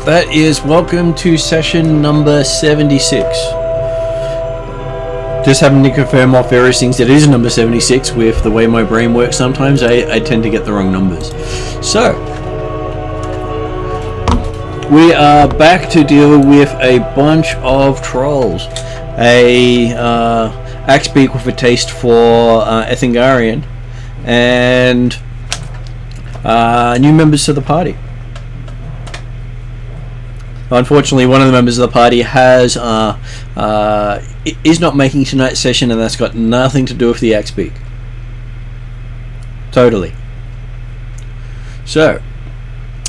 that is welcome to session number 76. Just having to confirm off various things that it is number 76 with the way my brain works sometimes. I tend to get the wrong numbers. So, we are back to deal with a bunch of trolls. A Axebeak with a taste for Ethengarian, and new members to the party. Unfortunately, one of the members of the party is not making tonight's session, and that's got nothing to do with the Axebeak. Totally. So,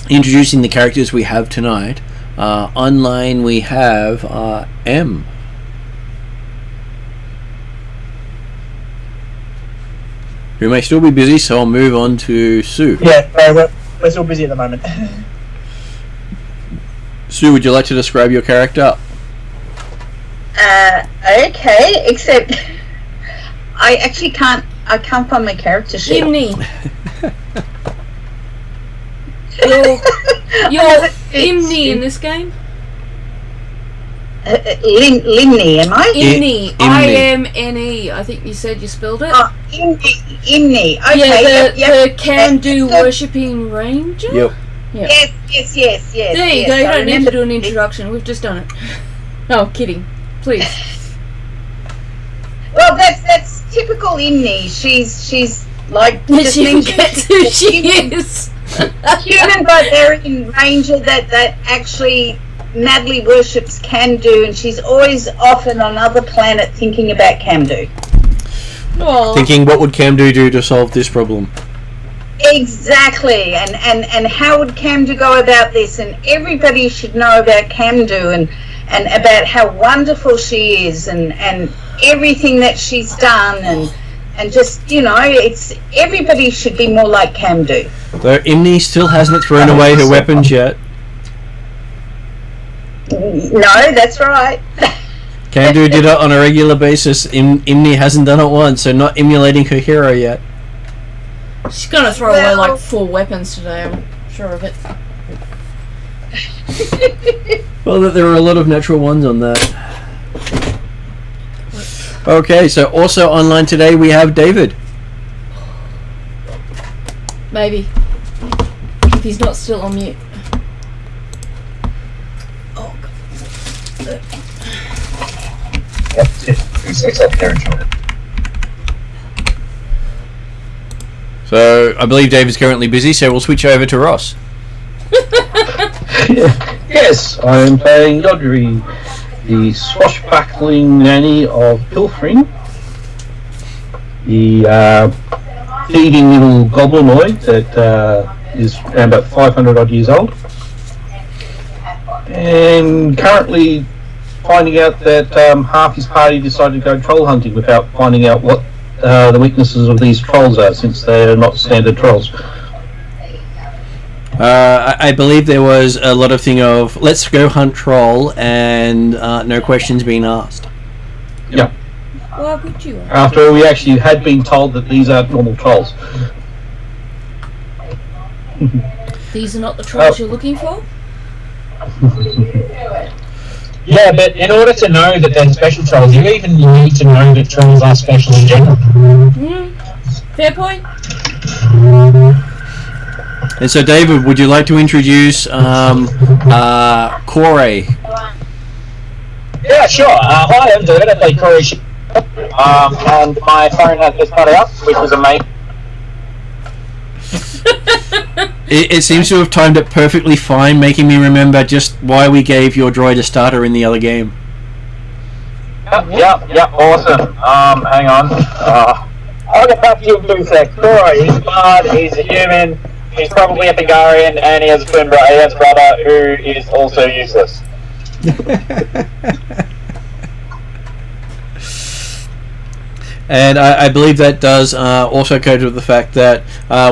introducing the characters we have tonight. Online we have M. Who may still be busy, so I'll move on to Sue. Yeah, we're still busy at the moment. Sue, would you like to describe your character? Okay, except I actually can't find my character sheet. Imni. You're Imni in this game? Limni, am I? Imni. I-M-N-E. I think you said you spelled it. Oh, Imni. Yeah, Okay. the can-do worshipping ranger? Yep. Yes. There you go, you don't need to do an introduction, we've just done it. No, kidding. Please. Well, that's typical Imni. She's like... She forgets who she is. Human barbarian ranger that actually madly worships Kamdu, and she's always off on another planet thinking about Kamdu. Oh. Thinking, what would Kamdu do to solve this problem? Exactly, and how would Kamdu go about this? And everybody should know about Kamdu and about how wonderful she is and everything that she's done and just, it's everybody should be more like Kamdu. Though Imni still hasn't thrown away her weapons yet. No, that's right. Kamdu did it on a regular basis. Imni hasn't done it once, so not emulating her hero yet. She's gonna throw away like 4 weapons today, I'm sure of it. Well, there are a lot of natural ones on that. Okay, so also online today we have David. Maybe. If he's not still on mute. Oh, God. Yep, it's up there in trouble. So I believe David's currently busy, so we'll switch over to Ross. Yes, I am playing Yodri, the swashbuckling nanny of Pilfring, the thieving little goblinoid that is around about 500 odd years old, and currently finding out that half his party decided to go troll hunting without finding out what the weaknesses of these trolls are, since they're not standard trolls. I believe there was a lot of thing of let's go hunt troll and no questions being asked. Yeah. Why would you? After we actually had been told that these are normal trolls. These are not the trolls you're looking for? Yeah, but in order to know that they're special trolls, you even need to know that trolls are special in general. Fair point. And so, David, would you like to introduce Corey? Yeah, sure. Hi, I'm David. I play Corey. And my phone has just cut out, which was amazing. It seems to have timed it perfectly fine, making me remember just why we gave your droid a starter in the other game. Yep, awesome. Hang on. I'll get back to you in 2 seconds. Corey, he's smart, he's a human, he's probably a Thingarian, and he has a twin brother, he has a brother who is also useless. And I believe that does also go to the fact that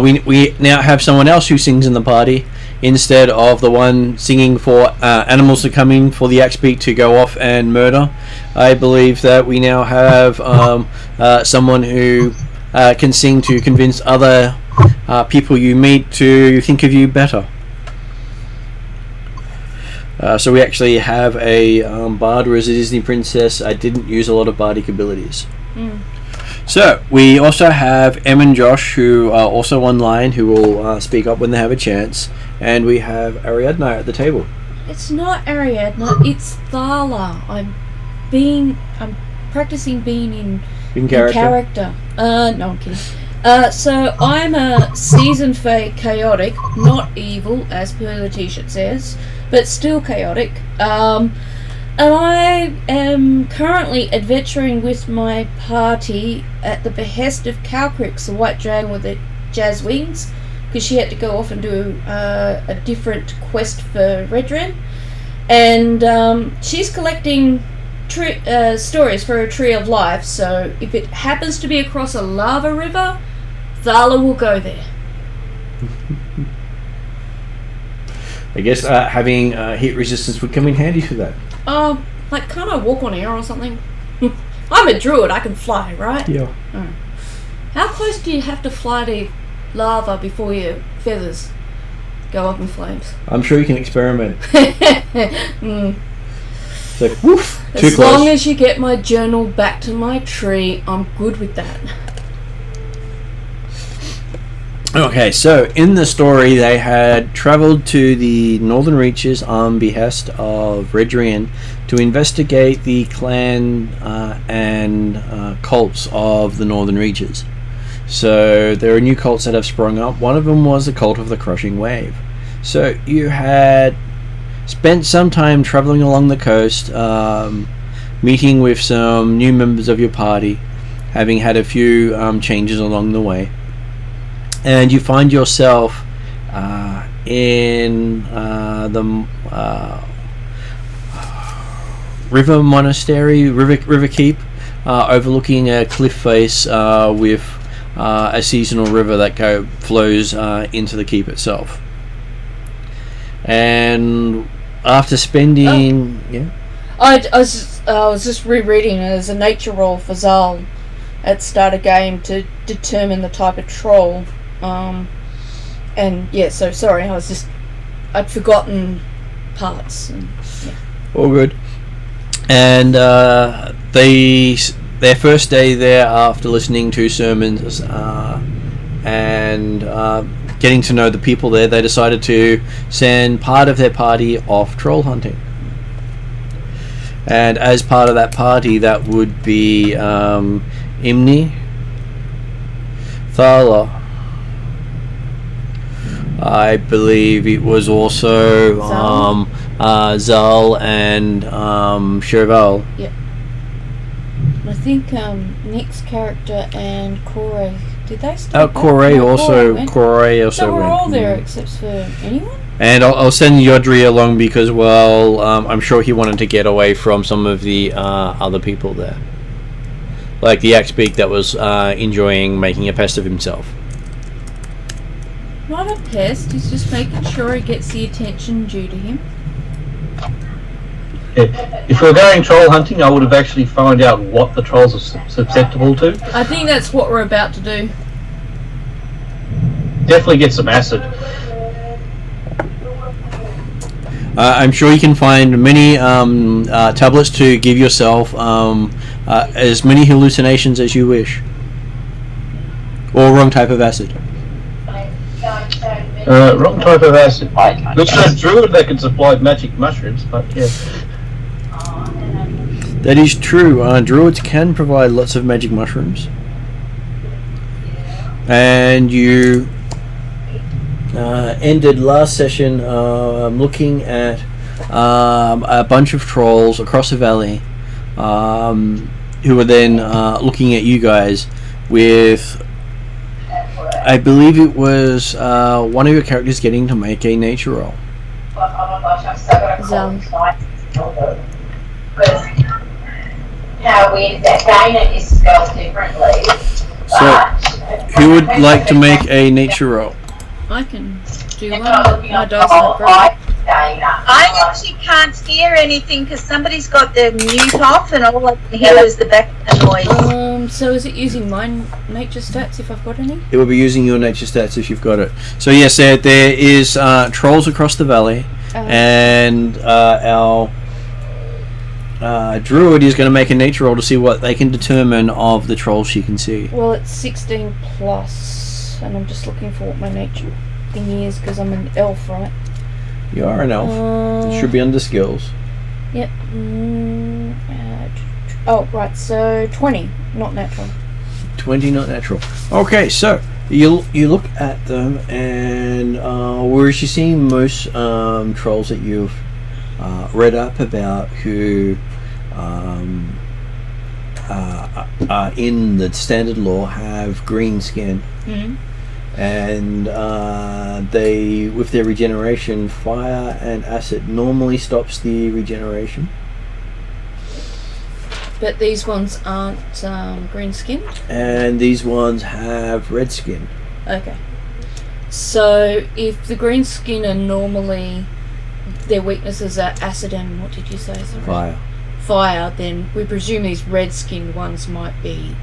we now have someone else who sings in the party instead of the one singing for animals to come in for the Axebeak to go off and murder. I believe that we now have someone who can sing to convince other people you meet to think of you better. So we actually have a bard who is a Disney princess. I didn't use a lot of bardic abilities. So we also have Em and Josh, who are also online, who will speak up when they have a chance. And we have Ariadne at the table. It's not Ariadne, it's Thala. I'm practicing being in character. No, I'm kidding. So I'm a seasoned fae chaotic, not evil, as per the t-shirt says, but still chaotic. And I am currently adventuring with my party at the behest of Calcrix, the white dragon with the jazz wings, because she had to go off and do a different quest for Redren. And she's collecting stories for a Tree of Life, so if it happens to be across a lava river, Thala will go there. I guess having heat resistance would come in handy for that. Like, can't I walk on air or something? I'm a druid, I can fly, right? Yeah. Oh. How close do you have to fly to lava before your feathers go up in flames? I'm sure you can experiment. It's like, woof, too as close. long as you get my journal back to my tree, I'm good with that. Okay, so in the story, they had travelled to the Northern Reaches on behest of Redrian to investigate the clan and cults of the Northern Reaches. So there are new cults that have sprung up. One of them was the cult of the Crushing Wave. So you had spent some time travelling along the coast, meeting with some new members of your party, having had a few changes along the way. And you find yourself in the river monastery, river keep, overlooking a cliff face with a seasonal river that flows into the keep itself. And after spending, I was just rereading it as a nature roll for Zal at start a game to determine the type of troll. And yeah, so sorry, I'd forgotten parts. And, yeah. All good. And their first day there, after listening to sermons and getting to know the people there, they decided to send part of their party off troll hunting. And as part of that party, that would be Imni, Thala, I believe it was also Zal and Cheval. Yep. I think Nick's character and Corey, did they stay? Corey also So we're went. all there except for anyone? And I'll send Yodri along because, well, I'm sure he wanted to get away from some of the other people there. Like the Axbeak that was enjoying making a pest of himself. Not a pest, he's just making sure he gets the attention due to him. If we were going troll hunting, I would have actually found out what the trolls are susceptible to. I think that's what we're about to do. Definitely get some acid. I'm sure you can find many tablets to give yourself as many hallucinations as you wish. Or wrong type of acid. Wrong type of acid. Looks like a druid that can supply magic mushrooms, but yeah. That is true. Druids can provide lots of magic mushrooms. And you ended last session looking at a bunch of trolls across the valley who were then looking at you guys with, I believe it was one of your characters getting to make a nature roll. Zal. How weird that Dana is spelled differently. So, who would like to make a nature roll? I can do You're one, not but looking my on dice the aren't whole great. life, Dana. I actually can't hear anything because somebody's got their mute off and all I can hear is the background noise. So is it using my nature stats if I've got any? It will be using your nature stats if you've got it. So yes, there is trolls across the valley, And our druid is going to make a nature roll to see what they can determine of the trolls she can see. Well, it's 16 plus, and I'm just looking for what my nature thing is because I'm an elf, right? You are an elf. It should be under skills. Yep. Oh, right. So 20, not natural. 20, not natural. Okay, so you look at them, and whereas you've seen most trolls that you've read up about who in the standard lore have green skin, and they, with their regeneration, fire and acid normally stops the regeneration. But these ones aren't green skinned? And these ones have red skin. Okay. So if the green skin are normally, their weaknesses are acid and, what did you say? Sorry? Fire, then we presume these red skinned ones might be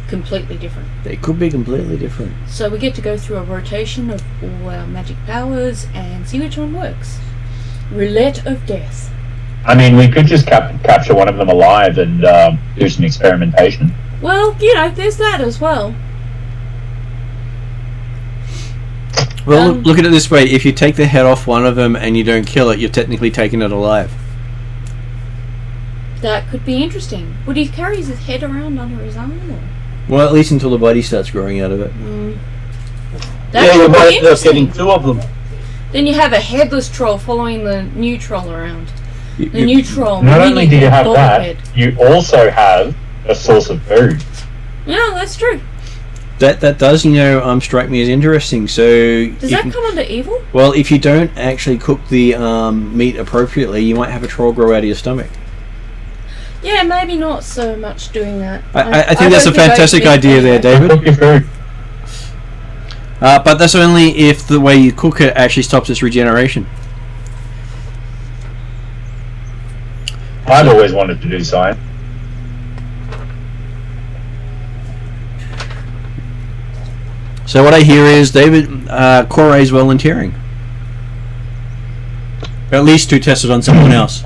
completely different. They could be completely different. So we get to go through a rotation of all our magic powers and see which one works. Roulette of death. I mean, we could just capture one of them alive and do some experimentation. Well, you know, there's that as well. Well, look at it this way. If you take the head off one of them and you don't kill it, you're technically taking it alive. That could be interesting. Would he carry his head around under his arm? Or? Well, at least until the body starts growing out of it. That you could be might end up interesting. getting two of them. Then you have a headless troll following the new troll around. The new troll. Not only do you have that, head. you also have a source of food. Yeah, that's true. That does, strike me as interesting. So Does that come under evil? Well, if you don't actually cook the meat appropriately, you might have a troll grow out of your stomach. Yeah, maybe not so much doing that. I think that's a fantastic idea there, David. Cook your food. But that's only if the way you cook it actually stops its regeneration. I've always wanted to do science. So what I hear is David Corey's volunteering. At least to test it on someone else.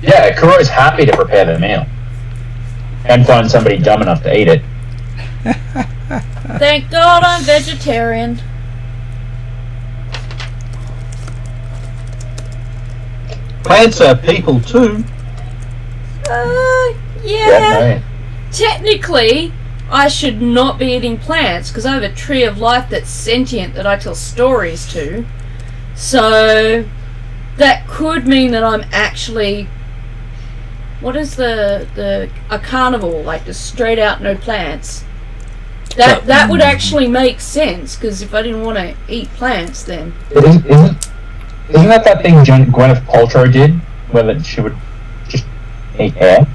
Yeah, Kuro's happy to prepare the meal. And find somebody dumb enough to eat it. Thank God I'm vegetarian. Plants are people too. Yeah. Technically, I should not be eating plants because I have a tree of life that's sentient that I tell stories to. So that could mean that I'm actually, what is a carnivore, like just straight out no plants. That would actually make sense because if I didn't want to eat plants, then Isn't that thing Gwyneth Paltrow did, where she would just eat hair?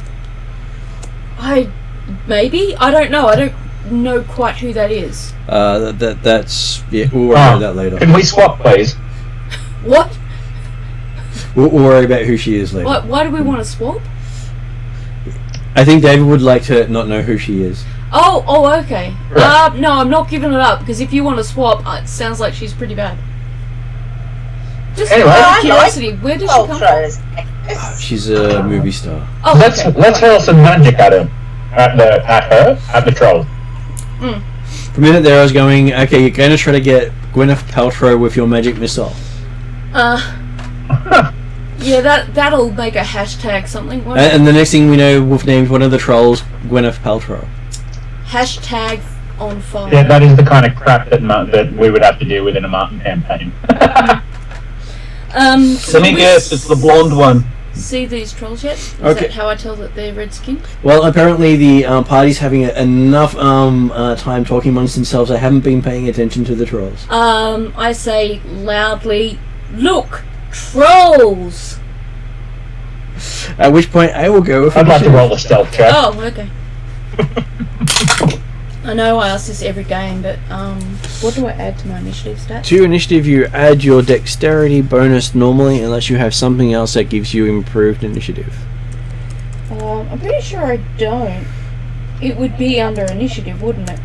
Maybe? I don't know. I don't know quite who that is. That's we'll worry about that later. Can we swap, please? What? We'll worry about who she is later. Why do we want to swap? I think David would like to not know who she is. Oh, okay. Right. No, I'm not giving it up because if you want to swap, it sounds like she's pretty bad. Just Anyway. out of curiosity, where does she come from? She's a movie star. Oh, okay. Let's hurl some magic at him. At the troll. For a minute there I was going, okay, you're going to try to get Gwyneth Paltrow with your magic missile. Yeah, that'll make a hashtag something. And the next thing we know, we've named one of the trolls Gwyneth Paltrow. Hashtag on fire. Yeah, that is the kind of crap that we would have to deal with in a Martin campaign. Let me guess, it's the blonde one. See these trolls yet? Is Okay. that how I tell that they're red skinned? Well, apparently the party's having enough time talking amongst themselves. I haven't been paying attention to the trolls. I say loudly, look, trolls! At which point I will go with I'd like to initiative. roll a stealth check. Oh, okay. I know I ask this every game, but what do I add to my initiative stat? To initiative, you add your dexterity bonus normally, unless you have something else that gives you improved initiative. I'm pretty sure I don't. It would be under initiative, wouldn't it?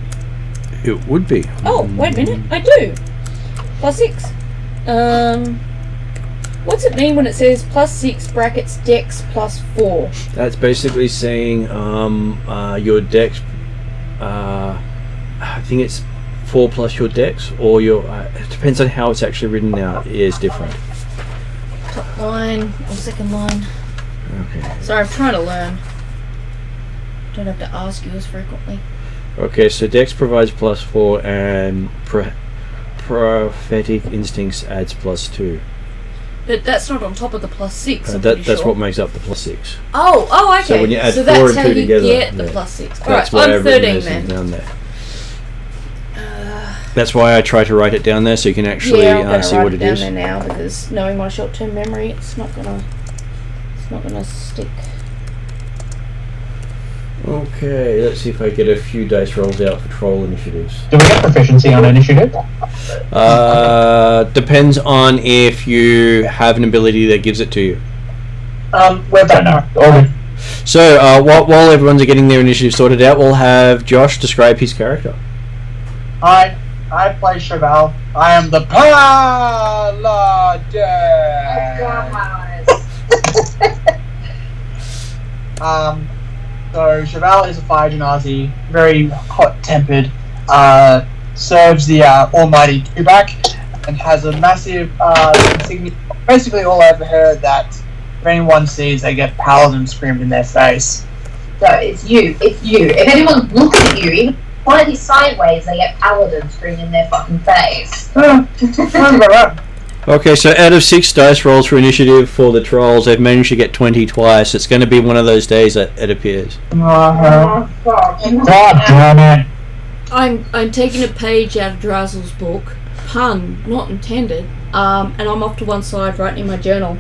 It would be. Oh, wait a minute, I do. +6. What's it mean when it says +6 brackets dex +4? That's basically saying your dex. I think it's 4 plus your dex, or your. It depends on how it's actually written now. It is different. Top line or second line. Okay. Sorry, I'm trying to learn. Don't have to ask you as frequently. Okay, so dex provides +4 and prophetic instincts adds +2. But that's not on top of the +6. That's what makes up the +6. Oh, okay. So when you add 4 that's and how 2 you together, get the yeah. +6. That's Alright, why I'm I've written 13 those then. things down there. That's why I try to write it down there so you can actually I'm see what it down is. there now because knowing my short-term memory, it's not gonna stick. Okay, let's see if I get a few dice rolls out for troll initiatives. Do we get proficiency on initiative? Depends on if you have an ability that gives it to you. We're done now. All good. So, while everyone's getting their initiative sorted out, we'll have Josh describe his character. I play Chevelle. I am the Paladin. So Chevelle is a fire genasi, very hot-tempered, serves the almighty Tubak, and has a massive insignia basically all over her that if anyone sees, they get Paladin screamed in their face. So it's you. If anyone looks at you, even slightly sideways, they get Paladin screaming in their fucking face. Okay, so out of 6 dice rolls for initiative for the trolls, they've managed to get 20 twice. It's going to be one of those days that it appears. God damn it. I'm taking a page out of Drazel's book. Pun, not intended. And I'm off to one side writing in my journal.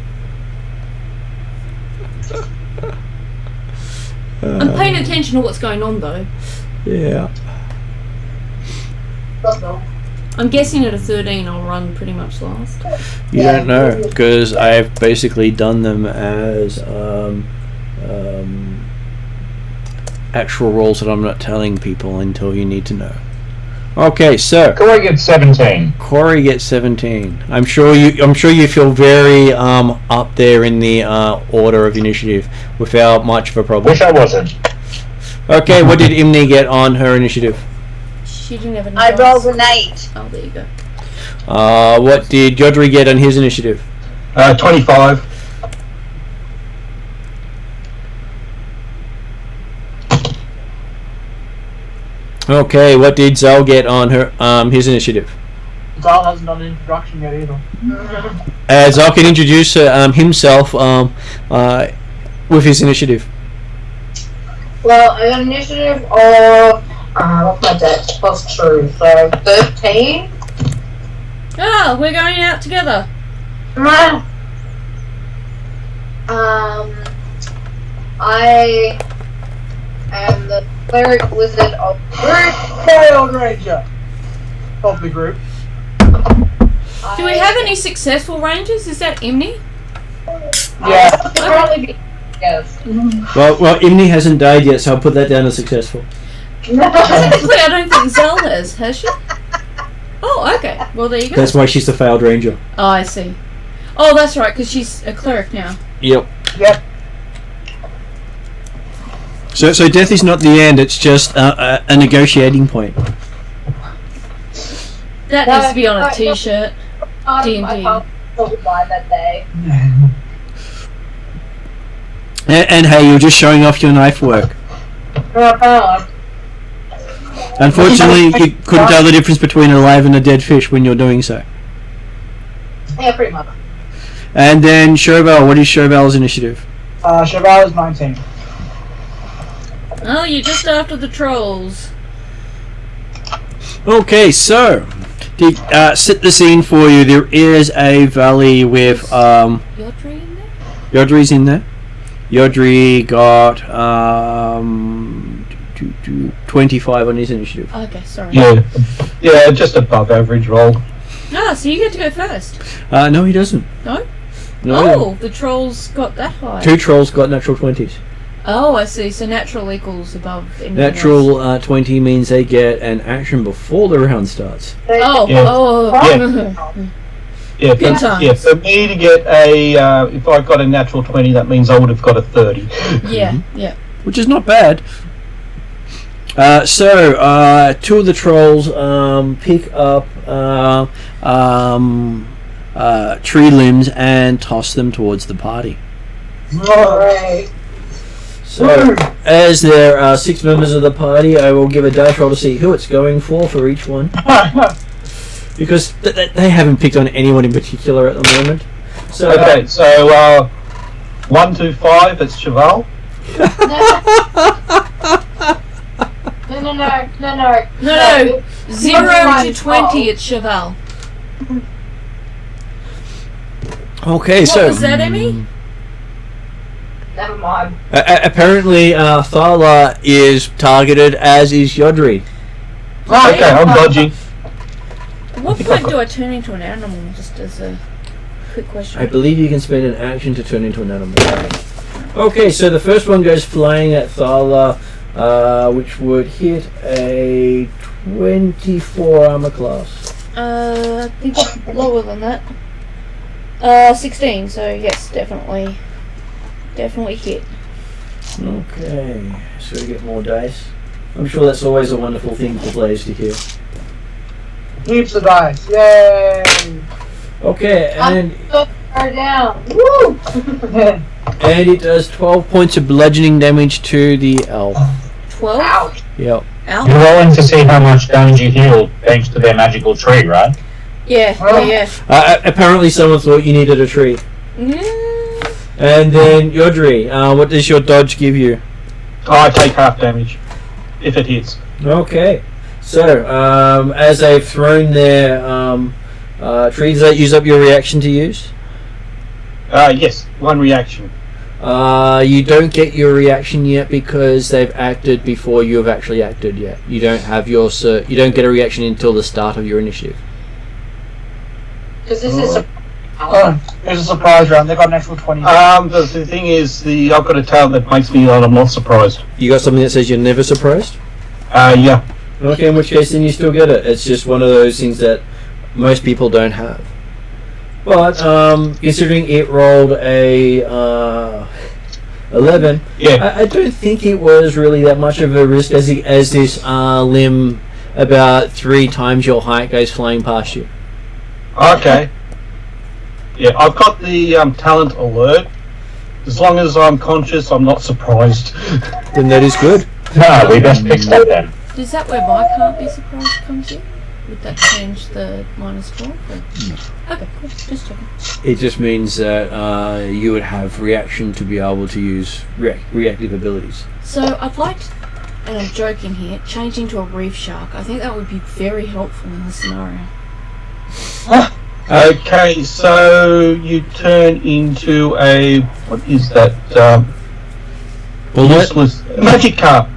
I'm paying attention to what's going on though. Yeah. I'm guessing at a 13 I'll run pretty much last. You don't know, because I've basically done them as actual rolls that I'm not telling people until you need to know. Okay, so Corey gets 17. Corey gets 17. I'm sure you feel very up there in the order of initiative without much of a problem. Wish I wasn't. Okay, what did Imni get on her initiative? She didn't have any I dice. rolled an 8. Oh, there you go. What did Yodri get on his initiative? 25. Okay, what did Zal get on her his initiative? Zal hasn't done an introduction yet either. Zal can introduce himself with his initiative. Well, I got an initiative of what's my dex +2, so 13. Oh, we're going out together. I am the cleric wizard of the group. Wild Ranger of the group. Do we have any successful rangers? Is that Imni? Yeah. Probably be yes. Well, Imni hasn't died yet, so I'll put that down as successful. Technically, I don't think Zell has she? Oh, okay. Well, there you go. That's why she's the failed ranger. Oh, I see. Oh, that's right, because she's a cleric now. Yep. Yep. So death is not the end; it's just a negotiating point. That needs to be on a T-shirt. D&D. I can't buy that day. And hey, you're just showing off your knife work. Unfortunately, you couldn't tell the difference between a live and a dead fish when you're doing so. Yeah, pretty much. And then Chauvel, what is Chauvel's initiative? Chevelle is 19. Oh, you're just after the trolls. Okay, so to set the scene for you, there is a valley with Yodri in there? Yodri's in there. Yodri got 25 on his initiative. Okay, sorry. Yeah, just above average roll. Ah, so you get to go first. No, he doesn't. No? No. Oh, the trolls got that high. 2 trolls got natural 20s. Oh, I see. So natural equals above anything else. Natural 20 means they get an action before the round starts. Oh, Yeah. oh. Yeah. Yeah, Good times. yeah, for me to get a, if I got a natural 20, that means I would have got a 30. Yeah, yeah. Which is not bad. So, two of the trolls pick up tree limbs and toss them towards the party. Alright. So, as there are 6 members of the party, I will give a dice roll to see who it's going for each one. Because they haven't picked on anyone in particular at the moment. So, Okay, so 1 to 5, it's Cheval. No. 0 to 20, it's Cheval. okay, What so was that, Emmy? Never mind. apparently Thala is targeted, as is Yodri. Okay, I'm dodging. At what point do I turn into an animal? Just as a quick question. I believe you can spend an action to turn into an animal. Okay, so the first one goes flying at Thala, which would hit a 24 armor class. I think it's lower than that. 16, so yes, definitely hit. Okay, so we get more dice. I'm sure that's always a wonderful thing for players to hear. Heaps of dice. Yay! Okay, and Her down. Woo! and it does 12 points of bludgeoning damage to the elf. 12? Ouch. Yep. Ow? You're rolling to see how much damage you heal thanks to their magical tree, right? Yeah. Apparently someone thought you needed a tree. And then Yodri, what does your dodge give you? I take half damage, if it hits. Okay. So, as they've thrown their tree, does that use up your reaction to use? Yes, 1 reaction. You don't get your reaction yet because they've acted before you have actually acted yet. You don't have your you don't get a reaction until the start of your initiative. Because this is There's a surprise round. They got an actual 20. The thing is, I've got a talent that makes me that I'm not surprised. You got something that says you're never surprised? Yeah. Okay, in which case then you still get it. It's just one of those things that most people don't have. But considering it rolled a 11, Yeah. I don't think it was really that much of a risk as this limb about 3 times your height goes flying past you. Okay. Yeah, I've got the talent alert. As long as I'm conscious, I'm not surprised. Then that is good. No, we best fix that then. Is that where my can't be surprised comes in? Would that change the -12? Okay, cool. Just checking. It just means that you would have reaction to be able to use reactive abilities. So I'd like, and I'm joking here, changing to a reef shark. I think that would be very helpful in this scenario. Okay, so you turn into a... What is that? Useless... Magic carp!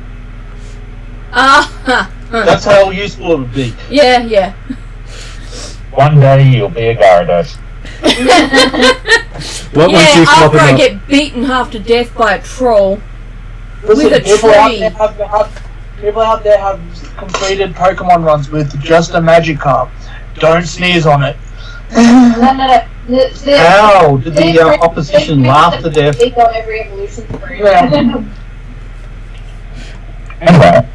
That's how useful it would be. Yeah. One day you'll be a Gyarados. What once you flop after him I up? get beaten half to death by a troll. Listen, with a people out tree. there people out there have completed Pokemon runs with just a Magikarp. Don't sneeze on it. No. How did the opposition laugh to death? They got every evolution through. Anyway,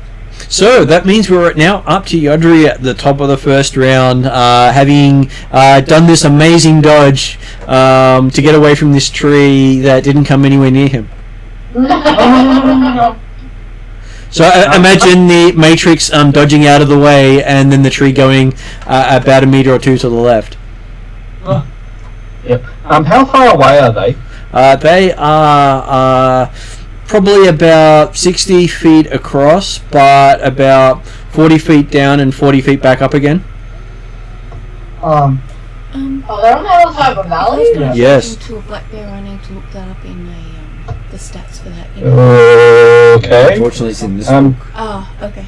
So that means we're now up to Yodri at the top of the first round, having done this amazing dodge to get away from this tree that didn't come anywhere near him. So imagine the Matrix dodging out of the way and then the tree going about a meter or 2 to the left. Yep. How far away are they? They are probably about 60 feet across, but about 40 feet down and 40 feet back up again. Oh, they're on the other side of a valley? Yes. To a black bear, I need to look that up in the stats for that. Okay. Unfortunately, it's in this Um, book. Okay.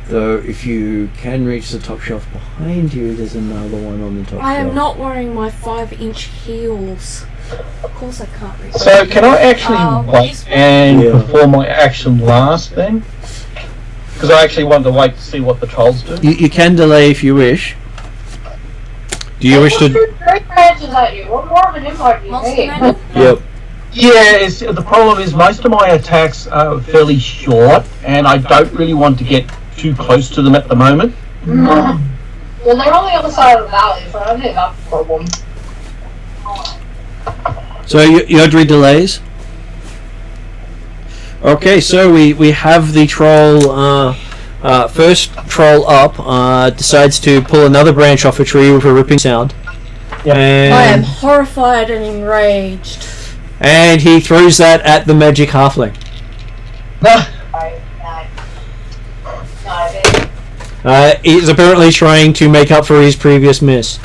Though, if you can reach the top shelf behind you, there's another one on the top I shelf. am not wearing my 5-inch heels. Of course I can't reach. So can I actually wait and perform my action last then? Because I actually wanted to wait to see what the trolls do. You can delay if you wish. Do you wish to? Three branches at you. What more of an invite do you need? Yep. Yeah, the problem is most of my attacks are fairly short, and I don't really want to get too close to them at the moment. Well, they're on the other side of the valley, so I don't think that's a problem. So Yodri delays. Okay, so we have the troll. First troll up decides to pull another branch off a tree with a ripping sound. Yep. And, I am horrified and enraged. and he throws that at the magic halfling. He's apparently trying to make up for his previous miss.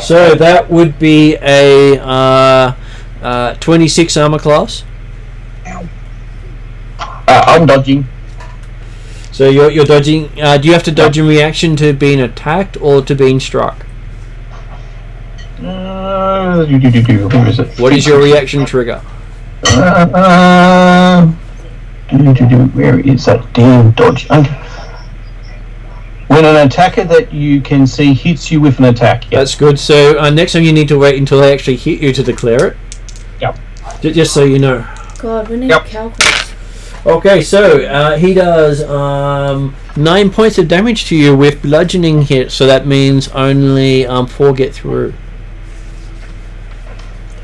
So that would be a 26 armor class. I'm dodging. So you're dodging. Do you have to dodge in reaction to being attacked or to being struck? Where is it? What is your reaction trigger? Where is that damn dodge? When an attacker that you can see hits you with an attack. Yep. That's good. So next time you need to wait until they actually hit you to declare it. Yep. Just so you know. God, we need Yep. calculus. Okay, so he does 9 points of damage to you with bludgeoning hit. So that means only 4 get through.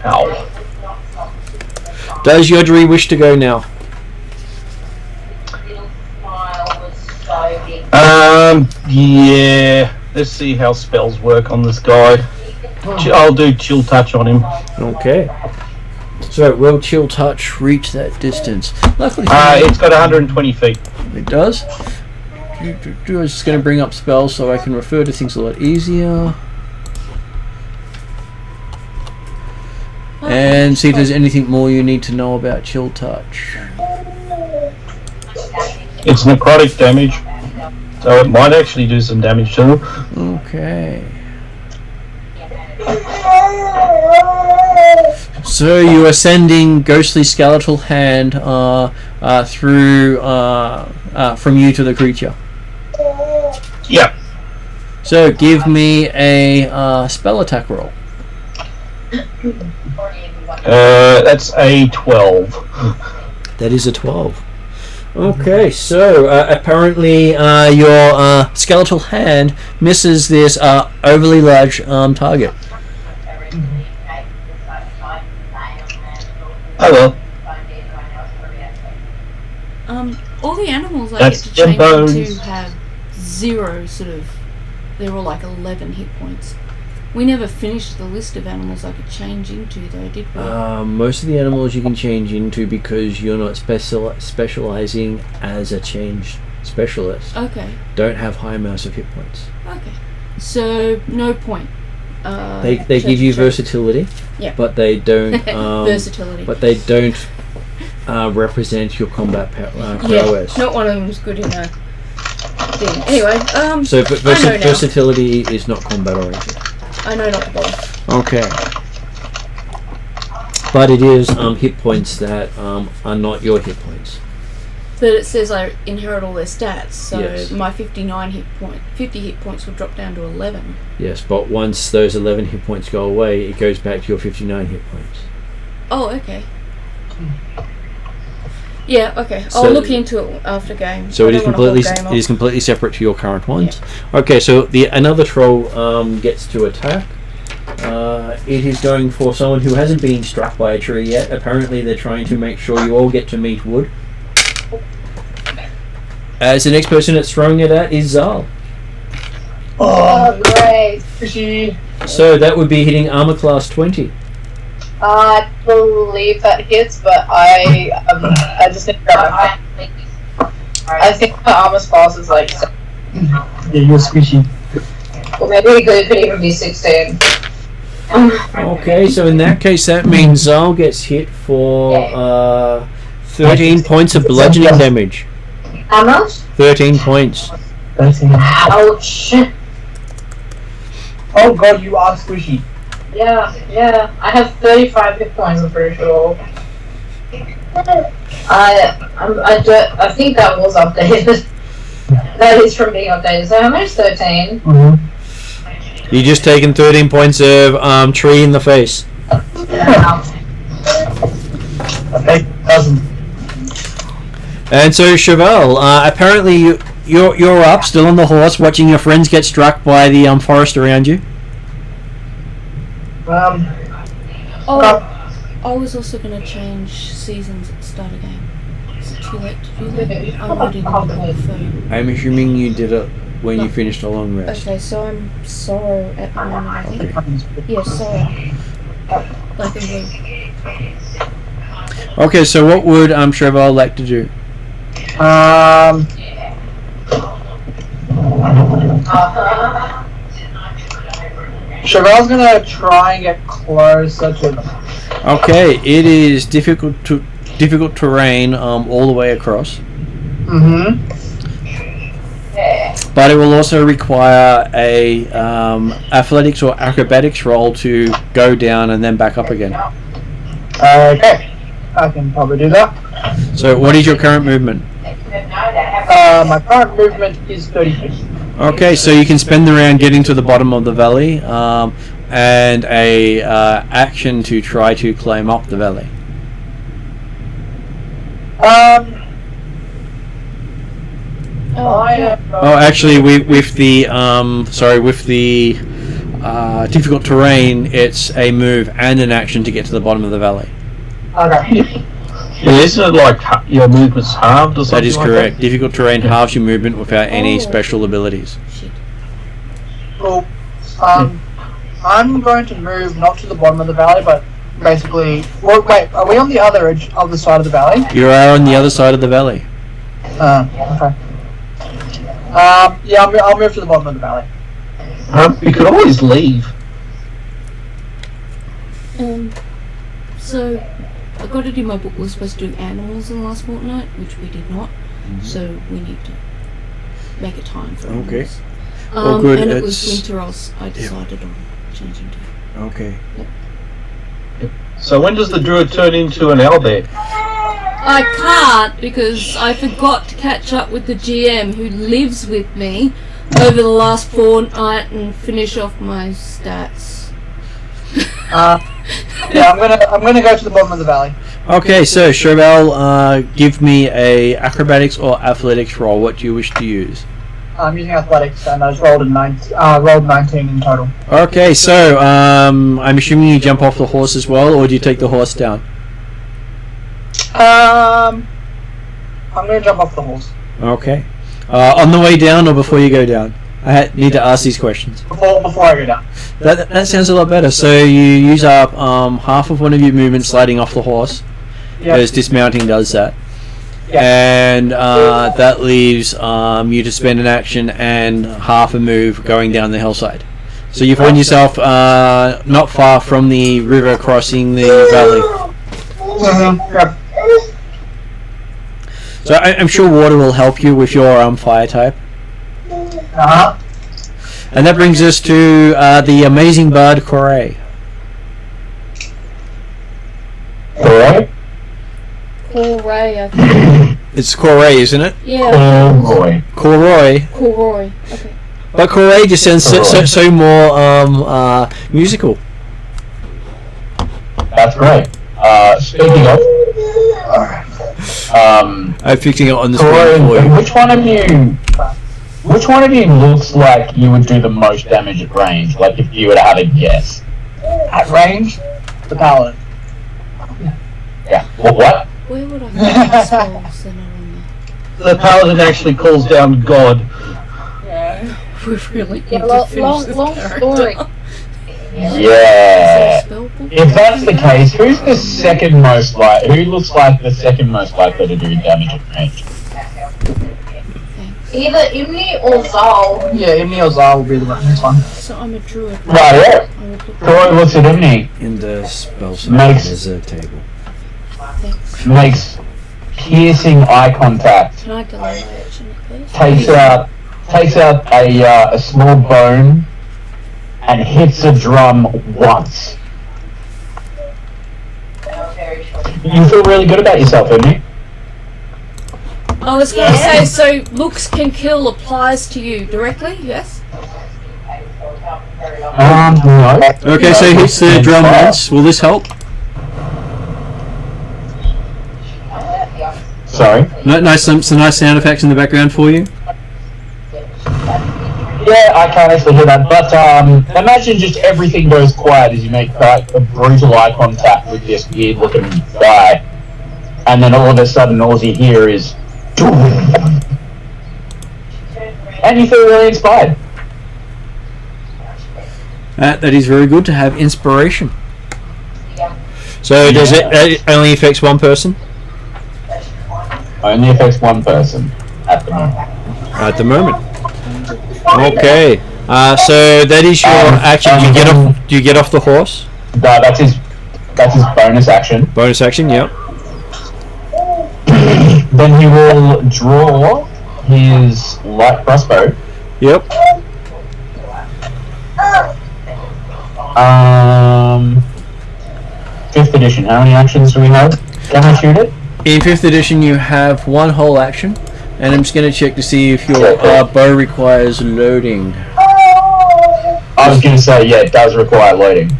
Ow. Does Yodri wish to go now? Yeah. Let's see how spells work on this guy. I'll do chill touch on him. Okay. So will chill touch reach that distance? Luckily, It's got 120 feet. it does. I was just going to bring up spells so I can refer to things a lot easier. And see if there's anything more you need to know about chill touch. It's necrotic damage, so it might actually do some damage to them. Okay. So you are sending ghostly skeletal hand through from you to the creature. Yep. So give me a spell attack roll. That's a 12. That is a 12. Okay, so apparently your skeletal hand misses this overly large target. Oh well. All the animals I That's get to change bones. into have 0 sort of. They're all like 11 hit points. We never finished the list of animals I could change into, though, did we? Most of the animals you can change into because you're not specializing as a change specialist. Okay. Don't have high amounts of hit points. Okay. So no point. They give you versatility. Yeah. But they don't. Versatility. But they don't represent your combat prowess. Yeah. Not one of them's good in a thing. Anyway. So I know now. versatility is not combat oriented. I know not to bother. Okay. But it is hit points that are not your hit points. But it says I inherit all their stats, so Yes. my 50 hit points will drop down to 11. Yes, but once those 11 hit points go away, it goes back to your 59 hit points. Oh, okay. Yeah, okay. So- I'll look into it after game. So I it is don't want a whole completely game off. completely separate to your current ones. Okay, so another troll gets to attack. It is going for someone who hasn't been struck by a tree yet. Apparently, they're trying to make sure you all get to meet wood. As the next person that's throwing it at is Zal. Oh, great. Fishy. So that would be hitting armor class 20. I believe that hits, but I just think I think my armor class is like, Yeah, you're squishy. well, maybe it could even be 16. Okay, so in that case, that means Zal gets hit for 13 points of bludgeoning damage. How much? 13 points. Ouch. Oh god, you are squishy. Yeah. I have 35 hit points, I'm pretty sure. I think that was updated. That is from being updated. So how much? 13. Mm-hmm. You just taken 13 points of tree in the face. Okay, doesn't. And so Chevelle, apparently you're up, still on the horse, watching your friends get struck by the forest around you. I was also going to change seasons at the start of the game. Is it too late to do that? I'm reading on the phone. I'm assuming you did it when you finished a long rest. Okay, so I'm sorrow at the moment, I think. Yeah, sorrow. Like a week. Okay, so what would Chevelle like to do? Chevelle's gonna try and get closer to. Okay, it is difficult terrain all the way across. Mm-hmm. But it will also require a athletics or acrobatics roll to go down and then back up again. Okay, I can probably do that. So what is your current movement? My current movement is 30 feet. Okay, so you can spend the round getting to the bottom of the valley and a action to try to climb up the valley. Actually, with the difficult terrain, it's a move and an action to get to the bottom of the valley. Okay. Isn't it like your movement's halved or something? That is correct. Difficult terrain halves your movement without any special abilities. Well, I'm going to move not to the bottom of the valley, but basically. Well, wait, are we on the other edge of the side of the valley? You are on the other side of the valley. Okay. Yeah, I'll move to the bottom of the valley. You could always leave. So, I got it in my book. We were supposed to do animals in the last fortnight, which we did not. So we need to make a time for animals. Okay. Well, good. And it was Winteros I decided on changing to. Okay. Yep. So when does the druid turn into an owlbear? I can't because I forgot to catch up with the GM who lives with me over the last fortnight and finish off my stats. Yeah, I'm gonna go to the bottom of the valley. Okay, so Chevelle, give me a acrobatics or athletics roll. What do you wish to use? I'm using athletics, and I just rolled 19 in total. Okay, so I'm assuming you jump off the horse as well, or do you take the horse down? I'm gonna jump off the horse. Okay. On the way down or before you go down? I need to ask these questions. Before I go down. That sounds a lot better. So you use up half of one of your movement sliding off the horse, because dismounting does that. Yep. And that leaves you to spend an action and half a move going down the hillside. So you find yourself not far from the river crossing the valley. Yep. So I'm sure water will help you with your fire type. Uh-huh. And that brings us to the amazing bard Corey. Alright? Corey, I think. It's Corey, isn't it? Yeah. Boy. Corey. Okay. But Corey just sounds so more musical. That's great. Speaking of, I'm fixing it on the screen Corey, for you. which one of you looks like you would do the most damage at range? Like if you were to have a guess. At range, the paladin. Yeah. Well, what? Where would I find spells that are on The paladin actually calls down God. Yeah. there? We really need Yeah, to finish long this story. character. Yeah. Spell book? If that's the case, who looks like the second most likely to do damage at range? Either Imni or Zal. Yeah, Imni or Zal will be the next one. So I'm a druid. Right, yeah. I would look Corey looks at Imni, In the spell Makes- there's a table. Thanks. makes piercing eye contact, Can I delay my action, please? takes out a small bone, and hits a drum once. You feel really good about yourself, Imni. I was going to say, so looks can kill applies to you directly, yes? No. Okay, so he hits the drum once. Will this help? Sorry? Some nice sound effects in the background for you. Yeah, I can't actually hear that, but imagine just everything goes quiet as you make like a brutal eye contact with this weird-looking guy, and then all of a sudden all you hear is and you feel really inspired. That is very good to have inspiration. So does it only affects one person? Only affects one person at the moment. At the moment. Okay. So that is your action. Do you get off the horse? No, that's his bonus action. Bonus action, yep. Then he will draw his light crossbow. Yep. 5th edition. How many actions do we have? Can I shoot it? In 5th edition, you have one whole action, and I'm just going to check to see if your bow requires loading. I was going to say, yeah, it does require loading.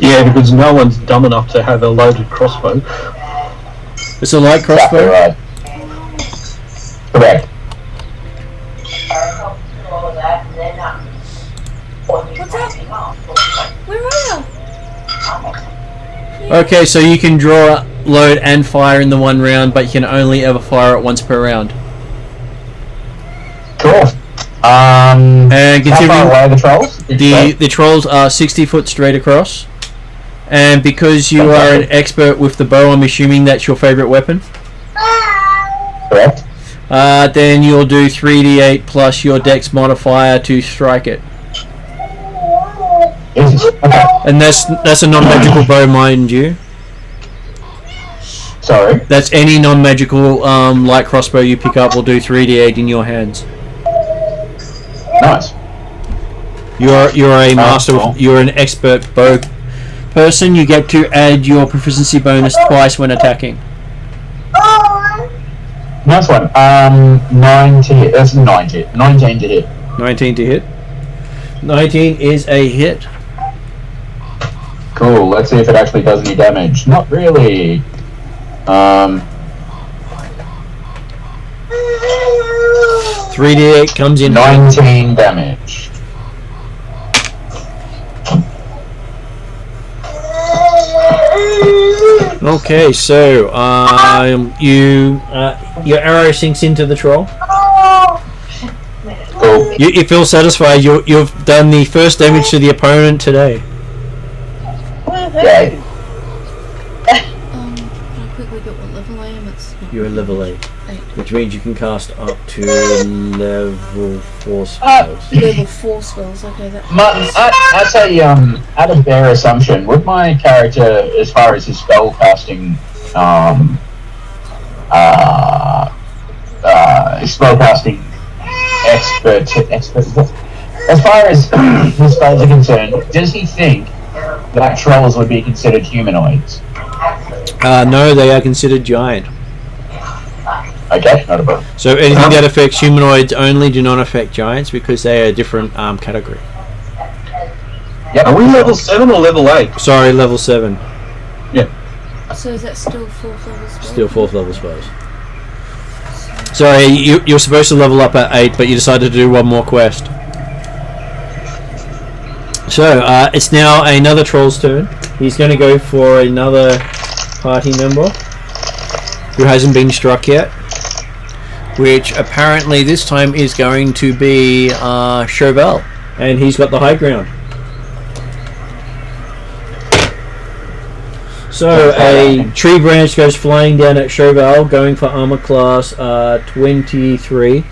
Yeah, because no one's dumb enough to have a loaded crossbow. It's a light crossbow? Right. Correct. What's up? Where are you? Okay, so you can draw, load, and fire in the one round, but you can only ever fire it once per round. Cool. And how far away are the trolls? The trolls are 60 foot straight across. And because you are an expert with the bow, I'm assuming that's your favourite weapon? Correct. Then you'll do 3d8 plus your dex modifier to strike it. Okay. And that's a non-magical bow, mind you. Sorry? That's any non-magical light crossbow you pick up will do 3d8 in your hands. Nice. You're a master. You're an expert bow person. You get to add your proficiency bonus twice when attacking. Nice one. 9 to hit. That's 19 to hit. 19 to hit. 19 is a hit. Cool. Let's see if it actually does any damage. Not really. 3d8 comes in. 19 damage. Okay, so your arrow sinks into the troll. Cool. You feel satisfied. You've done the first damage to the opponent today. Yay. Can I quickly get what level I am? It's not You're level 8, which means you can cast up to level 4 spells. level 4 spells. Okay, that. At a bare assumption, would my character, as far as his spell casting, expert, as far as his spells are concerned, does he think that trolls would be considered humanoids? No, they are considered giant. Okay, not a problem. So anything that affects humanoids only do not affect giants because they are a different category. Yep. Are we level 7 or level 8? Sorry, level 7. Yeah. So is that still 4th level spell? Still 4th level spells. Sorry, you're supposed to level up at 8, but you decided to do one more quest. So, it's now another troll's turn. He's going to go for another party member who hasn't been struck yet, which apparently this time is going to be Chauvel, and he's got the high ground. So a tree branch goes flying down at Chauvel, going for armor class 23. Yeah,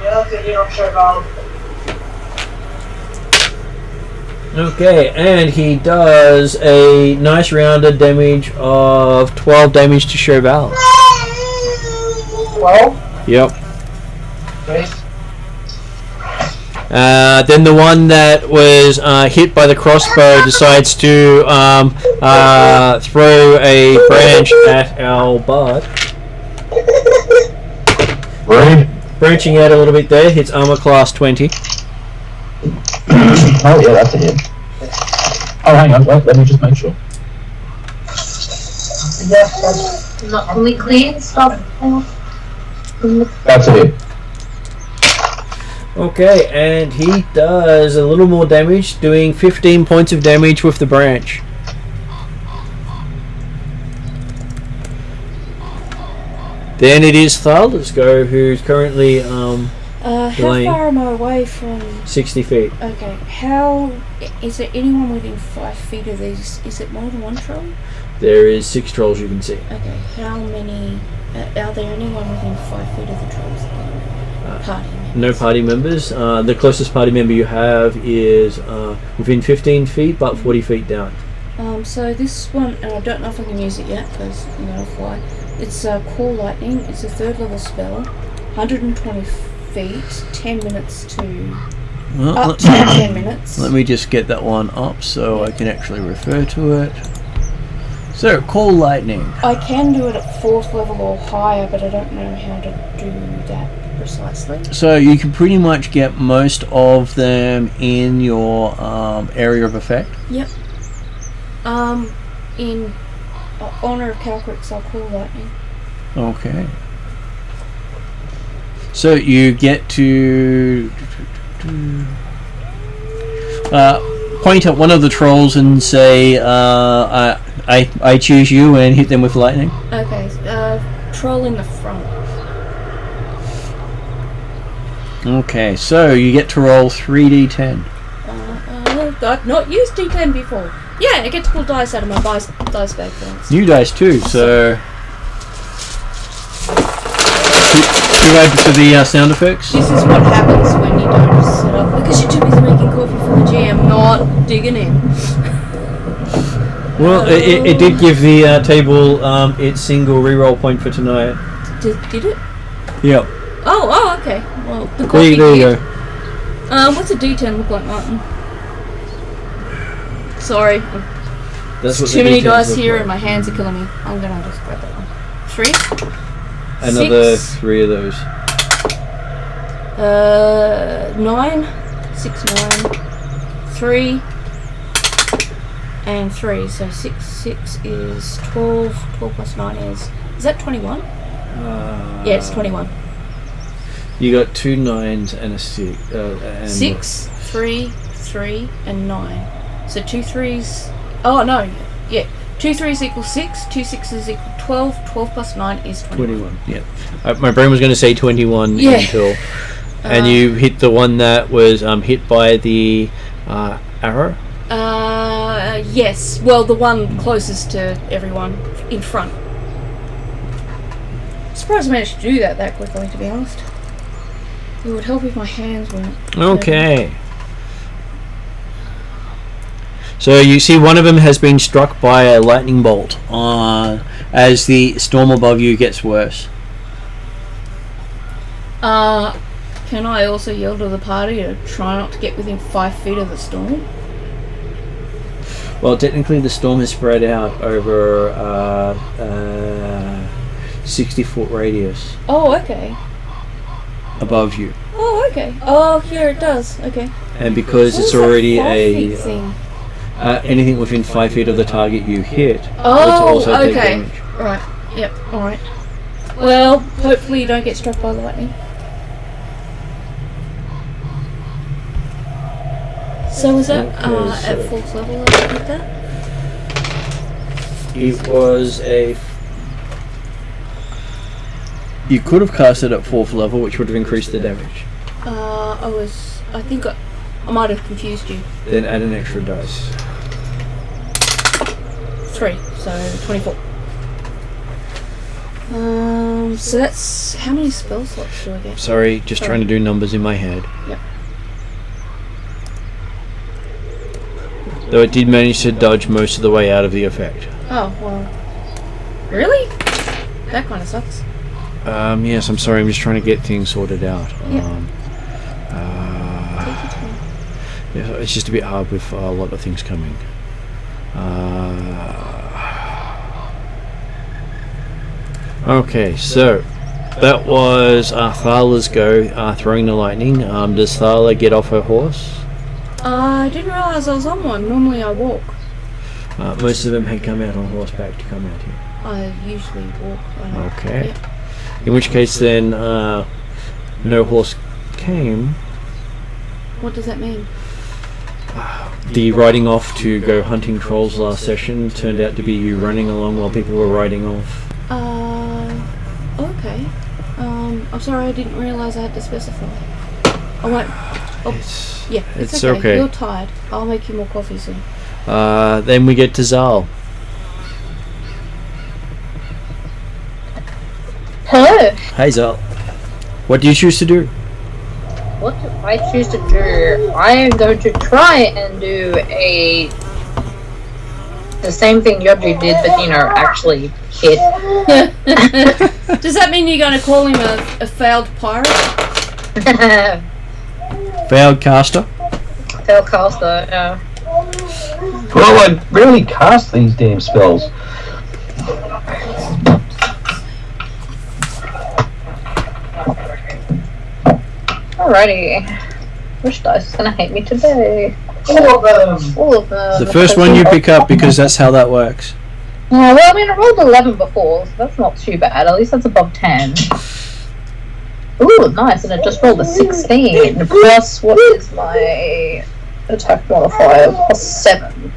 that's a hit on Chauvel. Okay, and he does a nice rounded damage of 12 damage to Chauvel. 12? Yep. Okay. Then the one that was hit by the crossbow decides to throw a branch at our bard. Rude. Branching out a little bit there, hits armor class 20. Oh yeah, that's a hit. Oh, hang on, let me just make sure. Not only clean stuff. That's a hit. Okay, and he does a little more damage, doing 15 points of damage with the branch. Then it is Thalda's go, who's currently how far am I away from... 60 feet. Okay, how... Is there anyone within 5 feet of these? Is it more than one troll? There is 6 trolls you can see. Okay, how many... are there anyone within 5 feet of the trolls? Party members? No party members. The closest party member you have is within 15 feet, but 40 feet down. So this one, and I don't know if I can use it yet, because I'm going to fly. It's Call Lightning. It's a 3rd level spell. 120 feet, 10 minutes to... up to 10 minutes. Let me just get that one up so I can actually refer to it. So, Call Lightning. I can do it at 4th level or higher, but I don't know how to do that precisely. So you can pretty much get most of them in your area of effect. Yep. In honor of Calcrix, I'll Call Lightning. Okay. So you get to point at one of the trolls and say, I choose you, and hit them with lightning. Okay, troll in the front. Okay, so you get to roll 3d10. I've not used d10 before. Yeah, I get to pull dice out of my dice bag once. New dice too, so... You ready for the sound effects? This is what happens when you don't set up, because you're too busy making coffee for the GM, not digging in. Well, it did give the table its single reroll point for tonight. Did it? Yep. Oh, okay. Well, the coffee There you did. go. What's a d10 look like, Martin? Sorry. That's what Too many dice here like. and my hands are killing me. I'm gonna just grab that one. 3? Another 6. 3 of those. 9. 6, 9. 3. And 3. So 6 is 12. 12 plus 9 is that 21? Yeah, it's 21. You got 2 9s and a 6. And 6, 3, 3, and 9. So 2 3s. Oh no, yeah. 2 3s equals 6. 2 6s equal 12. 12 plus 9 is 21. Yeah. My brain was going to say 21 Yeah. until, and you hit the one that was hit by the arrow. Yes. Well, the one closest to everyone in front. Surprised I managed to do that quickly, to be honest. It would help if my hands weren't. Okay. So you see one of them has been struck by a lightning bolt as the storm above you gets worse. Can I also yell to the party to try not to get within 5 feet of the storm? Well, technically the storm is spread out over 60-foot radius Oh, okay. above you. Oh, okay. Oh, here it does. Okay. And because What it's was that already 5 a... feet thing? anything within 5 feet of the target you hit. Oh, also take okay. damage. Right. Yep. Alright. Well, hopefully you don't get struck by the lightning. So was that Okay, at 4th level that I did that? It was a... You could have cast it at 4th level, which would have increased the damage. I think I might have confused you. Then add an extra dice. 3, so 24. So that's... How many spell slots do I get? Sorry, just trying to do numbers in my head. Yep. Though it did manage to dodge most of the way out of the effect. Oh, well. Really? That kind of sucks. Yes, I'm sorry, I'm just trying to get things sorted out. Yep. Take Yeah, it's just a bit hard with a lot of things coming. Okay, so that was Thal's go throwing the lightning. Does Thala get off her horse? I didn't realise I was on one. Normally I walk. Most of them had come out on horseback to come out here. I usually walk. Okay. Yeah. In which case then, no horse came. What does that mean? The riding off to go hunting trolls last session turned out to be you running along while people were riding off. Okay. I'm sorry, I didn't realise I had to specify. I won't. Oh, it's okay. You're tired. I'll make you more coffee soon. Then we get to Zal. Hello. Hey Zal. What do you choose to do? What do I choose to do? I am going to try and do the same thing Yodri did, but actually hit. Does that mean you're going to call him a failed pirate? Failed caster? Failed caster, yeah. Well, I rarely cast these damn spells. Alrighty. Which dice is gonna hate me today? All of them. The first one you pick up because that's how that works. Well, I mean, I rolled 11 before, so that's not too bad. At least that's above 10. Ooh, nice, and it just rolled a 16. Plus, what is my attack modifier? Plus 7.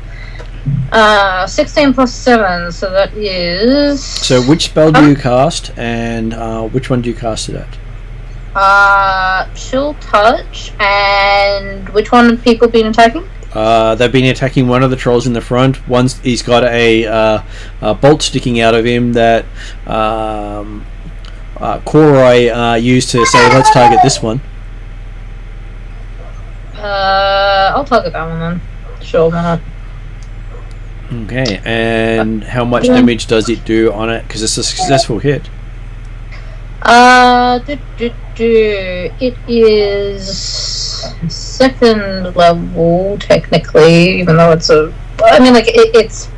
16 plus 7, so that is... So which spell do you cast, and which one do you cast it at? Chill Touch, and which one have people been attacking? They've been attacking one of the trolls in the front. He's got a bolt sticking out of him that Korai used to say, let's target this one. I'll target that one then. Sure, why not? Okay, and how much damage does it do on it? Because it's a successful hit. It is 2nd level technically, even though it's a. I mean, like it's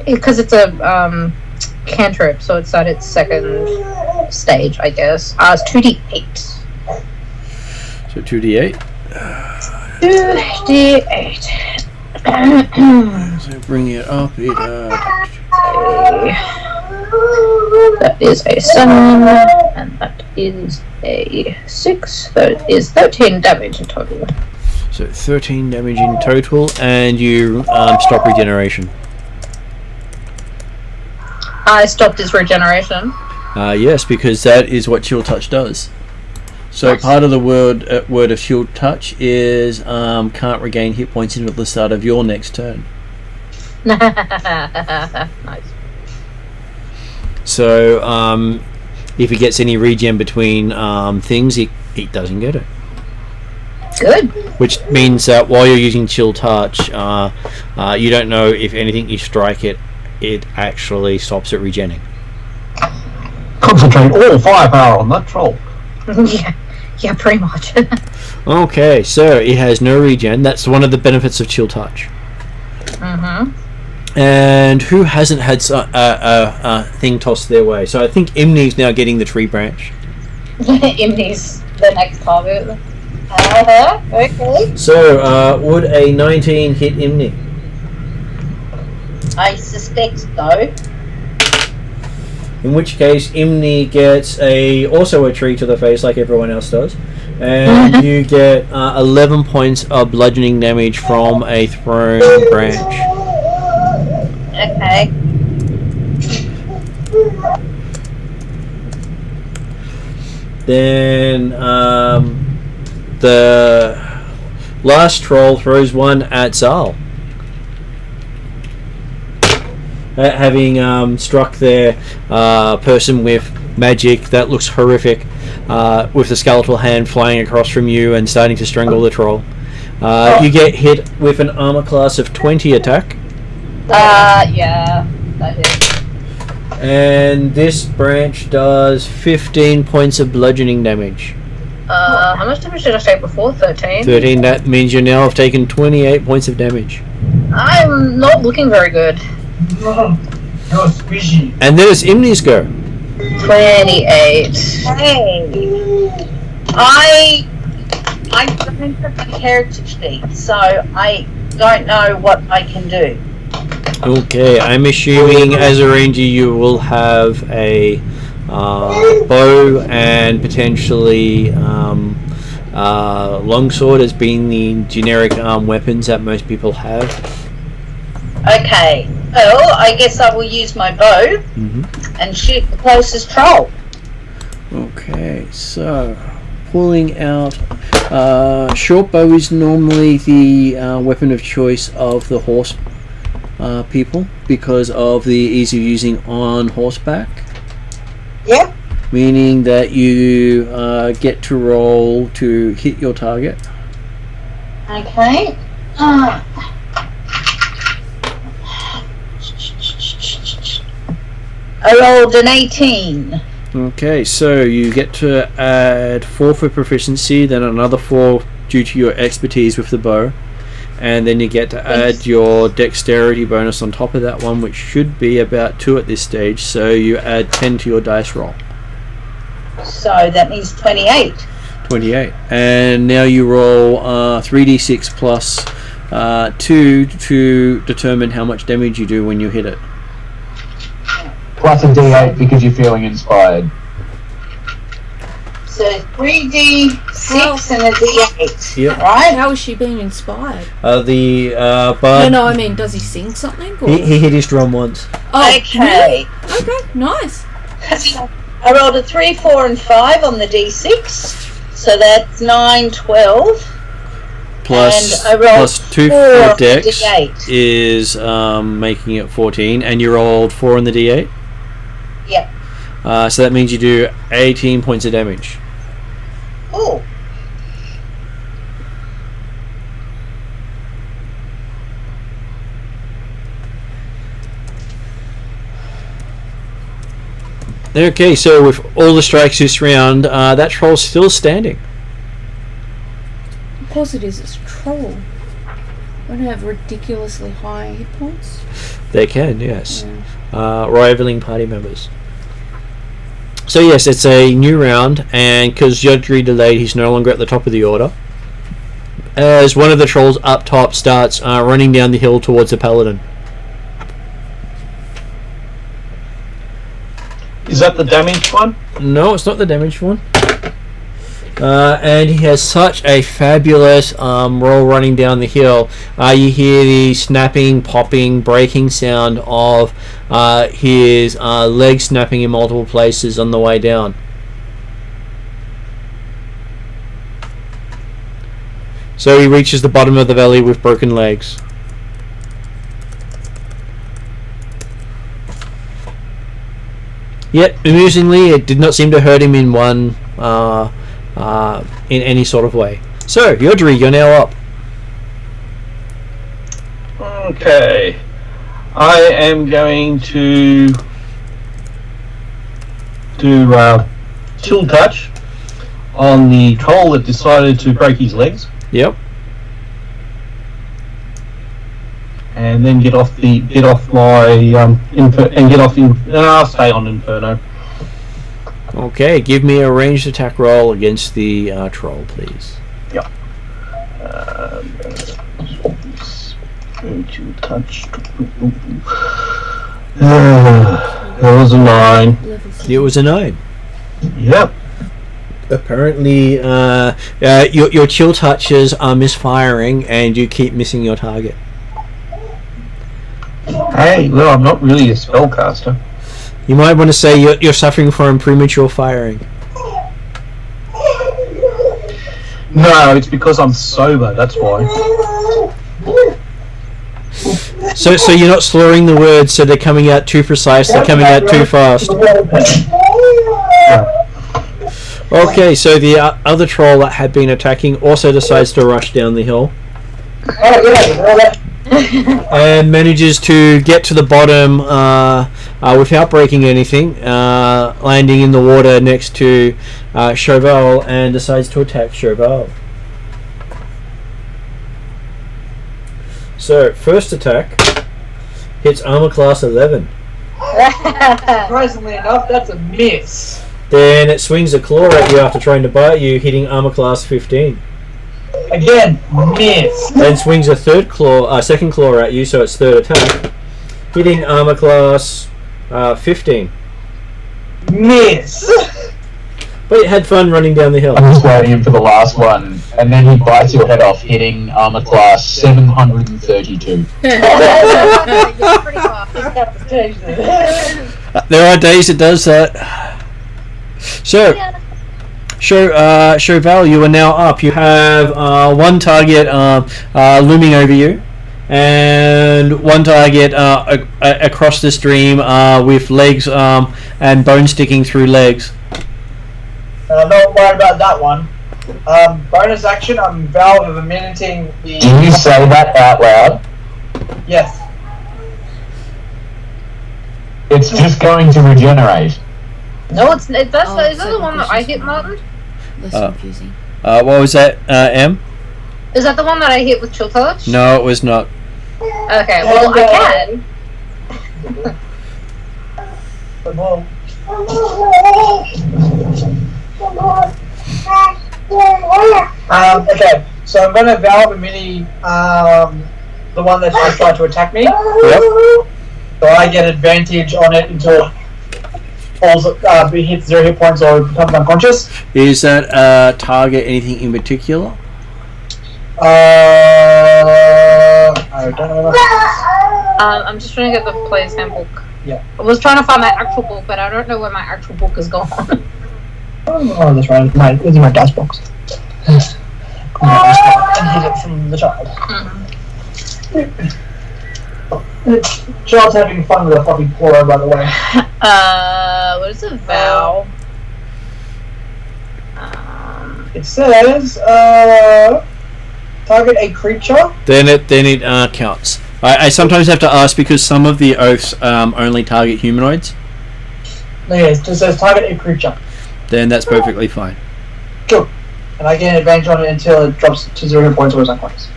because it's a cantrip, so it's at its 2nd stage, I guess. It's 2d8. So 2d8. 2d8. So bring it up. That is a 7, and that is a 6. That is 13 damage in total. So 13 damage in total, and you stop regeneration. I stopped his regeneration. Yes, because that is what Shield Touch does. So yes. Part of the word of Shield Touch is can't regain hit points until the start of your next turn. Nice. So if he gets any regen between things, he doesn't get it. Good. Which means that while you're using Chill Touch, you don't know if anything you strike it actually stops it regenning. Concentrate all firepower on that troll. Yeah, pretty much. Okay, so it has no regen. That's one of the benefits of Chill Touch. Mm-hmm. And who hasn't had a thing tossed their way? So I think Imni's now getting the tree branch. Imni's the next target. Okay. So would a 19 hit Imni? I suspect so. In which case Imni gets also a tree to the face like everyone else does. And you get 11 points of bludgeoning damage from a thrown branch. Okay. Then the last troll throws one at Zal. Having struck their person with magic that looks horrific, with the skeletal hand flying across from you and starting to strangle the troll. You get hit with an armor class of 20 attack. Yeah, that is. And this branch does 15 points of bludgeoning damage. How much damage did I take before? 13? 13, that means you now have taken 28 points of damage. I'm not looking very good. You're squishy. And then it's Imni's go. 28. Hey, I don't have my character sheet, so I don't know what I can do. Okay, I'm assuming as a ranger you will have a bow and potentially longsword as being the generic weapons that most people have. Okay, well, I guess I will use my bow and shoot the closest troll. Okay, so pulling out short bow is normally the weapon of choice of the horse people because of the ease of using on horseback. Yeah. Meaning that you get to roll to hit your target. Okay. I rolled an 18. Okay, so you get to add 4 for proficiency, then another 4 due to your expertise with the bow, and then you get to add your dexterity bonus on top of that one, which should be about 2 at this stage, so you add 10 to your dice roll. So that means 28. 28. And now you roll 3d6 plus 2 to determine how much damage you do when you hit it. Plus a D8 because you're feeling inspired. So 3d6 and a d8. Yep. Right? How is she being inspired? The bard... No, I mean, does he sing something? Or? He hit his drum once. Oh, Okay. really? Okay, nice. I rolled a 3, 4, and 5 on the d6. So that's 9, 12. Plus, and I rolled plus 2 4 for dex d8. is making it 14, and you rolled 4 on the d8. Yep. So that means you do 18 points of damage. Oh. Okay, so with all the strikes this round, that troll's still standing. Of course it is, it's a troll. Don't have ridiculously high hit points. They can, yes. Yeah. Rivaling party members. So yes, it's a new round, and because Yodri delayed, he's no longer at the top of the order. As one of the trolls up top starts running down the hill towards the paladin. Is that the damaged one? No, it's not the damaged one. And he has such a fabulous roll running down the hill. You hear the snapping, popping, breaking sound of his leg snapping in multiple places on the way down. So he reaches the bottom of the valley with broken legs. Yet, amusingly, it did not seem to hurt him in one in any sort of way. So, Yodri, you're now up. Okay. I am going to do chill touch on the troll that decided to break his legs, Yep. and then get off my I'll stay on Inferno. Okay, give me a ranged attack roll against the troll, please. Yep. Chill touch. That was a 9. It was a 9. Yep. Apparently, your chill touches are misfiring, and you keep missing your target. Hey, well, I'm not really a spellcaster. You might want to say you're suffering from premature firing. No, it's because I'm sober, that's why. So you're not slurring the words, so they're coming out too precise, they're coming out too fast. Okay, so the other troll that had been attacking also decides to rush down the hill. And manages to get to the bottom without breaking anything, landing in the water next to Chauvel, and decides to attack Chauvel. So, first attack hits armor class 11. Surprisingly enough, that's a miss. Then it swings a claw at you after trying to bite you, hitting armor class 15. Again, miss. Then swings a second claw at you, so it's third attack, hitting armor class 15. Miss. But it had fun running down the hill. I'm just waiting for the last one, and then he bites your head off, hitting armor class 732. There are days it does that. So, Chauvel, you are now up. You have one target looming over you, and one target across the stream with legs and bones sticking through legs. Not worried about that one. Bonus action, I'm Valve of Immuniting the... Did you say that out loud? Yes. It's just going to regenerate. No, is that the one that I hit, Martin? Less confusing. What was that, M? Is that the one that I hit with Chill Touch? No, it was not. Okay, well, I can. Okay, so I'm going to Valve Immunity the one that just tried to attack me. Yep. So I get advantage on it until it falls, hits 0 hit points or becomes unconscious. Is that target anything in particular? I don't know. I'm just trying to get the player's handbook. Yeah. I was trying to find my actual book, but I don't know where my actual book is gone. Oh, that's right. It's in my dice box. And hit it from the child. Child's having fun with a fucking Poro, by the way. What is a vow? It says, target a creature. Then it counts. I sometimes have to ask because some of the oaths only target humanoids. Yeah, it just says target a creature. Then that's perfectly fine. Cool. And I get an advantage on it until it drops to 0 hit points or is unconscious.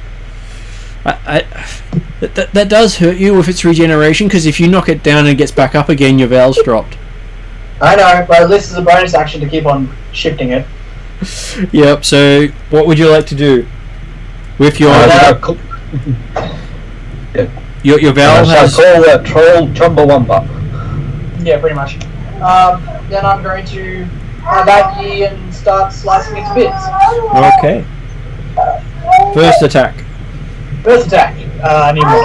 That does hurt you with its regeneration, because if you knock it down and it gets back up again, your Val's dropped. I know, but at least it's a bonus action to keep on shifting it. Yep, so what would you like to do? With your... your Val has... call that troll Chumbawamba. Yeah, pretty much. Then I'm going to have at ye and start slicing it to bits. Okay. First attack. First attack. I need more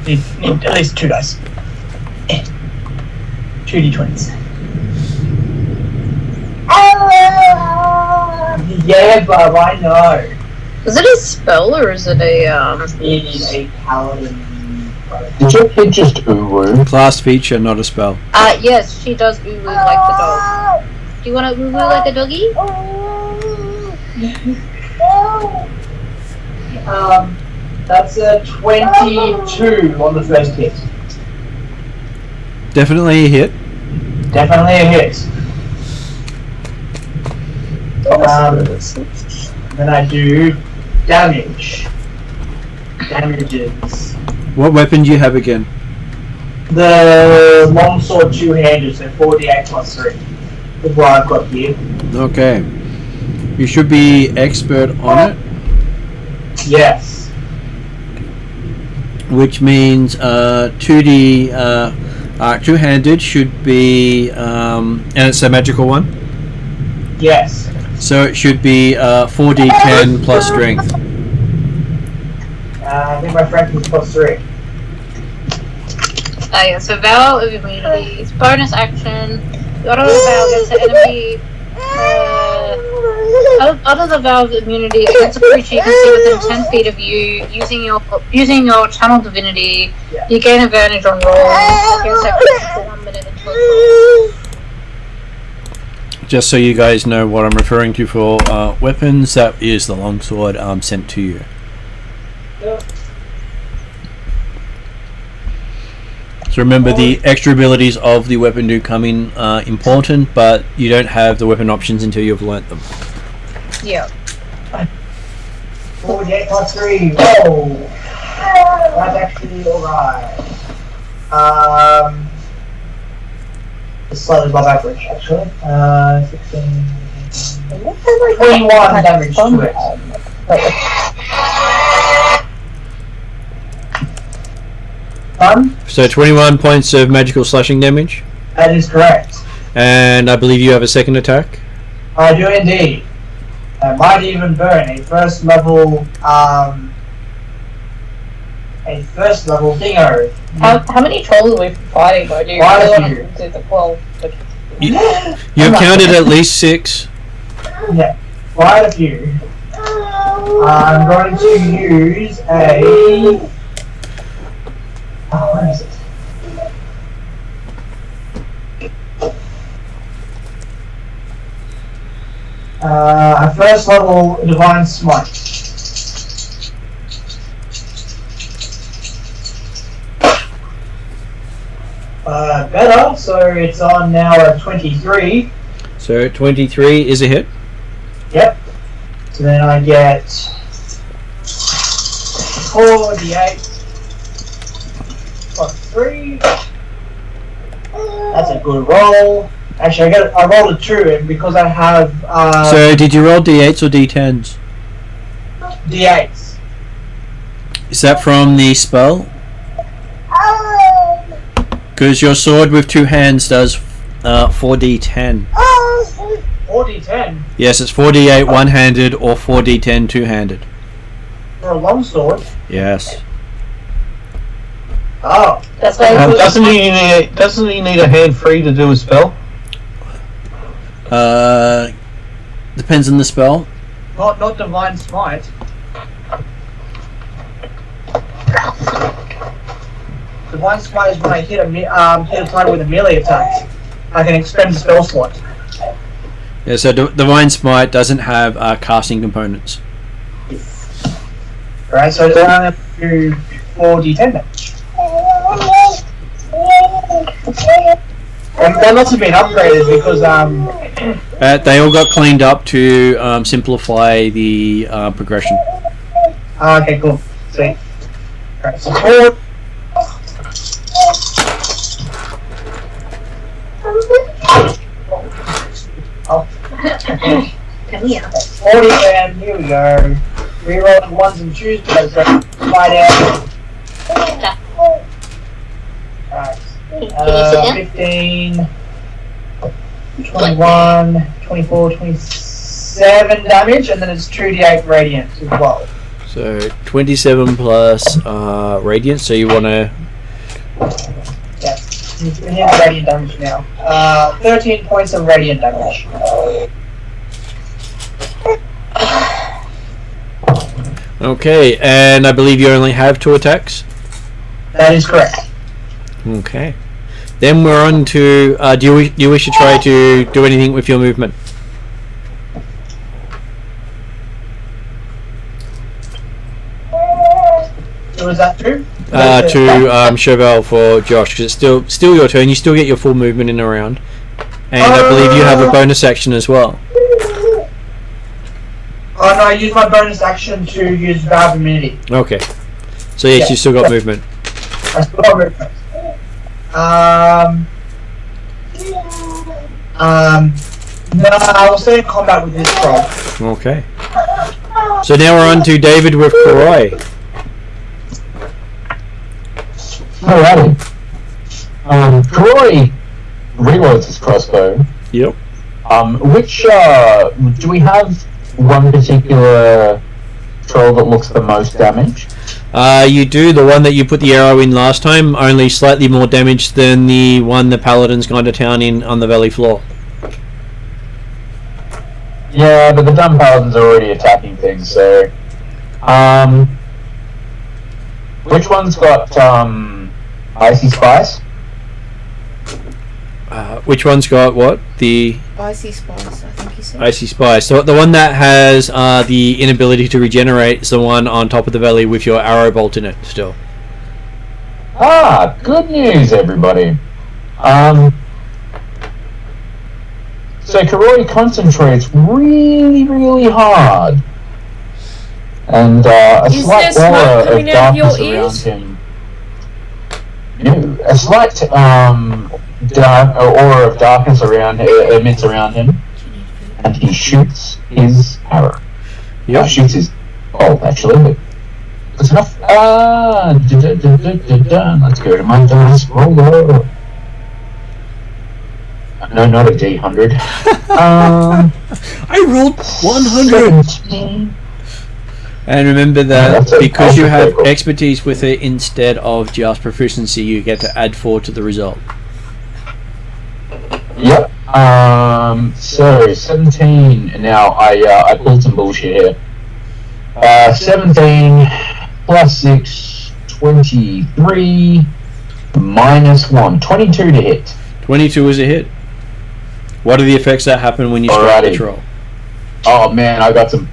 dice. Need at least 2 dice. 2 d20s. Yeah, Bob, I know. Is it a spell or is it a It is a paladin. Did your kid just ooh-woo? Class feature, not a spell. yes, she does ooh-woo like the dog. Do you want to ooh-woo like a doggy? That's a 22 on the first hit. Definitely a hit. Definitely a hit. Then I do damage. Damages. What weapon do you have again? The longsword two-handed, so 4d8 plus 3. Is what I've got here. Okay. You should be expert on it. Yes. Which means 2d two-handed should be and it's a magical one. Yes. So it should be 4d10 plus strength. I think my strength is plus 3. Yeah, so Vow of Immunity. It's bonus action. The auto Vow gets the enemy. Out of the Vow of Immunity, against a creature you can see within 10 feet of you, using your channel divinity, you gain advantage on rolls against that creature for 1 minute until it's rolled. Just so you guys know what I'm referring to for weapons, that is the longsword sent to you. Yep. So remember, the extra abilities of the weapon do come in important, but you don't have the weapon options until you've learnt them. Yeah. 48 plus 3. Whoa! That's actually alright. It's slightly above average, actually. 16. 21 damage to it. So 21 points of magical slashing damage. That is correct. And I believe you have a second attack. I do indeed. Might even burn a first level dingo. How many trolls are we fighting? Though? Do you Quite a really few. want to do the 12? You've counted at least 6. Yeah, quite a few. I'm going to use a. Oh, where is it? A first level divine smite. Better, so it's on now at 23. So 23 is a hit. Yep. So then I get 4d8 plus 3. That's a good roll. Actually, I rolled a 2, and because I have So did you roll d8s or d10s? d8s. Is that from the spell? Because your sword with 2 hands does 4d10. 4d10 Yes, it's 4d8 one-handed or 4d10 two-handed. for a longsword. Yes. Oh, That's why Doesn't he need a hand free to do a spell? Depends on the spell. not divine smite. Divine smite is when I hit a target with a melee attack. I can expend a spell slot. Yeah, so Divine Smite doesn't have casting components. Right, so I only have to do 4d10 damage. And that must have been upgraded because They all got cleaned up to simplify the progression. okay, cool. Sweet. Right, so 4. Oh. Come here. 40 and here we go. Rerolling 1s and 2s because that's fight out. Alright. Can you sit down? 15, 21, 24, 27 damage, and then it's 2d8 radiant as well. So 27 plus radiant. So you want to. Yeah. We need radiant damage now. 13 points of radiant damage. Okay, and I believe you only have 2 attacks. That is correct. Okay. Then we're on to. Do you wish to try to do anything with your movement? So is that true? To Chauvel for Josh, because it's still your turn. You still get your full movement in a round, and I believe you have a bonus action as well. Oh no, I used my bonus action to use Valve Immunity. Okay. So yes, Yeah. you still got movement. I still got movement. No, I will stay in combat with this troll. Okay. So now we're on to David with Koroi. Alrighty. Troy reloads his crossbow. Yep. Which do we have one particular troll that looks the most damage? You do. The one that you put the arrow in last time, only slightly more damage than the one the paladin's gone to town in on the valley floor. Yeah, but the dumb paladin's are already attacking things, so which one's got icy spice? Which one's got what? The Icy Spice, I think you said. icy spice. So the one that has the inability to regenerate is the one on top of the valley with your arrow bolt in it still. Good news, everybody. So Karoi concentrates really, really hard. And a Is slight there aura smoke of coming out of your darkness around ears? him. No, a slight aura of darkness emits around him, and he shoots his arrow. Yep. Shoots his bolt, actually. But that's enough. Let's go to my dice roller. No, not a D100. I rolled 100. 17. And remember that Yeah, because you have critical. expertise with it instead of just proficiency, you get to add 4 to the result. Yep. So 17. Now I pulled some bullshit here. 17 plus 6, 23 minus 1, 22 to hit. 22 is a hit. What are the effects that happen when you strike the Alrighty. troll? Oh man, I got some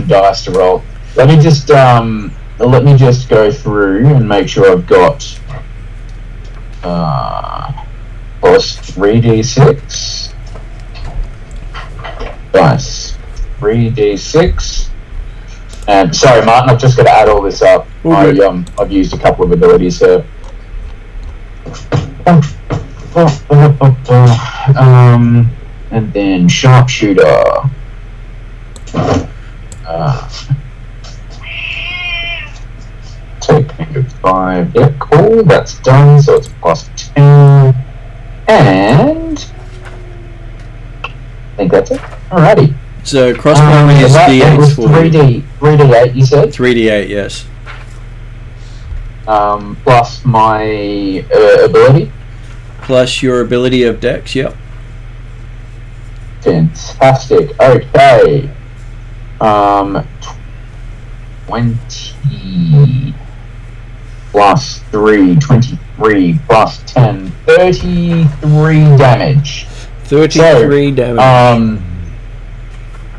dice to roll. Let me just go through and make sure I've got plus 3d6 dice, 3d6. And sorry, Martin, I've just got to add all this up. I've used a couple of abilities here. And then sharpshooter. Take -5. Yeah, cool. That's done. So it's plus 10. And I think that's it. Alrighty. So crossbowing is It D8 was for 3d8. You said 3d8, yes. plus my ability. Plus your ability of Dex, yep. Fantastic. Okay. 20 plus 3, 23 plus 10, 33 damage. 33 damage.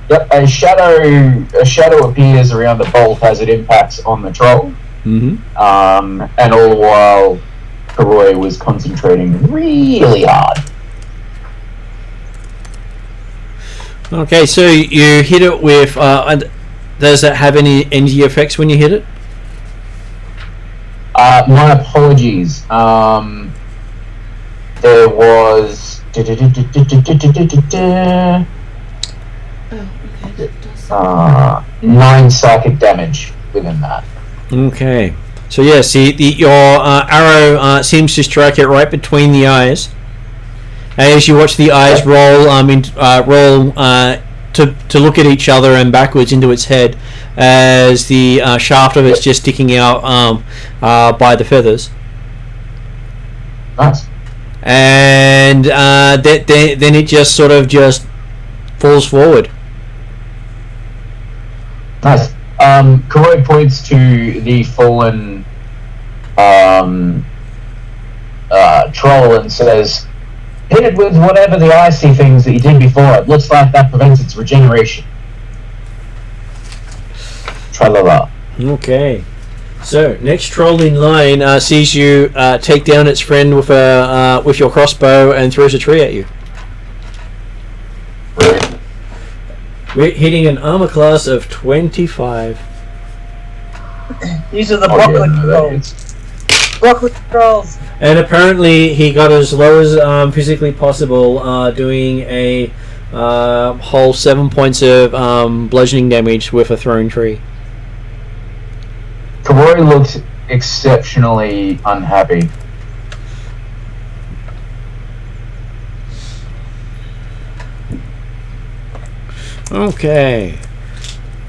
Yep, a shadow appears around the bolt as it impacts on the troll. Mm-hmm. And all the while, Karoi was concentrating really hard. Okay, so you hit it with. Does that have any effects when you hit it? My apologies. There was. Oh, okay. That does 9 psychic damage within that. Okay. So yeah, see, your arrow seems to strike it right between the eyes. As you watch the eyes roll, to look at each other and backwards into its head, as the shaft of it's just sticking out by the feathers. Nice. And then it just sort of just falls forward. Nice. Karoi points to the fallen troll and says, "Hit it with whatever the icy things that you did before. It looks like that prevents its regeneration." Tra-la-la. Okay. So next troll in line sees you take down its friend with your crossbow and throws a tree at you. We're hitting an armor class of 25. These are the Oh, broccoli yeah, no, trolls. Broccoli trolls. And apparently he got as low as physically possible, doing a whole 7 points of bludgeoning damage with a thrown tree. Karoi looks exceptionally unhappy. Okay.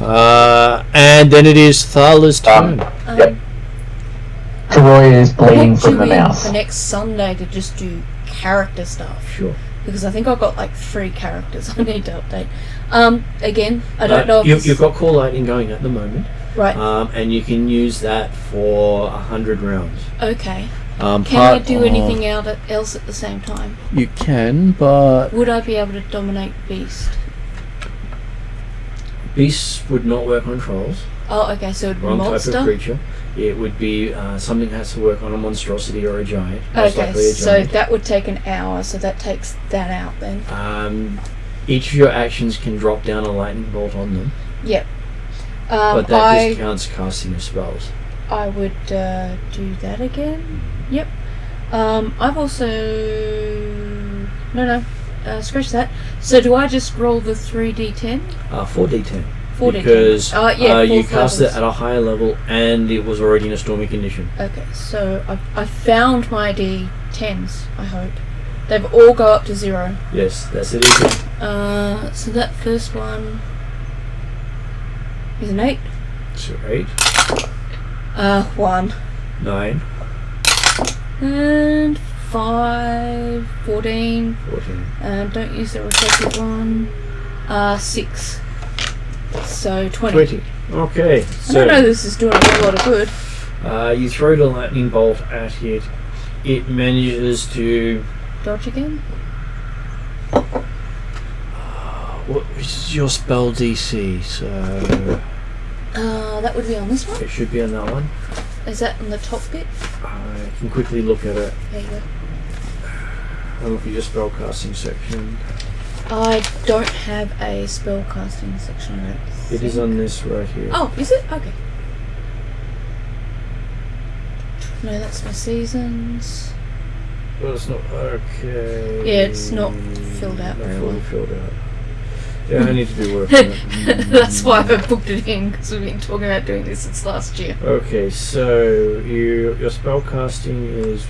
And then it is Thala's turn. Yep. Karoi is bleeding booked from you the in mouth. for next Sunday to just do character stuff. Sure. Because I think I've got like 3 characters I need to update. Again, I don't know if You've got Call Lightning going at the moment. Right. And you can use that for 100 rounds. Okay. Can Can I do anything else at the same time? You can, but Would I be able to dominate Beast? Beasts would not work on trolls. Oh, okay, so it'd be Wrong monster? type of creature. It would be something that has to work on a monstrosity or a giant. Most Okay, likely a so giant. that would take an hour, so that takes that out then. Each of your actions can drop down a lightning bolt on them. Yep. But that discounts casting of spells. I would do that again. Yep. I've also... No, scratch that. So do I just roll the 3d10? 4d10. 4d10. Because you cast levels. it at a higher level and it was already in a stormy condition. Okay, so I found my d10s, I hope. They've all go up to 0. Yes, that's it. Easy. So that first one is an 8. So 8. 1. 9. And 5, 14. 14. Don't use the reflective one. 6. So 20. 20. Okay. I So don't know this is doing a whole lot of good. you throw the lightning bolt at it. It manages to... Dodge again? What is your spell DC? So That would be on this one. it should be on that one. Is that on the top bit? I can quickly look at it. There you go. I'll look at your spellcasting section. I don't have a spellcasting section on it. It is on this right here. Oh, is it? Okay. No, that's my seasons. Well, it's not okay. Yeah, it's not filled out Not very fully well. filled out. Yeah, I need to do work on it. That's why I booked it in, because we've been talking about doing this since last year. Okay, so your spellcasting is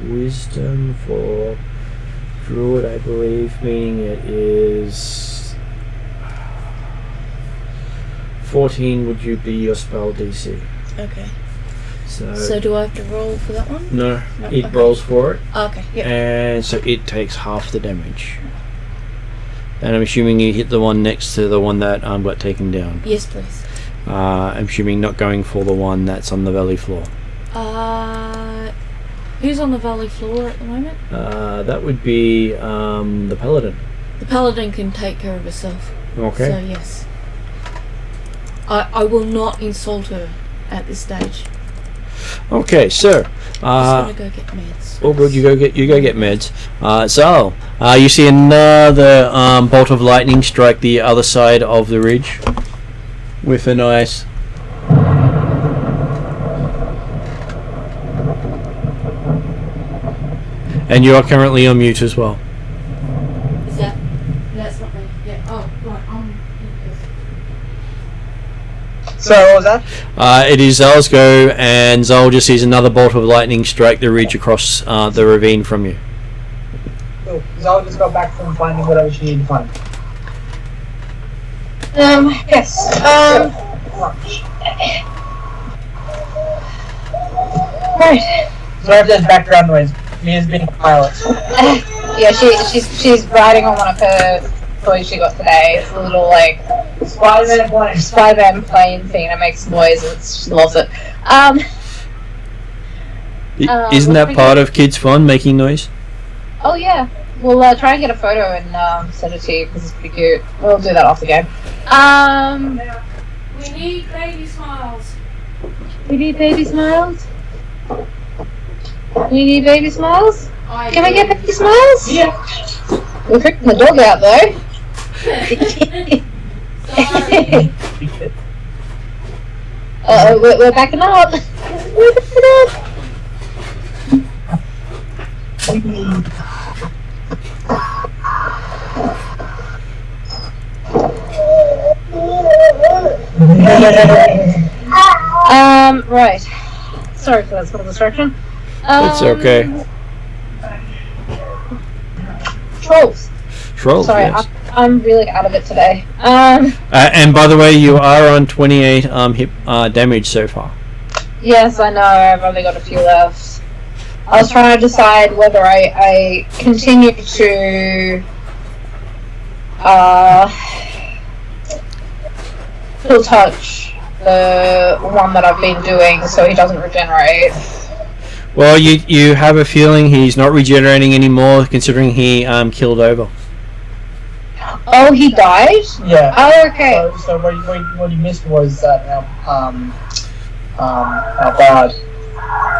wisdom for druid, I believe, meaning it is 14 would you be your spell DC. Okay. So do I have to roll for that one? no, No, it okay. rolls for it, Okay, yep. and so it takes half the damage. And I'm assuming you hit the one next to the one that got taken down. Yes, please. I'm assuming not going for the one that's on the valley floor. Who's on the valley floor at the moment? That would be the paladin. The paladin can take care of herself. Okay. So yes. I will not insult her at this stage. Okay, so I'm just gonna go get meds. oh good, you go get meds. So you see another bolt of lightning strike the other side of the ridge with a nice. And you are currently on mute as well. Is that? That's not me. Yeah. Oh, right. So what was that? It is Zal's go, and Zal just sees another bolt of lightning strike the ridge across the ravine from you. Cool. Zal just got back from finding whatever she needed to find. Yes. Right. Sorry if there's background noise. Mia's being a pilot. Yeah, she's riding on one of her toys she got today. It's a little like Spider-Man plane thing that makes noises. She loves it. Isn't that part of kids' fun, making noise? Oh yeah. We'll try and get a photo and send it to you because it's pretty cute. We'll do that off the game. We need baby smiles. We need baby smiles. We need baby smiles. Can we get baby smiles? Yeah. We're freaking the dog out though. We're backing up. We're backing up. Right. Sorry for that small distraction. It's okay. Trolls. Trolls, Sorry, yes. I'm really out of it today. And by the way, you are on 28 hit damage so far. Yes, I know. I've only got a few left. I was trying to decide whether I continue to he'll touch the one that I've been doing so he doesn't regenerate. Well, you have a feeling he's not regenerating anymore, considering he killed over. Oh, he died? Yeah. Oh, okay. So what you missed was that our bard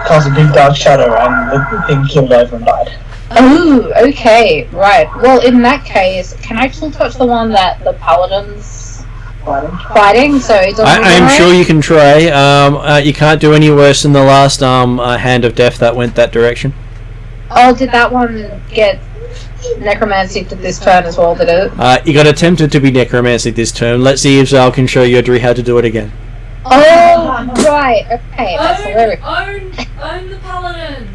cast a big dark shadow and the thing killed over and died. Oh, okay, right. Well, in that case, can I still touch the one that the paladin's fighting? So it doesn't. I'm sure you can try. You can't do any worse than the last hand of death that went that direction. Oh, did that one get necromancy to this turn as well? Did it? You got attempted to be necromantic this turn. Let's see if Zal can show Yodri how to do it again. Oh, right. Okay, that's hilarious. Own the paladin.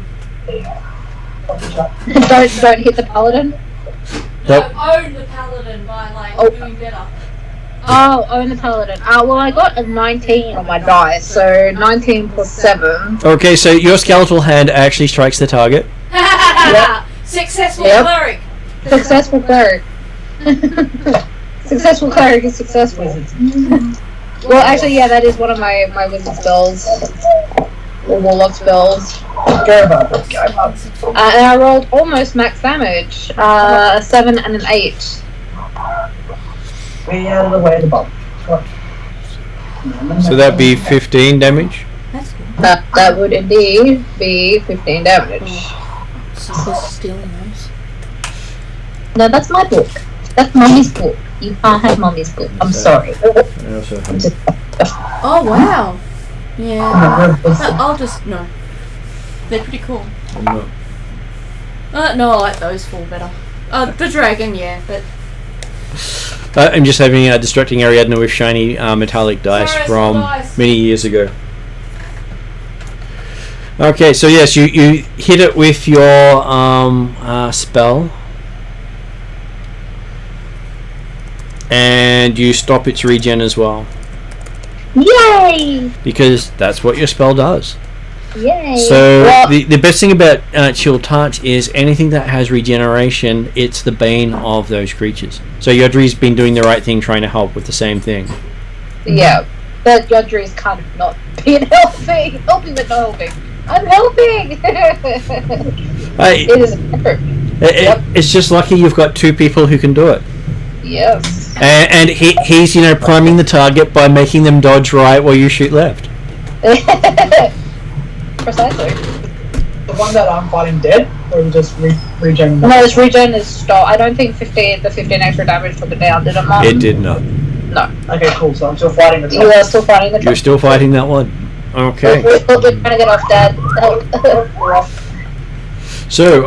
don't hit the paladin. No, own the paladin by doing better. Oh, own the paladin. Well, I got a 19 on my dice, so 19 plus 7. Okay, so your skeletal hand actually strikes the target. Yep. Successful cleric. Successful cleric. Successful cleric is successful. Well, actually, yeah, that is one of my wizard spells. Or warlock spells. Go above. And I rolled almost max damage. 7 and an 8. We out of the way, the bomb. So that'd be 15 damage. That's good. That would indeed be 15 damage. Stealing those. No, that's my book. That's Mummy's book. You can't have Mummy's book. I'm sorry. Oh wow. Yeah. I'll just no. They're pretty cool. No, I like those four better. The dragon, yeah, but. I'm just having a distracting Ariadne with shiny metallic dice from many years ago. Okay, so yes, you hit it with your spell, and you stop its regen as well. Yay! Because that's what your spell does. Yay! So the best thing about Chill Touch is anything that has regeneration, it's the bane of those creatures. So Yodri's been doing the right thing, trying to help with the same thing. Yeah, but Yodri's kind of not being helping but not helping. I'm helping! It is a effort. It's just lucky you've got two people who can do it. Yes. And he's priming the target by making them dodge right while you shoot left. Precisely. The one that I'm fighting dead, or just regen? No, this regen is stop. I don't think the 15 extra damage took it down, did it, Martin? It did not. No. Okay, cool. So I'm still fighting the top. You are still fighting the top. You're still fighting that one. Okay. We're trying to get off, Dad. So,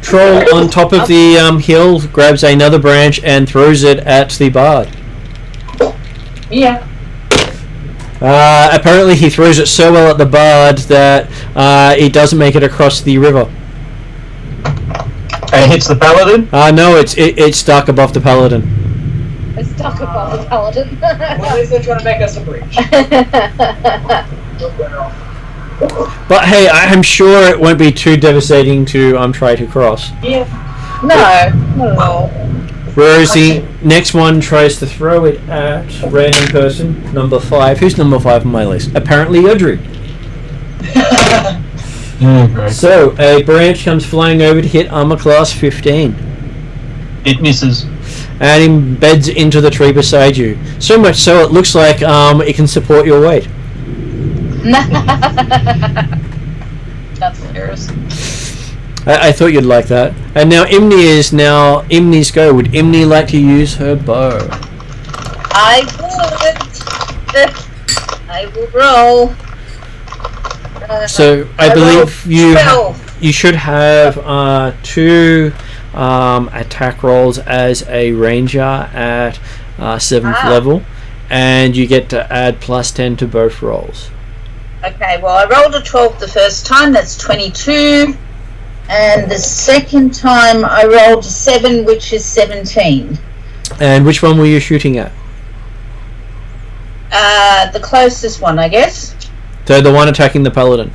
Troll on top of the hill grabs another branch and throws it at the bard. Yeah. Apparently he throws it so well at the bard that it doesn't make it across the river. And hits the paladin? No, it's stuck above the paladin. It's stuck above the paladin. Well, at least they're trying to make us a bridge. But hey, I'm sure it won't be too devastating to try to cross. Yeah. No, not at all. Whereas the next one tries to throw it at random person, number 5. Who's number 5 on my list? Apparently Yodri. So, a branch comes flying over to hit armor class 15. It misses. And embeds into the tree beside you. So much so it looks like it can support your weight. That's hilarious. I thought you'd like that. And now Imni's go. Would Imni like to use her bow? I will roll. So I believe you should have 2 attack rolls as a ranger at 7th level, and you get to add +10 to both rolls. Okay, well I rolled a 12 the first time, that's 22. And the second time I rolled a 7, which is 17. And which one were you shooting at? The closest one, I guess. So the one attacking the paladin.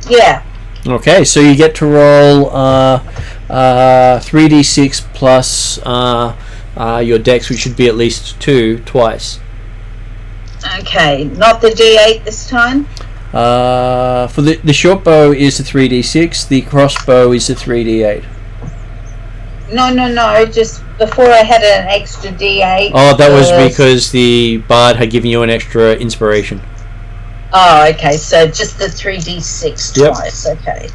Yeah. Okay, so you get to roll 3d6 plus your dex, which should be at least 2 twice. Okay, not the D8 this time. For the short bow is the 3d6, the crossbow is the 3d8. No, just before I had an extra D8. Oh, that was because the bard had given you an extra inspiration. Oh, okay. So just the 3d6 Yep. twice. Okay.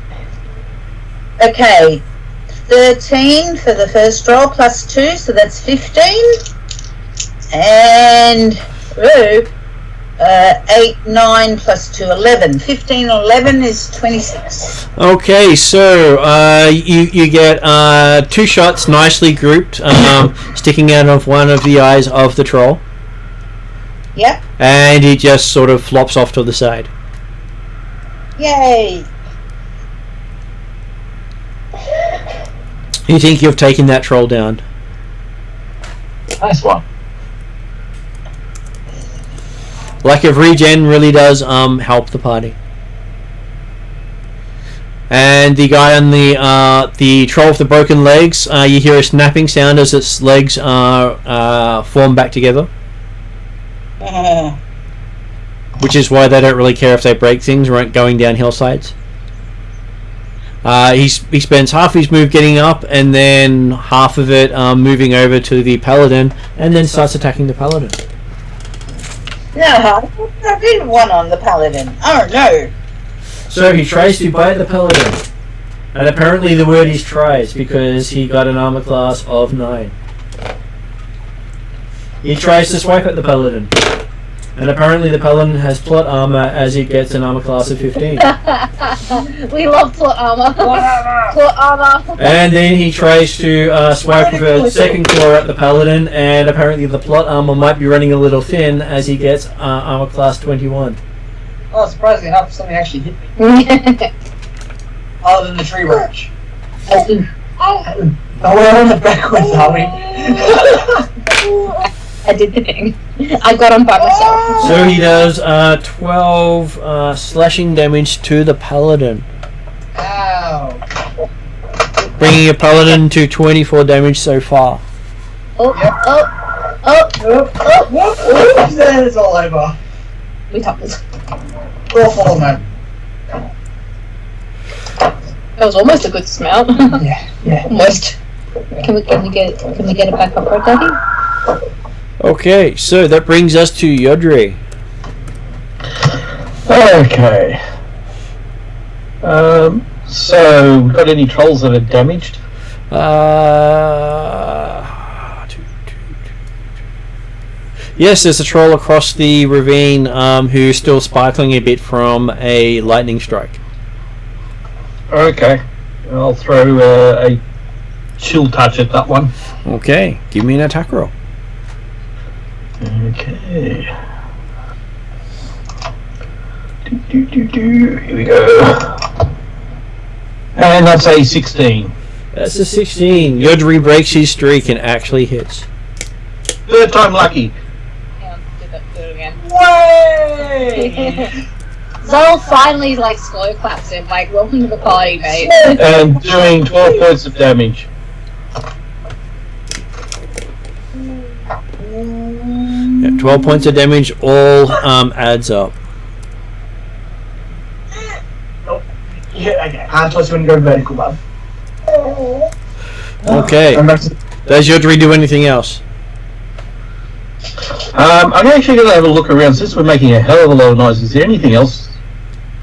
Okay. 13 for the first roll plus 2, so that's 15. And 8, 9 plus 2, 11. 15, 11 is 26. Okay, so you get 2 shots nicely grouped, sticking out of one of the eyes of the troll. Yep. And he just sort of flops off to the side. Yay. You think you've taken that troll down? Nice one. Lack of regen really does help the party. And the guy on the troll with the broken legs, you hear a snapping sound as its legs form back together. Which is why they don't really care if they break things or aren't going down hillsides. He spends half his move getting up and then half of it moving over to the paladin and then starts attacking the paladin. No, I didn't want on the paladin. Oh no. So he tries to bite the paladin. And apparently the word is tries because he got an armor class of 9. He tries to swipe at the paladin. And apparently the paladin has plot armor as it gets an armor class of 15. We love plot armor. Plot armor. And then he tries to swipe with a second claw at the paladin, and apparently the plot armor might be running a little thin as he gets armor class 21. Oh, surprisingly enough, something actually hit me. Other than the tree branch. Oh, we're on the backwards, are we? I did the thing. I got on by myself. So he does 12 slashing damage to the paladin. Ow. Bringing a paladin to 24 damage so far. Oh, Yep. Oops, then it's all over. We toppled. We'll fall, man. That was almost a good smell. Yeah. Almost. Can we get it back up, right, Daddy? Okay, so that brings us to Yodri. Okay. So, we've got any trolls that are damaged? Yes, there's a troll across the ravine who's still sparkling a bit from a lightning strike. Okay. I'll throw a chill touch at that one. Okay, give me an attack roll. Okay. Here we go. And that's a 16. That's a 16. Yodri breaks his streak and actually hits. Third time lucky. Yeah, do it again. Way! Zol finally slow claps him, welcome to the party, mate. And doing 12 points of damage. Yeah, 12 points of damage all adds up. Yeah, okay. Hand toss when you go vertical, bud. Okay. Does Yodri do anything else? I'm actually going to have a look around. Since we're making a hell of a lot of noise, is there anything else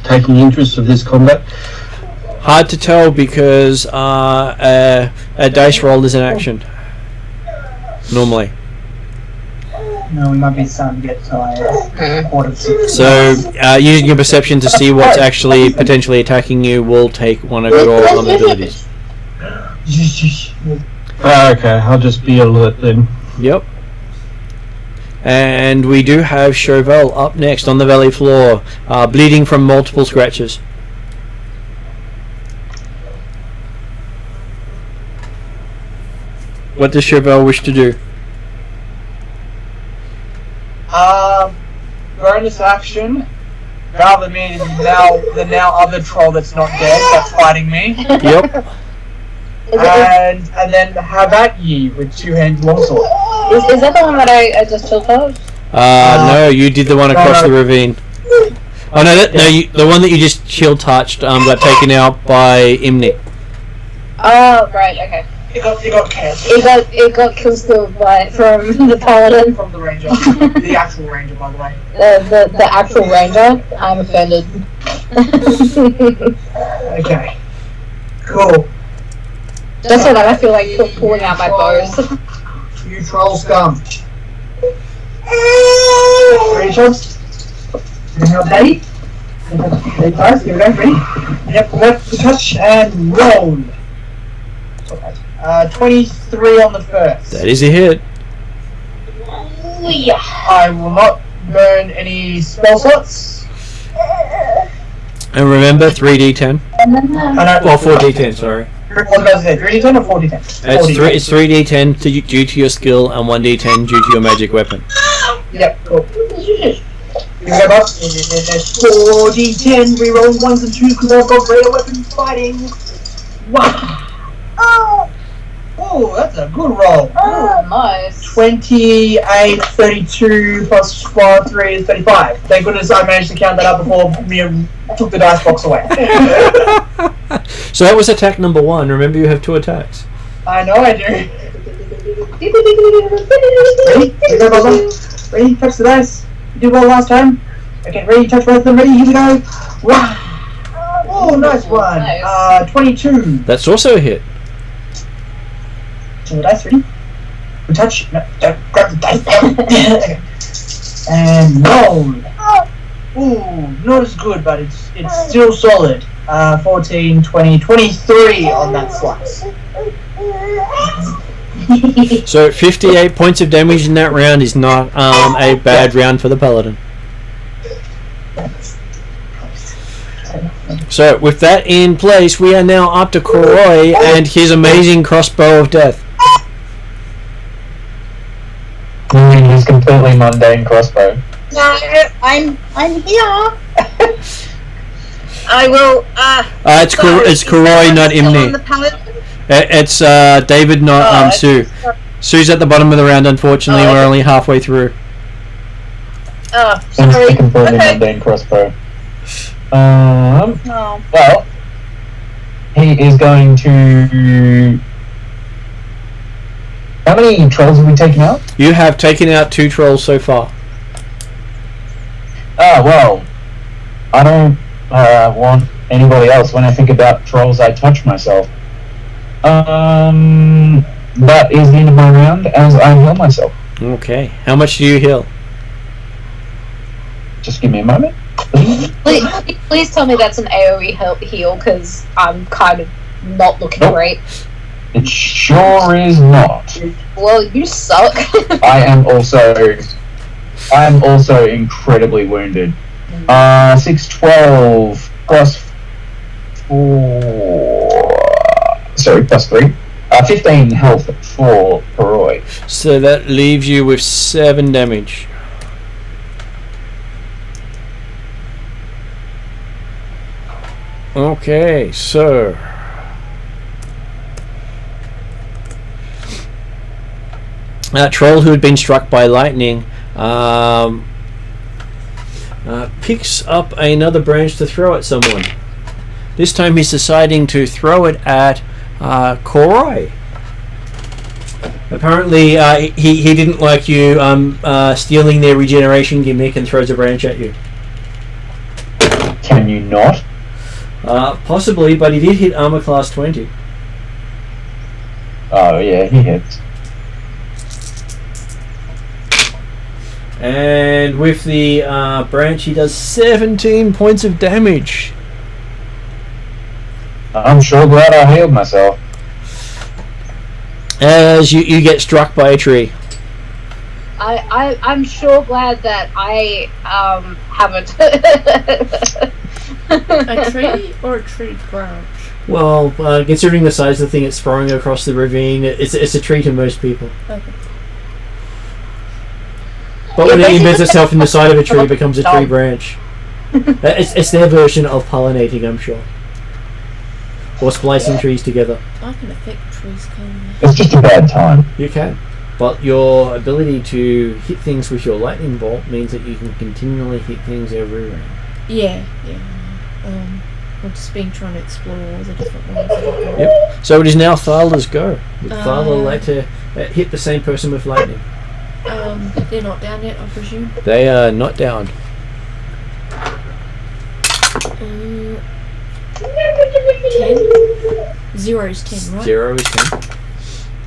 taking interest of this combat? Hard to tell because a dice roll is an action. Normally. No, we might be starting to get to quarter to 6. So using your perception to see what's actually potentially attacking you will take one of your abilities. Okay, I'll just be alert then. Yep. And we do have Chauvel up next on the valley floor, bleeding from multiple scratches. What does Chauvel wish to do? Bonus action. Rather mean the now other troll that's not dead that's fighting me. Yep. And then have at ye with 2-handed longsword. Is that the one that I just chill touched? No, you did the one across the ravine. Oh no, the one that you just shield touched got taken out by Imni. Oh, right, okay. It got cancelled. It got kill stealed from the paladin. From the ranger. The actual ranger, by the way. The actual ranger. I'm offended. Okay. Cool. Just so that I feel like pulling out my bows. You troll scum. Ready, Chubs? Ready? Ready, guys? Here we go. Ready? Yep, left to touch and roll. 23 on the first. That is a hit. I will not burn any spell slots. And remember, 3d10. Well, 4d10, sorry. What was I about to say? 3d10 or 4d10? It's 3d10 due to your skill and 1d10 due to your magic weapon. Yep, cool. Here we go, boss. 4d10, reroll 1s and 2s because I've got greater weapon fighting. Wow. Oh, that's a good roll. Oh, nice. 28, 32 plus 4, 3 is 35. Thank goodness I managed to count that up before Mia took the dice box away. So that was attack number 1. Remember, you have 2 attacks. I know I do. Ready? Here we go, Bubba. Ready? Touch the dice. You did well last time. Okay, ready? Touch both of them. Ready? Here we go. Wow. Oh, nice one. Nice. 22. That's also a hit. Touch the dice. Ready? We touch. No, don't grab the dice. Okay. And roll. Ooh, not as good, but it's still solid. 14, 20, 23 on that slice. So 58 points of damage in that round is not a bad round for the paladin. So with that in place, we are now up to Koroi and his amazing crossbow of death. His completely mundane crossbow. No, I'm here. I will. It's Koroi, not Imni. It's David, not Sue. Sue's at the bottom of the round. Unfortunately, we're only halfway through. Oh, It's sorry. the completely Okay. mundane crossbow. Well, he is going to. How many trolls have we taken out? You have taken out 2 trolls so far. Well, I don't want anybody else. When I think about trolls, I touch myself. That is the end of my round as I heal myself. Okay. How much do you heal? Just give me a moment. Please tell me that's an AoE heal, because I'm kind of not looking Nope. great. It sure is not. Well, you suck. I am also incredibly wounded. 6, 12 plus 4. Sorry, plus 3. 15 health for Koroi. So that leaves you with 7 damage. Okay, so that troll who had been struck by lightning picks up another branch to throw at someone. This time he's deciding to throw it at Koroi. Apparently he didn't like you stealing their regeneration gimmick and throws a branch at you. Can you not? Possibly, but he did hit armor class 20. Oh yeah, he hits. And with the branch he does 17 points of damage. I'm sure glad I healed myself. As you get struck by a tree. I'm sure glad that I haven't. A tree or a tree branch? Well, considering the size of the thing it's throwing across the ravine, it's a tree to most people. Okay. But when it embeds itself in the side of a tree, it becomes a tree branch. It's their version of pollinating, I'm sure. Or splicing trees together. I can affect trees, can't It's just a bad time. You can. But your ability to hit things with your lightning bolt means that you can continually hit things every round. Yeah. I've just been trying to explore all the different ones that I've got. Yep. So it is now Tharla's go. Would Tharla like to hit the same person with lightning? They're not down yet, I presume. They are not down. 10. 0 is 10, right? 0 is 10.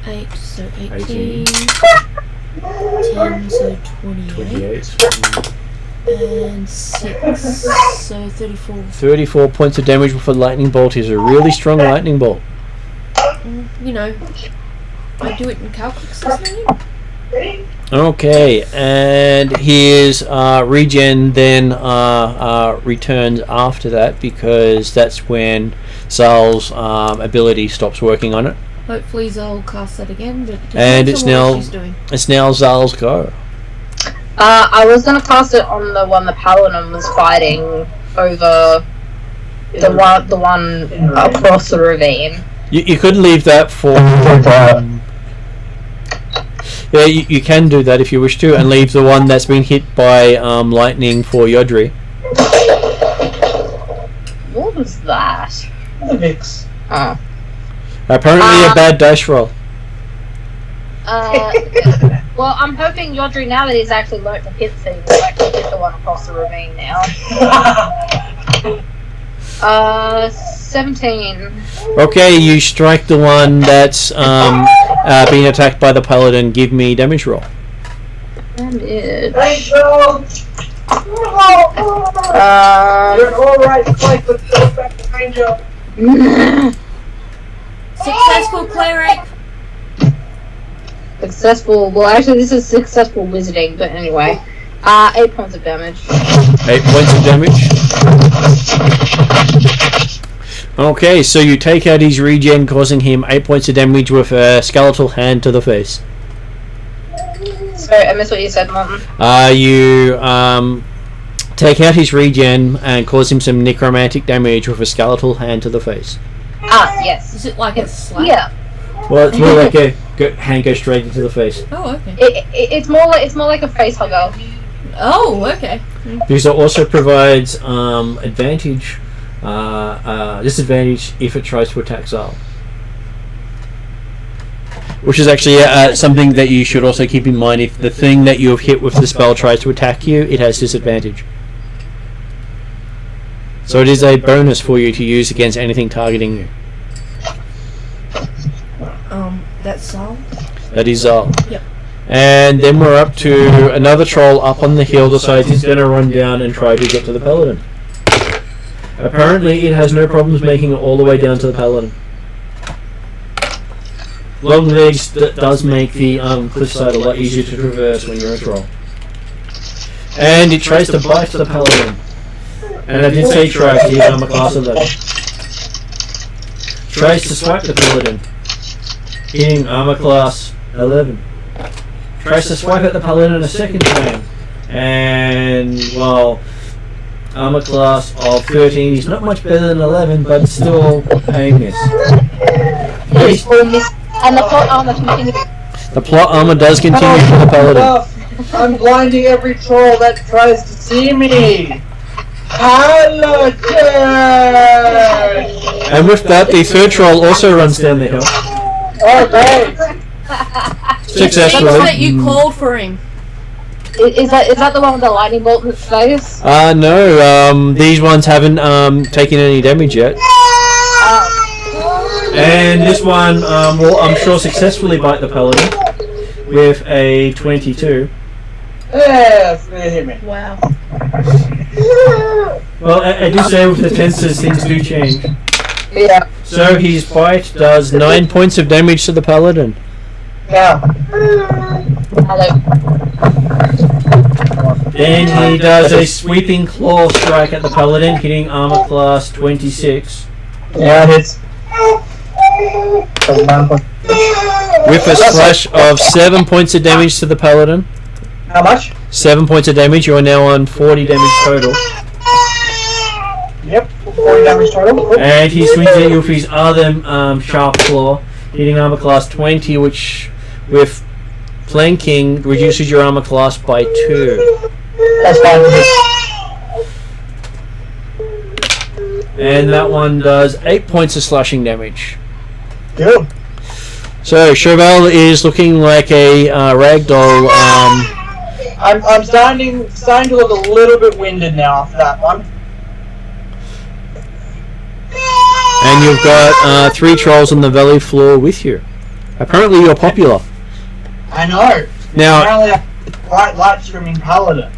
8, so 18. 10, so 28. And 6, so 34. 34 points of damage with a lightning bolt is a really strong lightning bolt. You know, I do it in calculus, isn't it? Okay, and his regen then returns after that because that's when Zal's ability stops working on it. Hopefully Zal will cast that again, but and it's now Zal's go. I was gonna cast it on the one the Paladin was fighting over the one across the ravine. You could leave that for. Yeah, you can do that if you wish to, and leave the one that's been hit by lightning for Yodri. What was that? The mix. Oh. Apparently a bad dice roll. Well, I'm hoping Yodri, now that he's actually learnt to hit things, will actually hit the one across the ravine now. 17. Okay, you strike the one that's being attacked by the Paladin. Give me damage roll. Damage. You're alright, Spike, but go back to Angel. Successful cleric. Successful. Well, actually, this is successful wizarding, but anyway. 8 points of damage. 8 points of damage. Okay, so you take out his regen, causing him 8 points of damage with a skeletal hand to the face. Sorry, I missed what you said, Martin. You take out his regen and cause him some necromantic damage with a skeletal hand to the face. Yes. Is it like a slap? Yeah. Well, it's more like a hand goes straight into the face. Oh, okay. It's more like a face hugger. Oh, okay. Because it also provides disadvantage if it tries to attack Zal. Which is actually something that you should also keep in mind. If the thing that you have hit with the spell tries to attack you, it has disadvantage. So it is a bonus for you to use against anything targeting you. That's Zal? That is Zal. Yep. And then we're up to another troll up on the hill, decides he's going to run down and try to get to the Paladin. Apparently it has no problems making it all the way down to the Paladin. Long legs does make the cliffside a lot easier to traverse when you're a troll. And it tries to bite the Paladin. And I did say try, because I'm a class 11. Tries to swipe the Paladin. Hitting armor class 11. Tries to swipe at the Paladin a second time. And, well, armor class of 13. He's not much better than 11, but still a miss. And the plot armor continues. The plot armor does continue for the Paladin. I'm blinding every troll that tries to see me. Paladin! And with that, the third troll also runs down the hill. Oh, great! Successfully. That's that you called for him. Is that the one with the lightning bolt in its face? No, these ones haven't taken any damage yet. And this one will, I'm sure, successfully bite the Paladin with a 22. Yes, they hit me. Wow. Well, I do say with the tenses things do change. Yeah. So his bite does 9 points of damage to the Paladin. Yeah. Hello. Then he does a sweeping claw strike at the Paladin, hitting armor class 26. Yeah, it hits. With a slash of 7 points of damage to the Paladin. How much? 7 points of damage. You are now on 40 damage total. Yep, 40 damage total. And he swings at you with his other sharp claw, hitting armor class 20, which with flanking reduces your armor class by 2. That's fine. and that one does 8 points of slashing damage. Good. So Chauvel is looking like a ragdoll. I'm starting to look a little bit winded now after that one. And you've got 3 trolls on the valley floor with you. Apparently you're popular. I know. Now, apparently I'm quite light streaming paladin.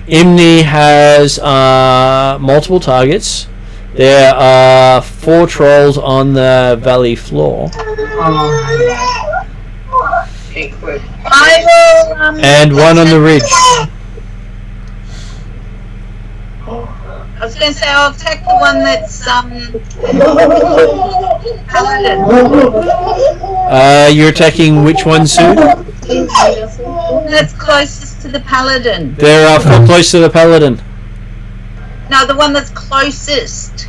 Imni has multiple targets. There are 4 trolls on the valley floor. I will. And 1 on the ridge. I was going to say I'll attack the one that's paladin. You're attacking which one, Sue? That's closest to the paladin. There are 4 close to the paladin. No, the one that's closest.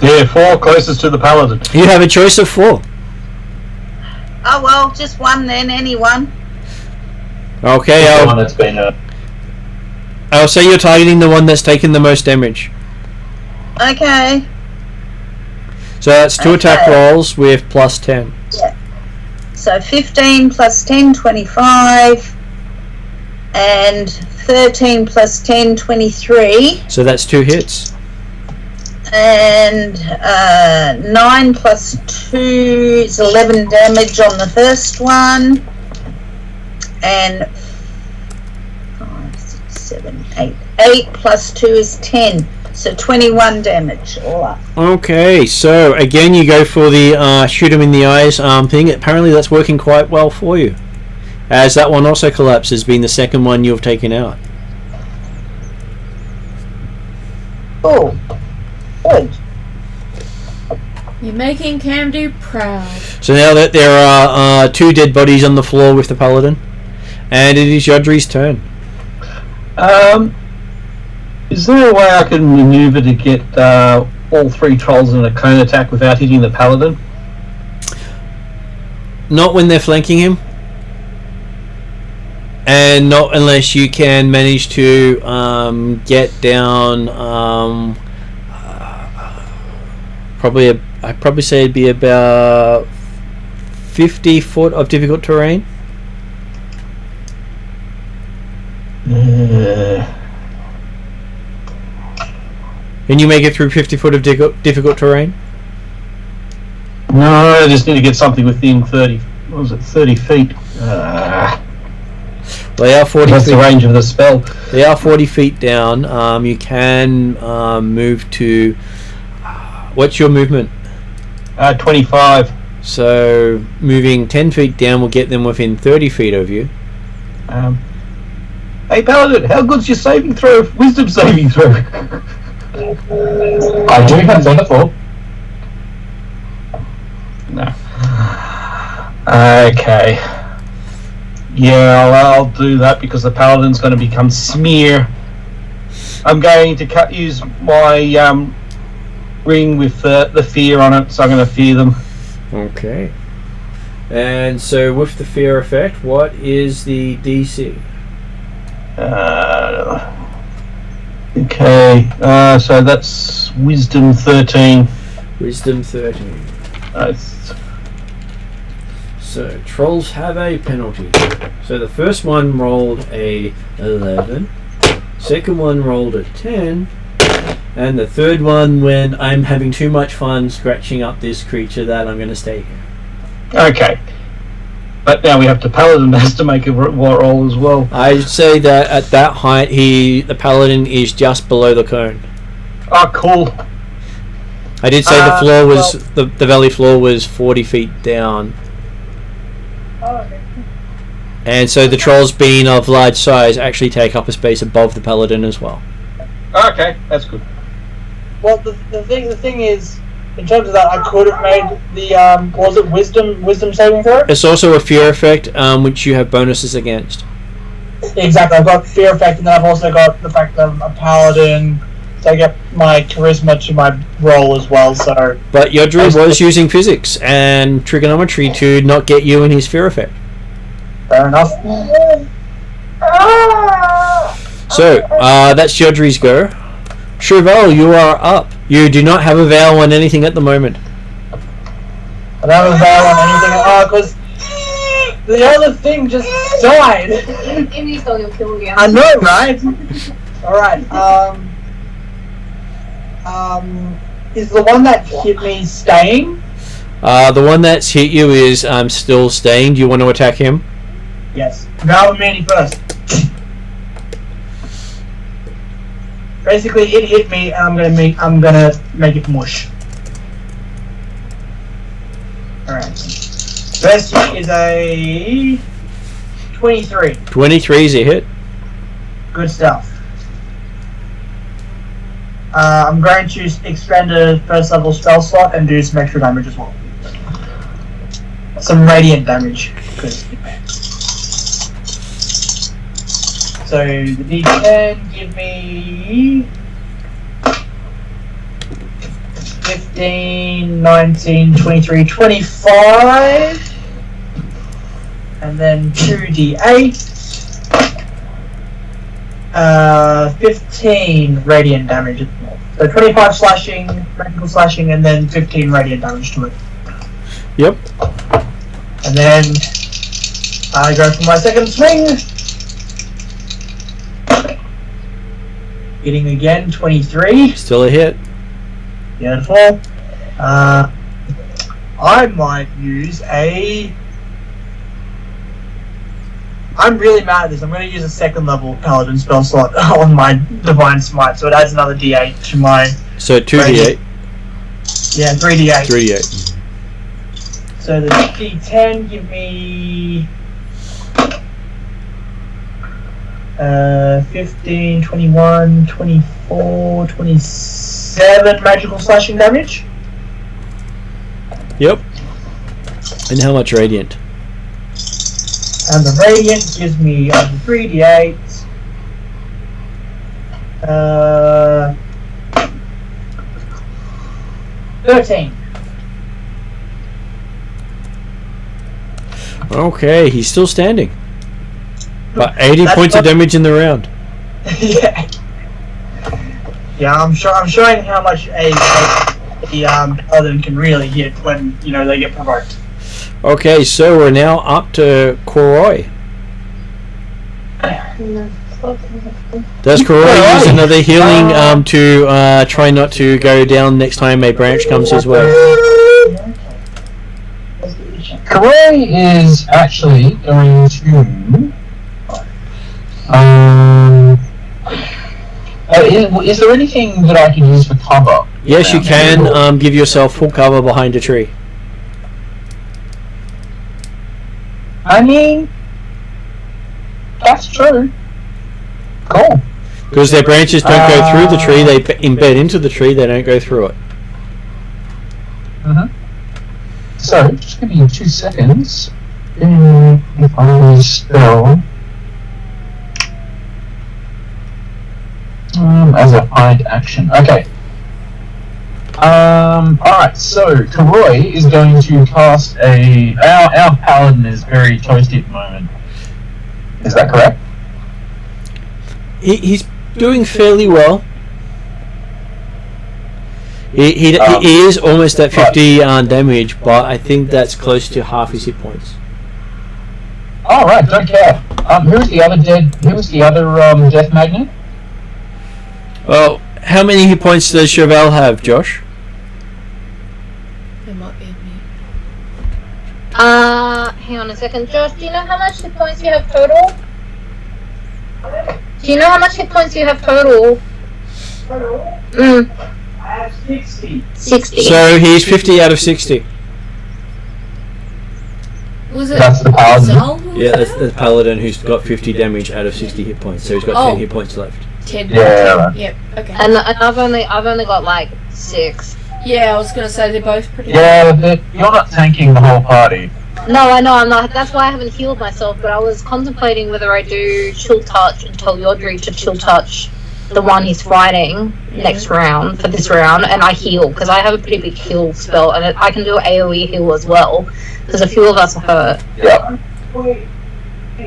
Yeah, 4 closest to the paladin. You have a choice of 4. Oh well, just one then. Anyone. Okay, The one that's been I'll say you're targeting the one that's taken the most damage. Okay. So that's 2 attack rolls with plus 10. Yeah. So 15 plus 10, 25. And 13 plus 10, 23. So that's 2 hits. And 9 plus 2 is 11 damage on the first one. And 5, 6, 7, 8. 8 plus 2 is 10. So 21 damage all up. Okay, so again you go for the shoot him in the eyes thing. Apparently that's working quite well for you, as that one also collapses, being the second one you've taken out. Oh, good. You're making Camdu proud. So now that there are 2 dead bodies on the floor with the paladin, and it is Yodri's turn. Is there a way I can maneuver to get all 3 trolls in a cone attack without hitting the paladin? Not when they're flanking him, and not unless you can manage to get down I'd probably say it'd be about 50 foot of difficult terrain. Can you make it through 50 foot of difficult terrain? No, I just need to get something within 30. What was it? 30 feet. They are 40 That's feet. the range of the spell. They are 40 feet down. You can move to. What's your movement? 25. So moving 10 feet down will get them within 30 feet of you. Hey paladin, how good's your saving throw? Wisdom saving throw. I do have wonderful. No. Okay. Yeah, I'll do that because the paladin's going to become smear. I'm going to use my ring with the fear on it, so I'm going to fear them. Okay. And so with the fear effect, what is the DC? Okay, so that's Wisdom 13. Wisdom 13. Nice. So trolls have a penalty. So the first one rolled a 11, second one rolled a 10, and the third one, when I'm having too much fun scratching up this creature, that I'm going to stay here. Okay. But now we have to paladin has to make a roll as well. I'd say that at that height, the paladin is just below the cone. Oh, cool. I did say the floor was the valley floor was 40 feet down. Oh, okay. And so the trolls, being of large size, actually take up a space above the paladin as well. Okay, that's good. Well, the thing is, in terms of that, I could have made the was it wisdom saving throw? It's also a fear effect, which you have bonuses against. Exactly, I've got fear effect, and then I've also got the fact that I'm a paladin, so I get my charisma to my roll as well. So, but Yodri was using physics and trigonometry to not get you in his fear effect. Fair enough. So that's Yodri's go. Chauvel, you are up. You do not have a veil on anything at the moment. I don't have a veil on anything. Oh, because the other thing just died. Amy's dog will kill again. I know, right? Alright, is the one that hit me staying? The one that's hit you is still staying. Do you want to attack him? Yes. Go with Manny first. Basically, it hit me, and I'm gonna make it mush. Alright. First hit is a 23. 23 is a hit. Good stuff. I'm going to expend a first level spell slot and do some extra damage as well. Some radiant damage. So the D10 give me 15, 19, 23, 25, and then 2d8. 15 radiant damage. So 25 slashing, magical slashing, and then 15 radiant damage to it. Yep. And then I go for my second swing. Hitting again, 23. Still a hit. Beautiful. I might use a... I'm really mad at this. I'm going to use a second level paladin spell slot on my divine smite, so it adds another d8 to my... So 2d8. Yeah, 3d8. 3d8. So the d10 give me 15, 21, 24, 27 magical slashing damage. Yep. And how much radiant? And the radiant gives me 3d8. 13. Okay, he's still standing. But 80 That's points of damage in the round. Yeah. Yeah, I'm showing how much a paladin can really hit when they get provoked. Okay, so we're now up to Koroi. Does Koroi use another healing to try not to go down next time a branch comes his way? Koroi is actually going to... is there anything that I can use for cover? Yes, you can give yourself full cover behind a tree. I mean, that's true. Cool. Because their branches don't go through the tree, they embed into the tree, they don't go through it. So, just give me 2 seconds. If I spell... as a hide action. Okay. Alright, so Koroi is going to cast a... Our paladin is very toasty at the moment. Is that correct? He's doing fairly well. He is almost at 50 damage, but I think that's close to half his hit points. Alright, don't care. Who's the other death magnet? Well, how many hit points does Chevelle have, Josh? It might be me. Hang on a second. Josh, do you know how much hit points you have total? Do you know how much hit points you have total? I have 60. 60. So he's 50 out of 60. Was it? That's the paladin. Zal? Yeah, that's the paladin who's got 50 damage out of 60 hit points. So he's got 10 hit points left. 10. Yeah. Yep. Okay. And I've only got like 6. Yeah, I was gonna say they're both pretty. Yeah, but you're not tanking the whole party. No, I know I'm not. That's why I haven't healed myself. But I was contemplating whether I do chill touch and tell Yodri to chill touch the one he's fighting next round for this round, and I heal because I have a pretty big heal spell, and I can do AOE heal as well because a few of us are hurt. Yep.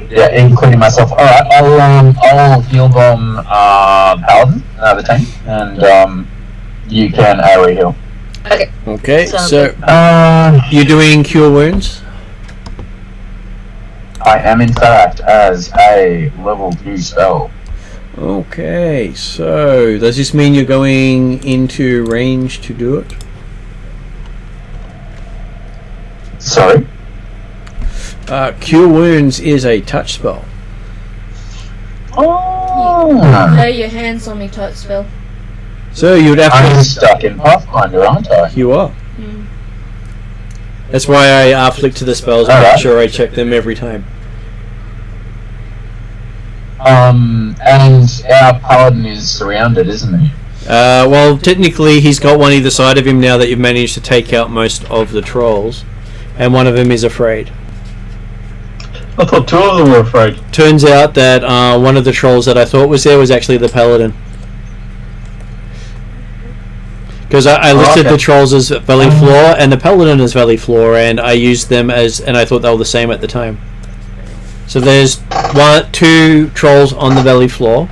Yeah, including myself. Alright, I'll heal them, Paladin, the tank, and you can AoE heal. Okay. Okay, Sounds so you're doing Cure Wounds? I am in fact as a level 2 spell. Okay, so does this mean you're going into range to do it? Sorry? Cure Wounds is a touch spell. Oh! Lay your hands on me type spell. So you'd have I'm to... stuck in Pathfinder, aren't I? You are. Mm. That's why I flick to the spells and make sure I check them every time. And our paladin is surrounded, isn't he? Well, technically he's got one either side of him now that you've managed to take out most of the trolls. And one of them is afraid. I thought two of them were afraid. Turns out that one of the trolls that I thought was there was actually the paladin. Because I listed the trolls as valley floor and the paladin as valley floor, and I used them as, and I thought they were the same at the time. So there's two trolls on the valley floor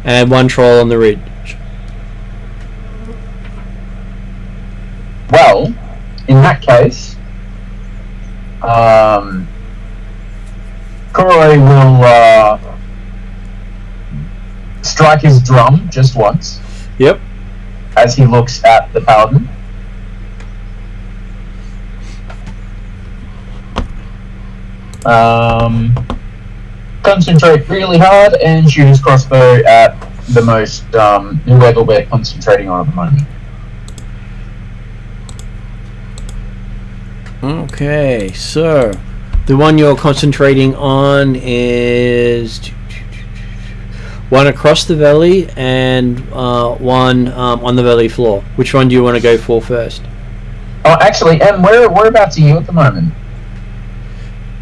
and one troll on the ridge. Well, in that case, Koroi will strike his drum just once. Yep. As he looks at the paladin. Concentrate really hard and shoot his crossbow at the most whoever we're concentrating on at the moment. Okay, so the one you're concentrating on is one across the valley and one on the valley floor. Which one do you want to go for first? Oh, actually, Em, whereabouts are you at the moment?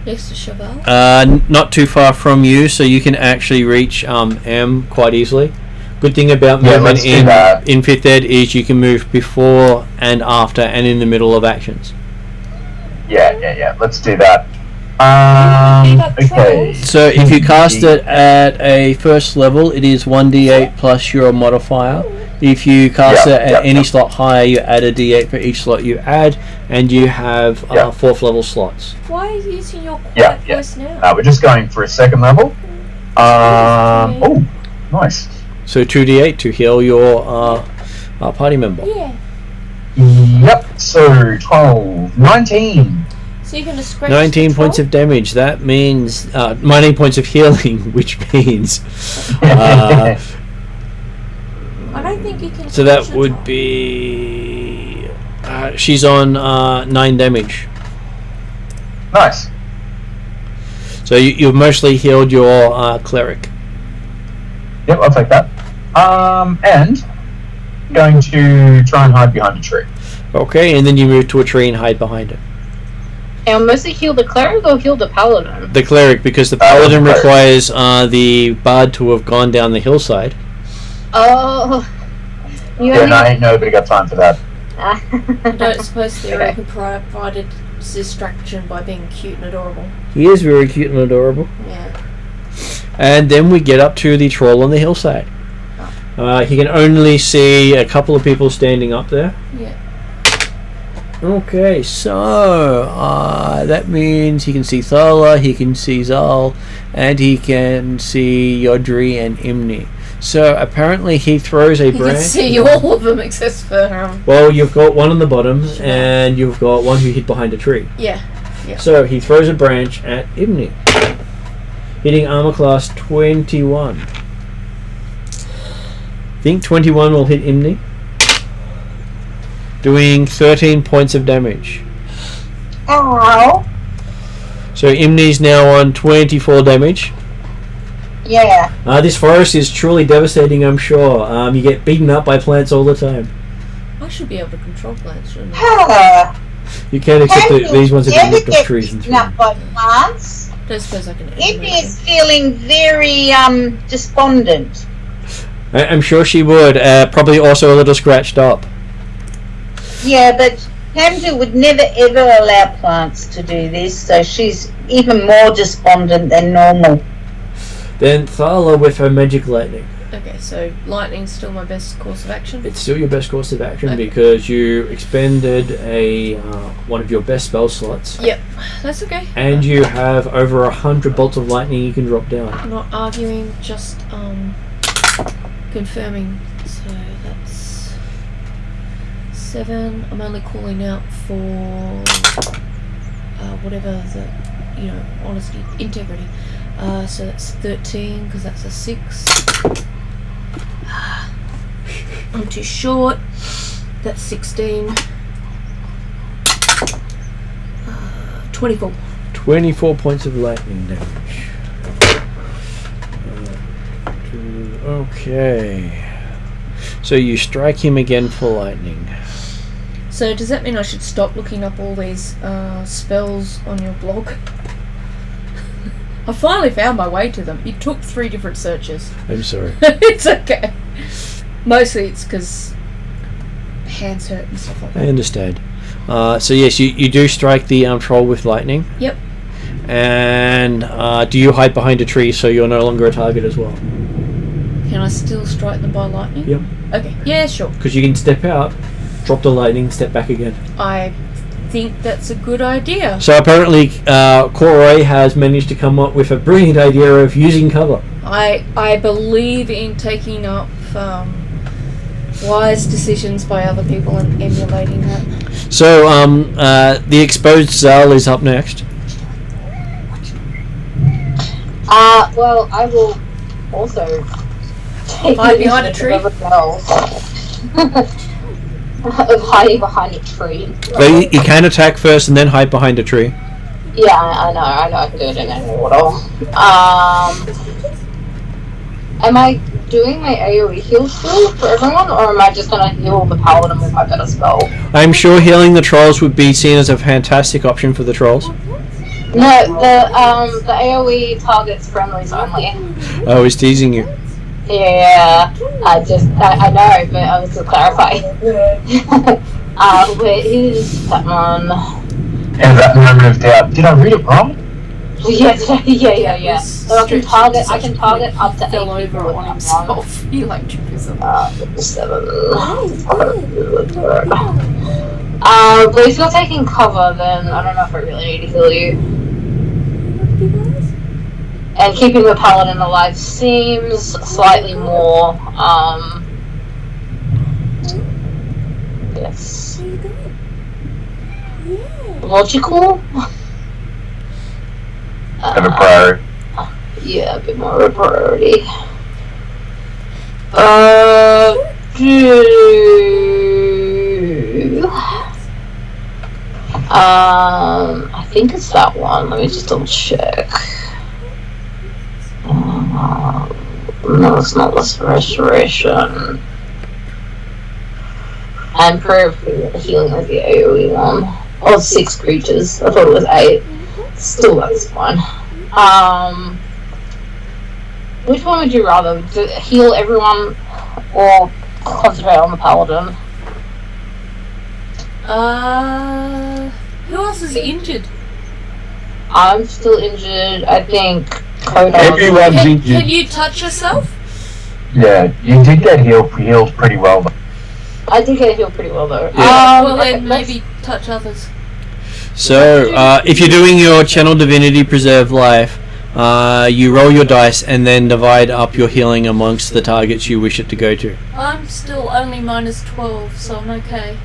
Next to Cheval. Not too far from you, so you can actually reach M quite easily. Good thing about movement in 5th Ed is you can move before and after and in the middle of actions. Yeah. Let's do that. Okay. So if you cast it at a first level, it is 1d8 plus your modifier. If you cast it at any slot higher, you add a d8 for each slot you add, and you have 4th level slots. Why are you using your quiet voice now? We're just going for a 2nd level. Oh, nice. So 2d8 to heal your party member. Yeah. Yep, so 12, 19. So you're going to scratch 19 points of damage. That means 19 points of healing, which means I don't think you can. So that would be she's on 9 damage. Nice. So you've mostly healed your cleric. Yep, I'll take that. And going to try and hide behind a tree. Okay, and then you move to a tree and hide behind it. And mostly heal the cleric or heal the paladin? The cleric, because the paladin requires the bard to have gone down the hillside. Oh. Ain't nobody got time for that. I don't suppose Theory provided distraction by being cute and adorable. He is very cute and adorable. Yeah. And then we get up to the troll on the hillside. He can only see a couple of people standing up there. Yeah. Okay, so that means he can see Thala, he can see Zal, and he can see Yodri and Imni. So apparently he throws a branch. You can see all of them except for Well, you've got one on the bottom, and you've got one who hid behind a tree. Yeah. So he throws a branch at Imni, hitting armor class 21. Think 21 will hit Imni, doing 13 points of damage. Ow. So Imni's now on 24 damage. Yeah. This forest is truly devastating, I'm sure. You get beaten up by plants all the time. I should be able to control plants, shouldn't I? You can, except that these ones have been ripped off trees and beaten up by plants. Don't suppose I can. It is feeling very despondent. I'm sure she would. Probably also a little scratched up. Yeah, but Hamdu would never ever allow plants to do this, so she's even more despondent than normal. Then Thala with her magic lightning. Okay, so lightning's still my best course of action? It's still your best course of action Okay. because you expended a one of your best spell slots. Yep, that's okay. And you have over 100 bolts of lightning you can drop down. I'm not arguing, just confirming. So that's 7. I'm only calling out for whatever the, honesty, integrity. So that's 13 because that's a 6. I'm too short. That's 16. 24. 24 points of lightning damage. Okay. So you strike him again for lightning. So does that mean I should stop looking up all these spells on your blog? I finally found my way to them. It took 3 different searches. I'm sorry. It's okay. Mostly it's because hands hurt and stuff like that. I understand. So yes, you do strike the troll with lightning. Yep. And do you hide behind a tree so you're no longer a target as well? Can I still strike them by lightning? Yep. Okay. Yeah, sure. Because you can step out, drop the lightning, step back again. I think that's a good idea. So apparently Corey has managed to come up with a brilliant idea of using cover. I believe in taking up wise decisions by other people and emulating that. So the exposed Zal is up next. Well, I will also take Hide behind a tree? of hiding behind a tree. But you can attack first and then hide behind a tree. Yeah, I know I can do it in any order. Am I doing my AoE heal still for everyone, or am I just gonna heal the paladin with my better spell? I'm sure healing the trolls would be seen as a fantastic option for the trolls. No, the AoE targets friendlies only. I was teasing you. Yeah, I know, but I was to clarify. Where is that one? And that moment of doubt. Did I read it wrong? Yeah. So I can target up to 8 fell over people with on that himself. He like tripped himself. 7. But if you're taking cover, then I don't know if I really need to heal you. And keeping the paladin alive seems slightly more, yes, logical. Have a priority. Yeah, a bit more of a priority. I think it's that one. Let me just double check. No, it's not less restoration. And prayer of healing is the AoE one. Oh, 6 creatures. I thought it was 8. Still, that's fine. Which one would you rather? Heal everyone or concentrate on the paladin? Who else is injured? I'm still injured. I think Coda. Everyone's Can injured. you touch yourself? Yeah, you did get healed pretty well. I did get healed pretty well though. Well, okay, then maybe touch others. So if you're doing your Channel Divinity Preserve Life, you roll your dice and then divide up your healing amongst the targets you wish it to go to. I'm still only minus 12, so I'm okay.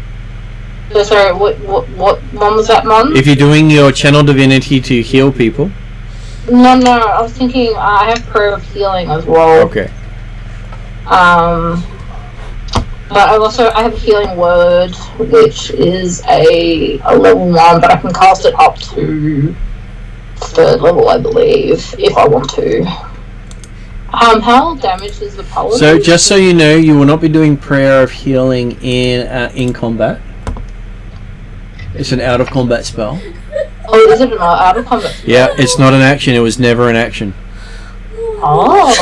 So sorry, what one was that, Mum? If you're doing your Channel Divinity to heal people. No, I was thinking I have prayer of healing as well. Okay. But I have healing word, which is a level 1, but I can cast it up to 3rd level, I believe, if I want to. How damaged is the paladin? So just so you know, you will not be doing prayer of healing in combat. It's an out of combat spell. Oh, is it an out of combat spell? Yeah, it's not an action. It was never an action. Oh.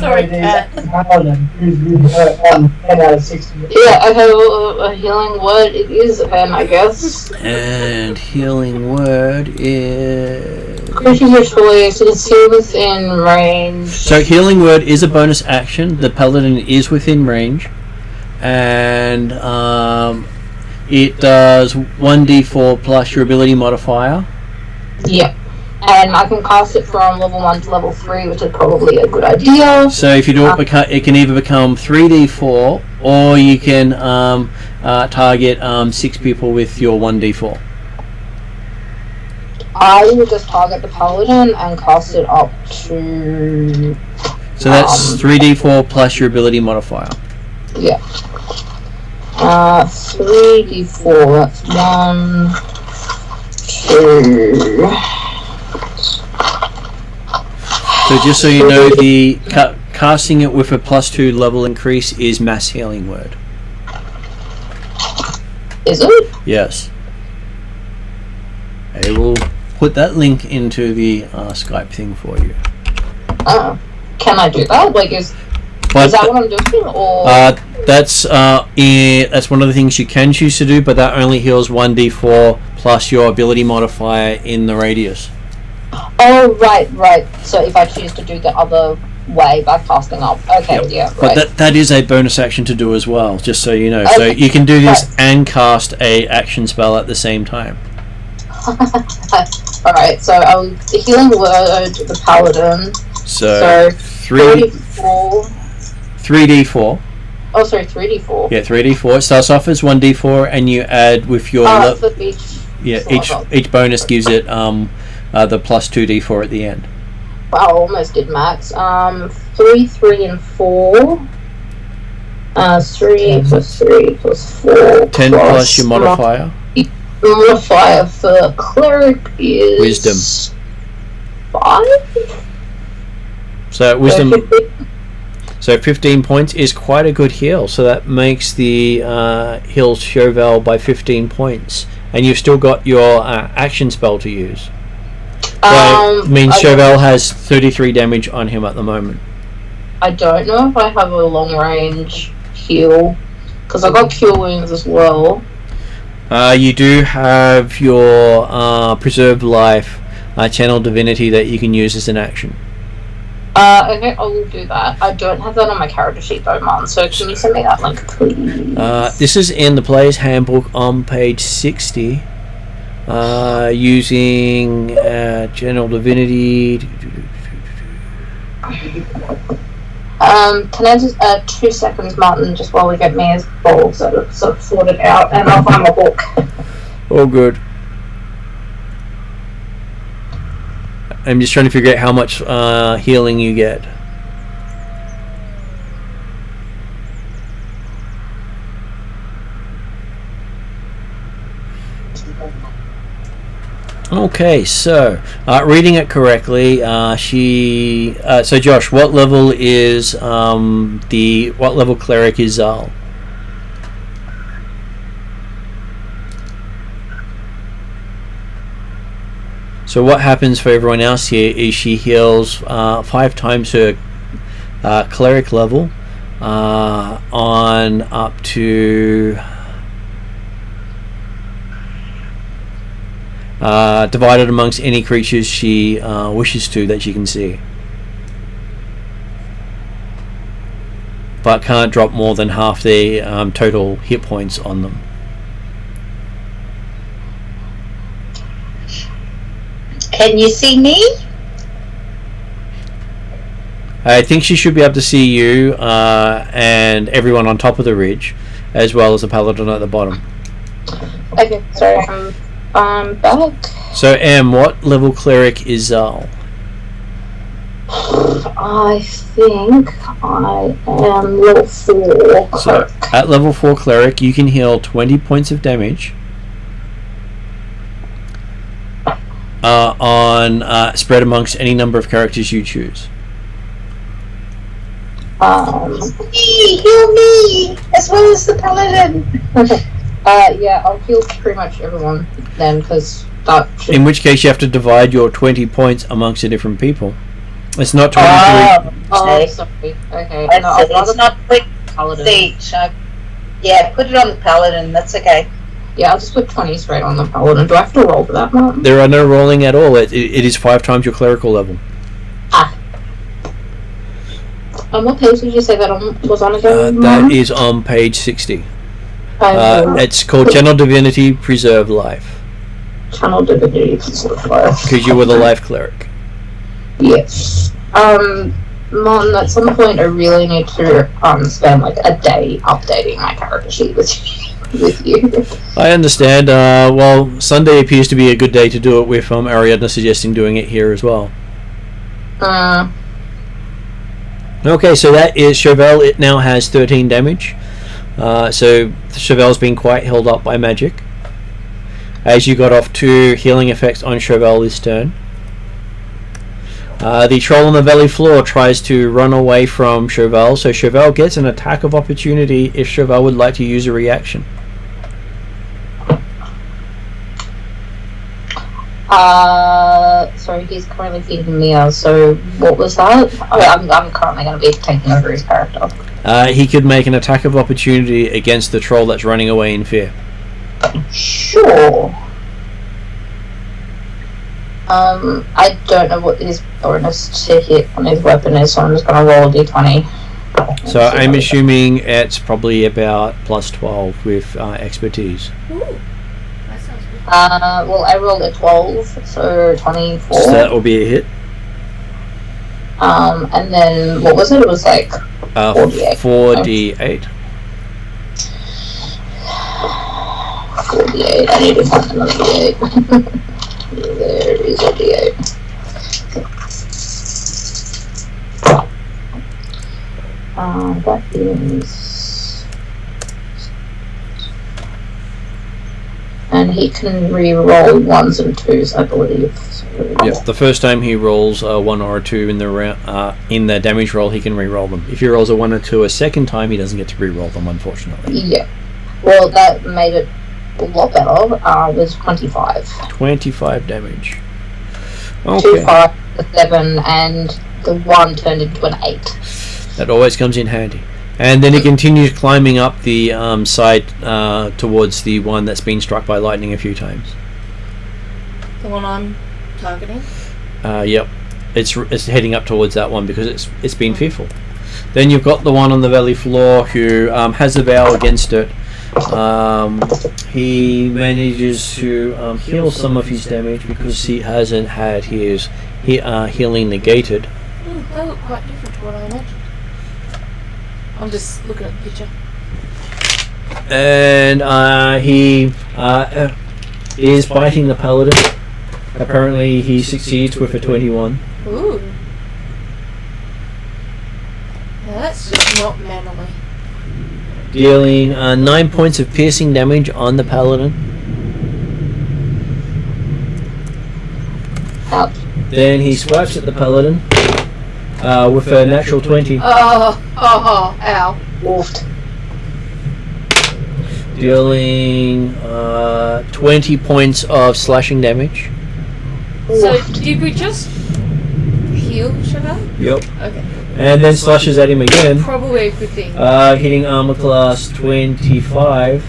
Sorry, Cat. Who's really hurt on 10 out of 60. Yeah, okay, well, a healing word it is then, I guess. And healing word is Creatures of choice, it is still within range. So Healing Word is a bonus action. The Paladin is within range. And it does 1d4 plus your ability modifier. Yep. And I can cast it from level 1 to level 3, which is probably a good idea. So if you do it can either become 3d4, or you can target 6 people with your 1d4. I will just target the Paladin and cast it up to... So that's 3d4 plus your ability modifier. Yeah. 3d4, that's 1, 2... So just so you know, the casting it with a +2 level increase is Mass Healing Word. Is it? Yes. I will put that link into the Skype thing for you. Can I do that? Like, is that what I'm doing, or? That's one of the things you can choose to do, but that only heals 1d4 plus your ability modifier in the radius. Oh, right. So if I choose to do the other way by casting up, okay, Yep. yeah, right. But that is a bonus action to do as well, just so you know. Okay. So you can do this and cast a action spell at the same time. Alright, so I'll Healing Word the Paladin. So 3d4. 3d4. Oh, sorry, 3d4. Yeah, 3d4. It starts off as 1d4, and you add with your each bonus gives it the plus 2d4 at the end. Wow, almost did max. 3, 3, and 4. 3 plus 3 plus 4. 10 plus your modifier. Modifier for cleric is Wisdom. 5. So wisdom. So 15 points is quite a good heal. So that makes the heal Chauvel by 15 points, and you've still got your action spell to use. Means Chauvel has 33 damage on him at the moment. I don't know if I have a long range heal, because I got cure wounds as well. You do have your Preserved Life, Channel Divinity that you can use as an action. Okay, I will do that. I don't have that on my character sheet though, Mom, so can you send me that link, please? This is in the Player's Handbook on page 60. Using Channel Divinity. Can I just 2 seconds, Martin, just while we get Mia's ball sort of sorted out, and I'll find my book. Oh, good. I'm just trying to figure out how much healing you get. Okay, so reading it correctly, so Josh, what level is what level cleric is Zal? So what happens for everyone else here is she heals 5 times her cleric level on up to divided amongst any creatures she wishes to that she can see, but can't drop more than half the total hit points on them. Can you see me? I think she should be able to see you and everyone on top of the ridge, as well as the paladin at the bottom. Okay, sorry, I'm back. So, Em, what level cleric is Zal? I think I am level 4 cleric. So, at level 4 cleric, you can heal 20 points of damage on spread amongst any number of characters you choose. Heal me as well as the paladin. Yeah, I'll heal pretty much everyone then, because that should... In which case you have to divide your 20 points amongst the different people. It's not 23. Oh, sorry. Okay. No, it's not quick. Paladin. Yeah, put it on the paladin. That's okay. Yeah, I'll just put 20 straight on the paladin. Do I have to roll for that, Martin? There are no rolling at all. It is 5 times your clerical level. Ah. And what page did you say that was on again? That is on page 60. It's called Channel Divinity Preserve Life. Channel Divinity Preserve Life. Because you were the life cleric. Yes. Mon, at some point I really need to spend like a day updating my character sheet with you. I understand. Well, Sunday appears to be a good day to do it with Ariadna suggesting doing it here as well. Okay, so that is Chauvel. It now has 13 damage. So Chauvel's been quite held up by magic. As you got off 2 healing effects on Chauvel this turn. The troll on the valley floor tries to run away from Chauvel, so Chauvel gets an attack of opportunity if Chauvel would like to use a reaction. Sorry, he's currently feeding Mia, so what was that? I'm currently going to be taking over his character. He could make an attack of opportunity against the troll that's running away in fear. Sure. I don't know what his bonus to hit on his weapon is, so I'm just going to roll a d20. So I'm assuming it's probably about plus 12 with expertise. Ooh, that sounds good. Well, I rolled a 12, so 24. So that will be a hit. And then, what was it? It was like 48. 4d8. 48. I need to find another d8. There is a d8. That is... And he can re-roll 1s and 2s, I believe. So... Yep, the first time he rolls a 1 or a 2 in the damage roll, he can re-roll them. If he rolls a 1 or 2 a second time, he doesn't get to re-roll them, unfortunately. Yeah. Well, that made it a lot better. It was 25. 25 damage. 2, Okay. 5, 7, and the 1 turned into an 8. That always comes in handy. And then he continues climbing up the side towards the one that's been struck by lightning a few times. The one I'm targeting? Yep. It's heading up towards that one because it's been fearful. Then you've got the one on the valley floor who has a vow against it. He manages to heal some of his damage because he hasn't had his healing negated. They look quite different to what I imagined. I'm just looking at the picture. And he is biting the paladin. Apparently he succeeds with a 21. Ooh. Now that's just not manly. Dealing 9 points of piercing damage on the paladin. Ouch. Then he swipes at the paladin with a natural 20. Oh, ow. Wolfed. Dealing 20 points of slashing damage. So, did we just heal Chauvel? Yep. Okay. And then slashes at him again. Probably a good thing. Hitting armor class 25.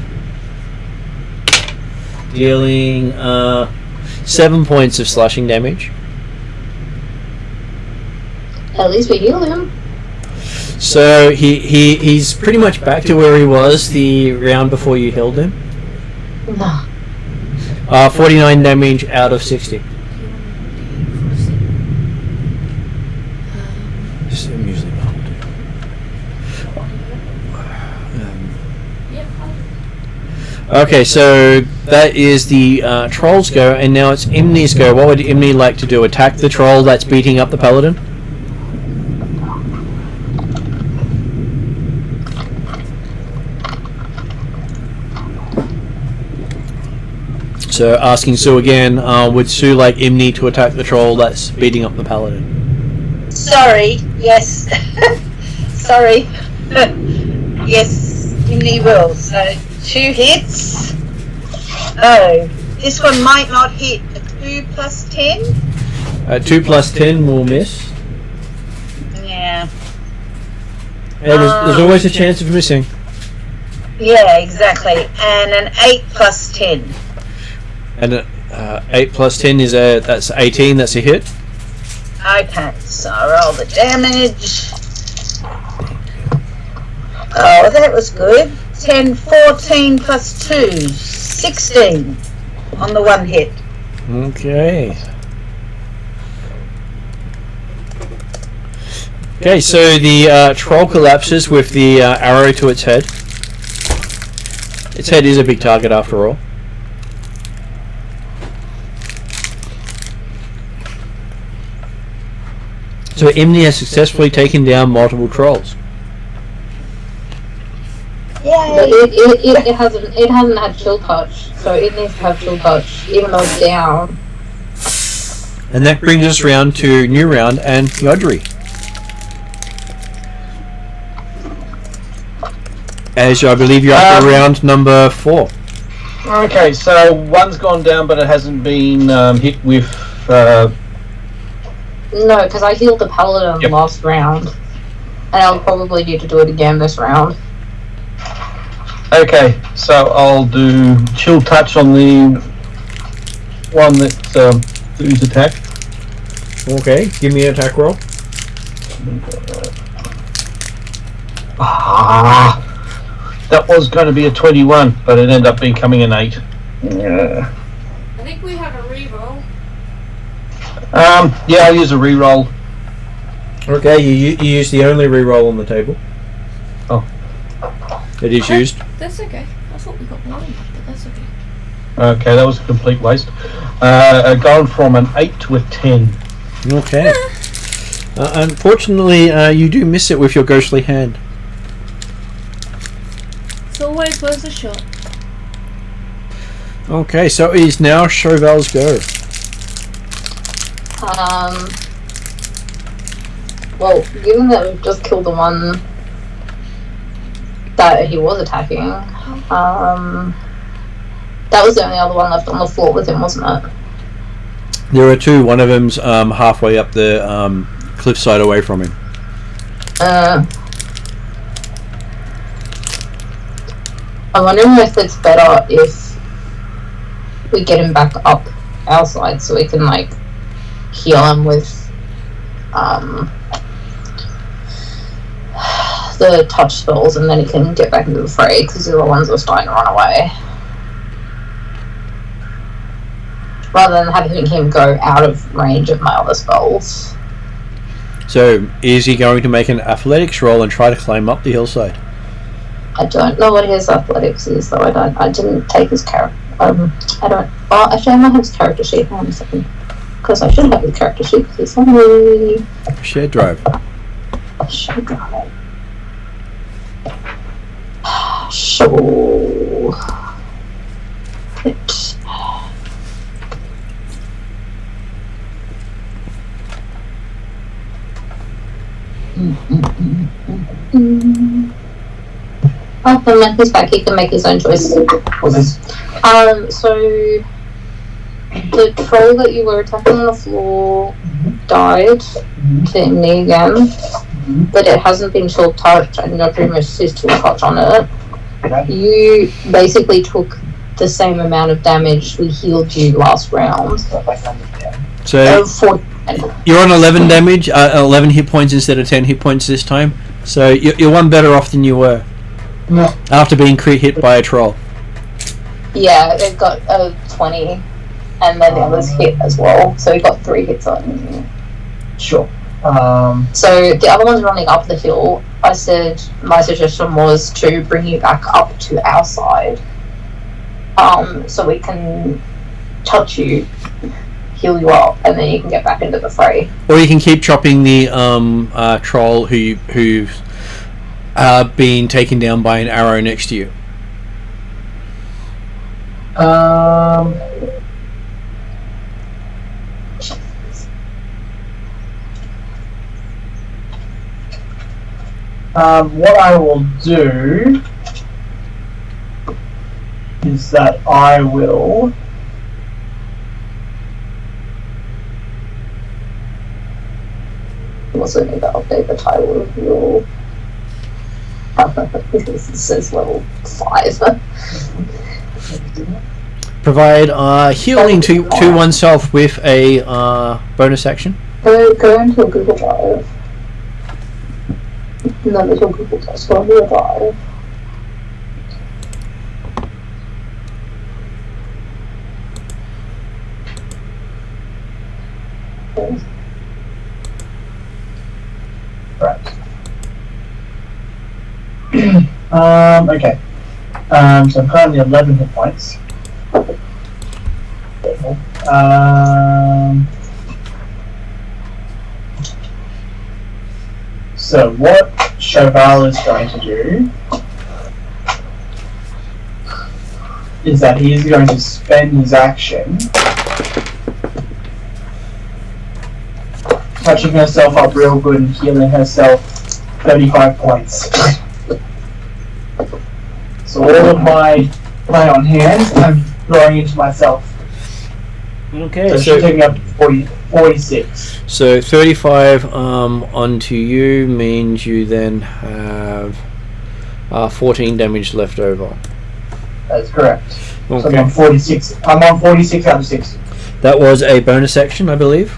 Dealing 7 points of slashing damage. At least we healed him. So he's pretty much back to where he was the round before you healed him. 49 damage out of 60. Okay, so that is the troll's go, and now it's Imni's go. What would Imni like to do? Attack the troll that's beating up the paladin? So asking Sue again, would Sue like Imni to attack the troll that's beating up the paladin? Sorry, yes. Sorry. Yes, Imni will. So 2 hits. Oh, this one might not hit. A 2 plus 10? 2 plus 10 will miss. Yeah. And there's always a chance of missing. Yeah, exactly. And an 8 plus 10. And 8 plus 10 is that's 18. That's a hit. Okay, so roll the damage. Oh, that was good. 10, 14 plus 2, 16 on the one hit. Okay. Okay, so the troll collapses with the arrow to its head. Its head is a big target after all. So Imni has successfully taken down multiple trolls. But it hasn't had chill touch, so it needs to have chill touch, even though it's down. And that brings us round to new round and Yodri. As I believe you're up to round number 4. Okay, so one's gone down, but it hasn't been hit with. No, because I healed the paladin last round, and I'll probably need to do it again this round. Okay, so I'll do chill touch on the one who's attacked. Okay, give me an attack roll. That was going to be a 21, but it ended up becoming an 8. I think we have a reroll. Yeah, I'll use a reroll. Okay, you use the only reroll on the table. Oh. It is used. That's okay. I thought we got one, but that's okay. Okay, that was a complete waste. Going from an 8 to a 10. Okay. Unfortunately, you do miss it with your ghostly hand. It's always worth a shot. Okay, so it is now Chauvel's go. Well, given that we've just killed the one that he was attacking, that was the only other one left on the floor with him, wasn't it? There are two. One of them's halfway up the cliffside away from him. I'm wondering if it's better if we get him back up our side so we can, like, heal him with the touch spells, and then he can get back into the fray, because the other ones are starting to run away. Rather than having him go out of range of my other spells. So, is he going to make an athletics roll and try to climb up the hillside? I don't know what his athletics is, though. I didn't take his character. I don't. Oh, actually, I might have his character sheet. Hang on a second. Because I should have his character sheet, because it's on the shared drive. Shared drive. So. It. Oh, never mind, he's back. He can make his own choice. What's this? So the troll that you were attacking on the floor died to me again, but it hasn't been chill touched, and your dream is chill touch on it. Okay. You basically took the same amount of damage we healed you last round. So 14. You're on 11 damage, 11 hit points instead of 10 hit points this time. So you're one better off than you were. No. After being crit hit by a troll. Yeah, they've got 20, and then the others hit as well. So we got 3 hits on you. Sure. So the other one's running up the hill. I said my suggestion was to bring you back up to our side, so we can touch you, heal you up, and then you can get back into the fray. Or you can keep chopping the troll who's being taken down by an arrow next to you. What I will do is that I will also need to update the title of your It says level 5. Provide healing to oneself with a bonus action. Go into a Google Drive. No, there's a Google Drive. Go into a Drive. Right. Okay. So I'm currently 11 hit points. So what Chauvel is going to do is that he is going to spend his action touching herself up real good and healing herself 35 points. So all of my play on hand, I'm throwing into myself. Okay, So she's taking up 46. So 35 onto you means you then have 14 damage left over. That's correct. So Okay. I'm on 46. I'm on 46 out of 60. That was a bonus action, I believe.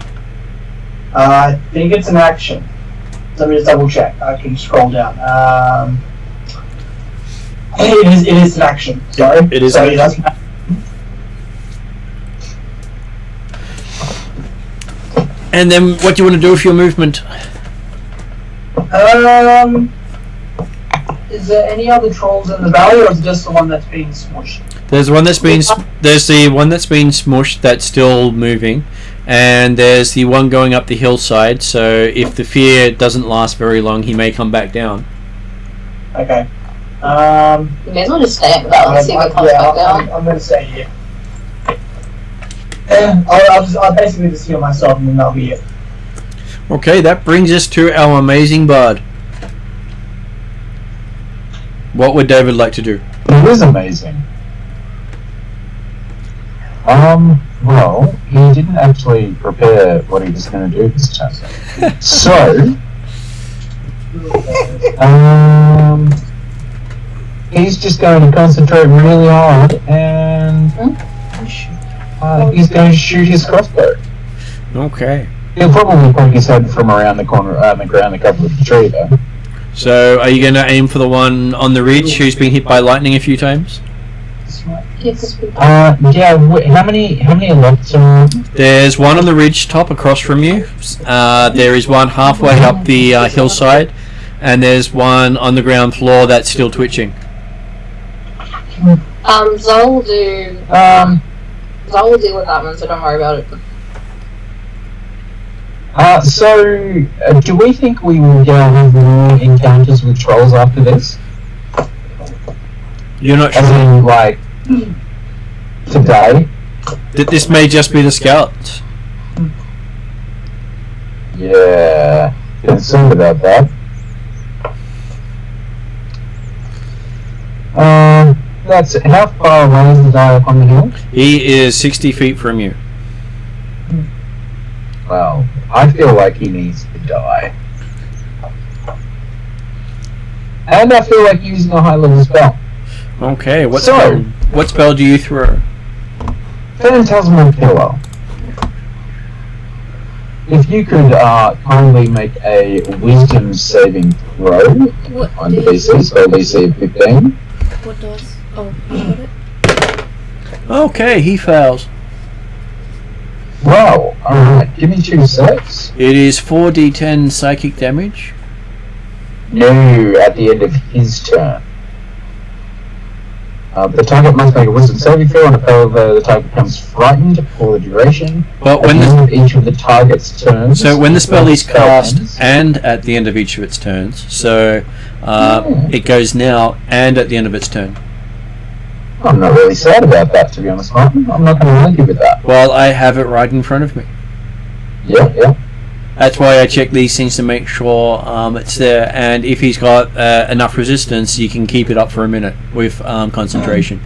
I think it's an action. Let me just double check. I can scroll down. It is an action. Sorry. It is Sorry, an that's And then what do you want to do with your movement? Is there any other trolls in the valley, or is it just the one that's being smushed? There's one that's been there's the one that's been smushed that's still moving, and there's the one going up the hillside. So if the fear doesn't last very long, he may come back down. Okay. You may as well just stay at the valley and see if it comes back down. I'm going to stay here. I'll basically just heal myself and then that'll be it. Okay, that brings us to our amazing bard. What would David like to do? It is amazing. Well, he didn't actually prepare what he was going to do this time. So, he's just going to concentrate really hard and he's going to shoot his crossbow. Okay. He'll probably poke his head from around the corner, the ground, a couple of the tree though. So, are you going to aim for the one on the ridge who's been hit by lightning a few times? Yeah. How many are left? There's one on the ridge top across from you. There is one halfway up the hillside, and there's one on the ground floor that's still twitching. Zol will do. Zol will deal with that one, so don't worry about it. Do we think we will have more encounters with trolls after this? You're not As sure? in, like, today? This may just be the scouts. Yeah, concerned about that. That's how far away is the guy up on the hill? He is 60 feet from you. Well, I feel like he needs to die. And I feel like using a high level spell. Okay, what So- spell do you throw? Phantasmal Pillow. If you could kindly make a wisdom saving throw What on the do you- DC, spell DC of 15. What does? Oh, you got it? Okay, he fails. Wow, alright, give me 2 secs. It is 4d10 psychic damage. No, at the end of his turn. The target must make a wisdom saving throw, and if the target becomes frightened for the duration. But At when the the, end of each of the target's turns. so when the spell is spell cast ends. and at the end of each of its turns, so it goes now and at the end of its turn. I'm not really sad about that, to be honest, Martin. I'm not going to argue with that. Well, I have it right in front of me. Yeah. That's why I check these things to make sure it's there. And if he's got enough resistance, you can keep it up for a minute with concentration.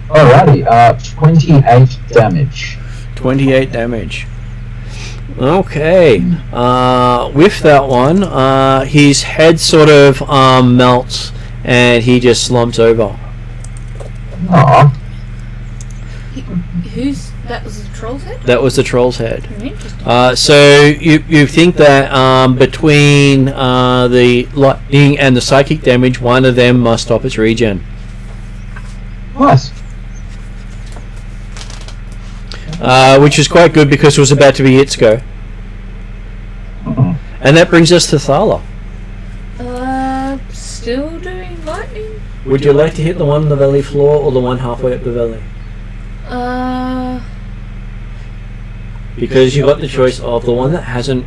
Alrighty, 28 damage. 28 damage. Okay. With that one, his head sort of melts and he just slumps over. Aw. That was the troll's head? That was the troll's head. Interesting. So you think that between the lightning and the psychic damage, one of them must stop its regen. Nice. Which is quite good because it was about to be its go. And that brings us to Thala. Still doing lightning? Would you like to hit the one on the valley floor or the one halfway up the valley? Because you've got the choice of the one that hasn't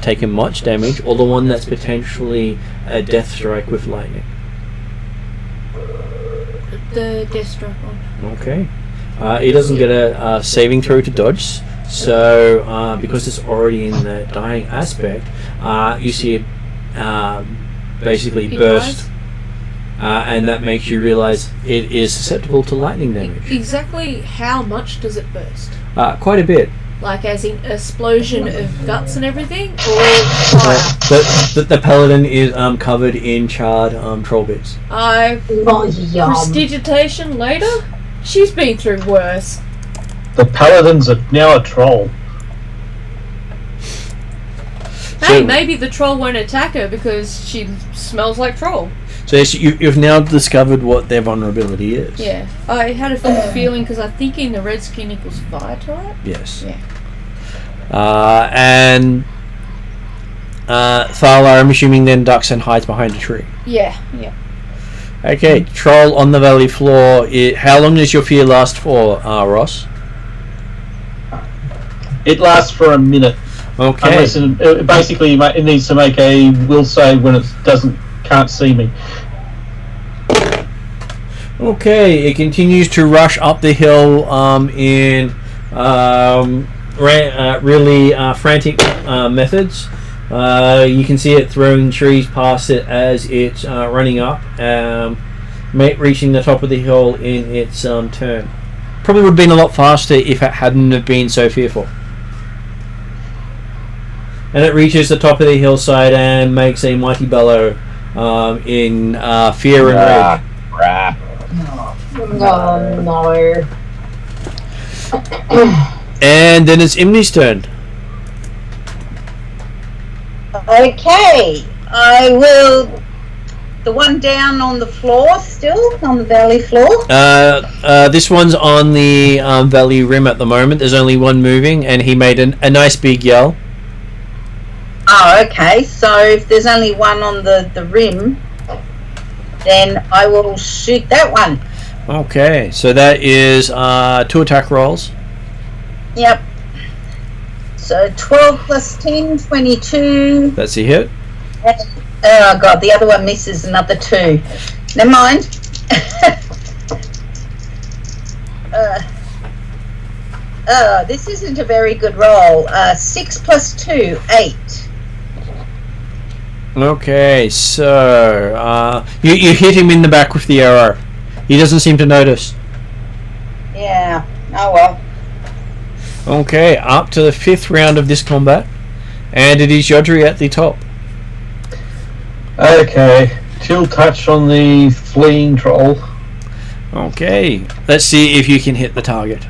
taken much damage or the one that's potentially a death strike with lightning. The death strike one. Okay. It doesn't get a saving throw to dodge, so because it's already in the dying aspect, you see it basically burst, and that makes you realize it is susceptible to lightning damage. Exactly how much does it burst? Quite a bit. Like as in explosion of guts and everything, or fire? The paladin is covered in charred troll bits. Prestidigitation later? She's been through worse. The paladin's now a troll. Hey, maybe the troll won't attack her because she smells like troll. So yes, you've now discovered what their vulnerability is. Yeah, I had a feeling because I'm thinking the red skin equals fire type. Yes. Yeah. And Thala, I'm assuming, then ducks and hides behind a tree. Yeah. Okay, troll on the valley floor. How long does your fear last for, Ross? It lasts for a minute. Okay. Unless basically, it needs to make a will save when it can't see me. Okay, it continues to rush up the hill in really frantic methods. You can see it throwing trees past it as it's running up, reaching the top of the hill in its turn. Probably would have been a lot faster if it hadn't have been so fearful. And it reaches the top of the hillside and makes a mighty bellow in fear and rage. Oh no. And then it's Imni's turn. Okay, I will. The one down on the floor, still on the valley floor. This one's on the valley rim at the moment. There's only one moving, and he made a nice big yell. Oh, okay. So if there's only one on the rim, then I will shoot that one. Okay, so that is 2 attack rolls. Yep. So 12 plus 10, 22. That's a hit. Oh god, the other one misses another 2. Never mind. This isn't a very good roll. 6 plus 2, 8. Okay, so you hit him in the back with the arrow. He doesn't seem to notice. Yeah. Oh well. Okay, up to the 5th round of this combat, and it is Yodri at the top. Okay, chill touch on the fleeing troll. Okay, let's see if you can hit the target.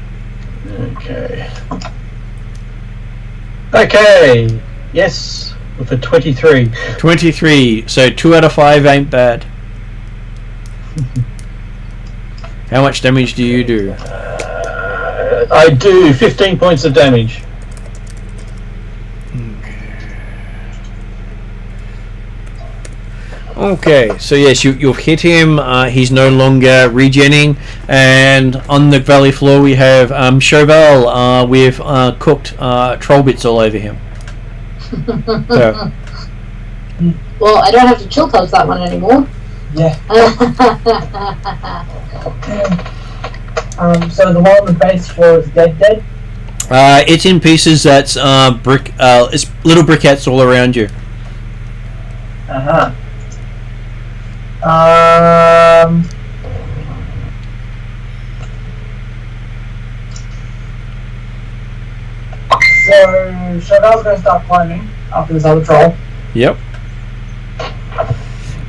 Okay, yes, with a 23. 23, so 2 out of 5 ain't bad. How much damage do you do? I do 15 points of damage. Okay, so yes, you've hit him. He's no longer regenning, and on the valley floor we have Chauvel with cooked troll bits all over him. So. Well, I don't have to chill touch that one anymore. Yeah. So the one on the base floor is dead? It's in pieces. That's brick. It's little briquettes all around you. Uh-huh. So Chauvel's going to start climbing after this other troll. Yep.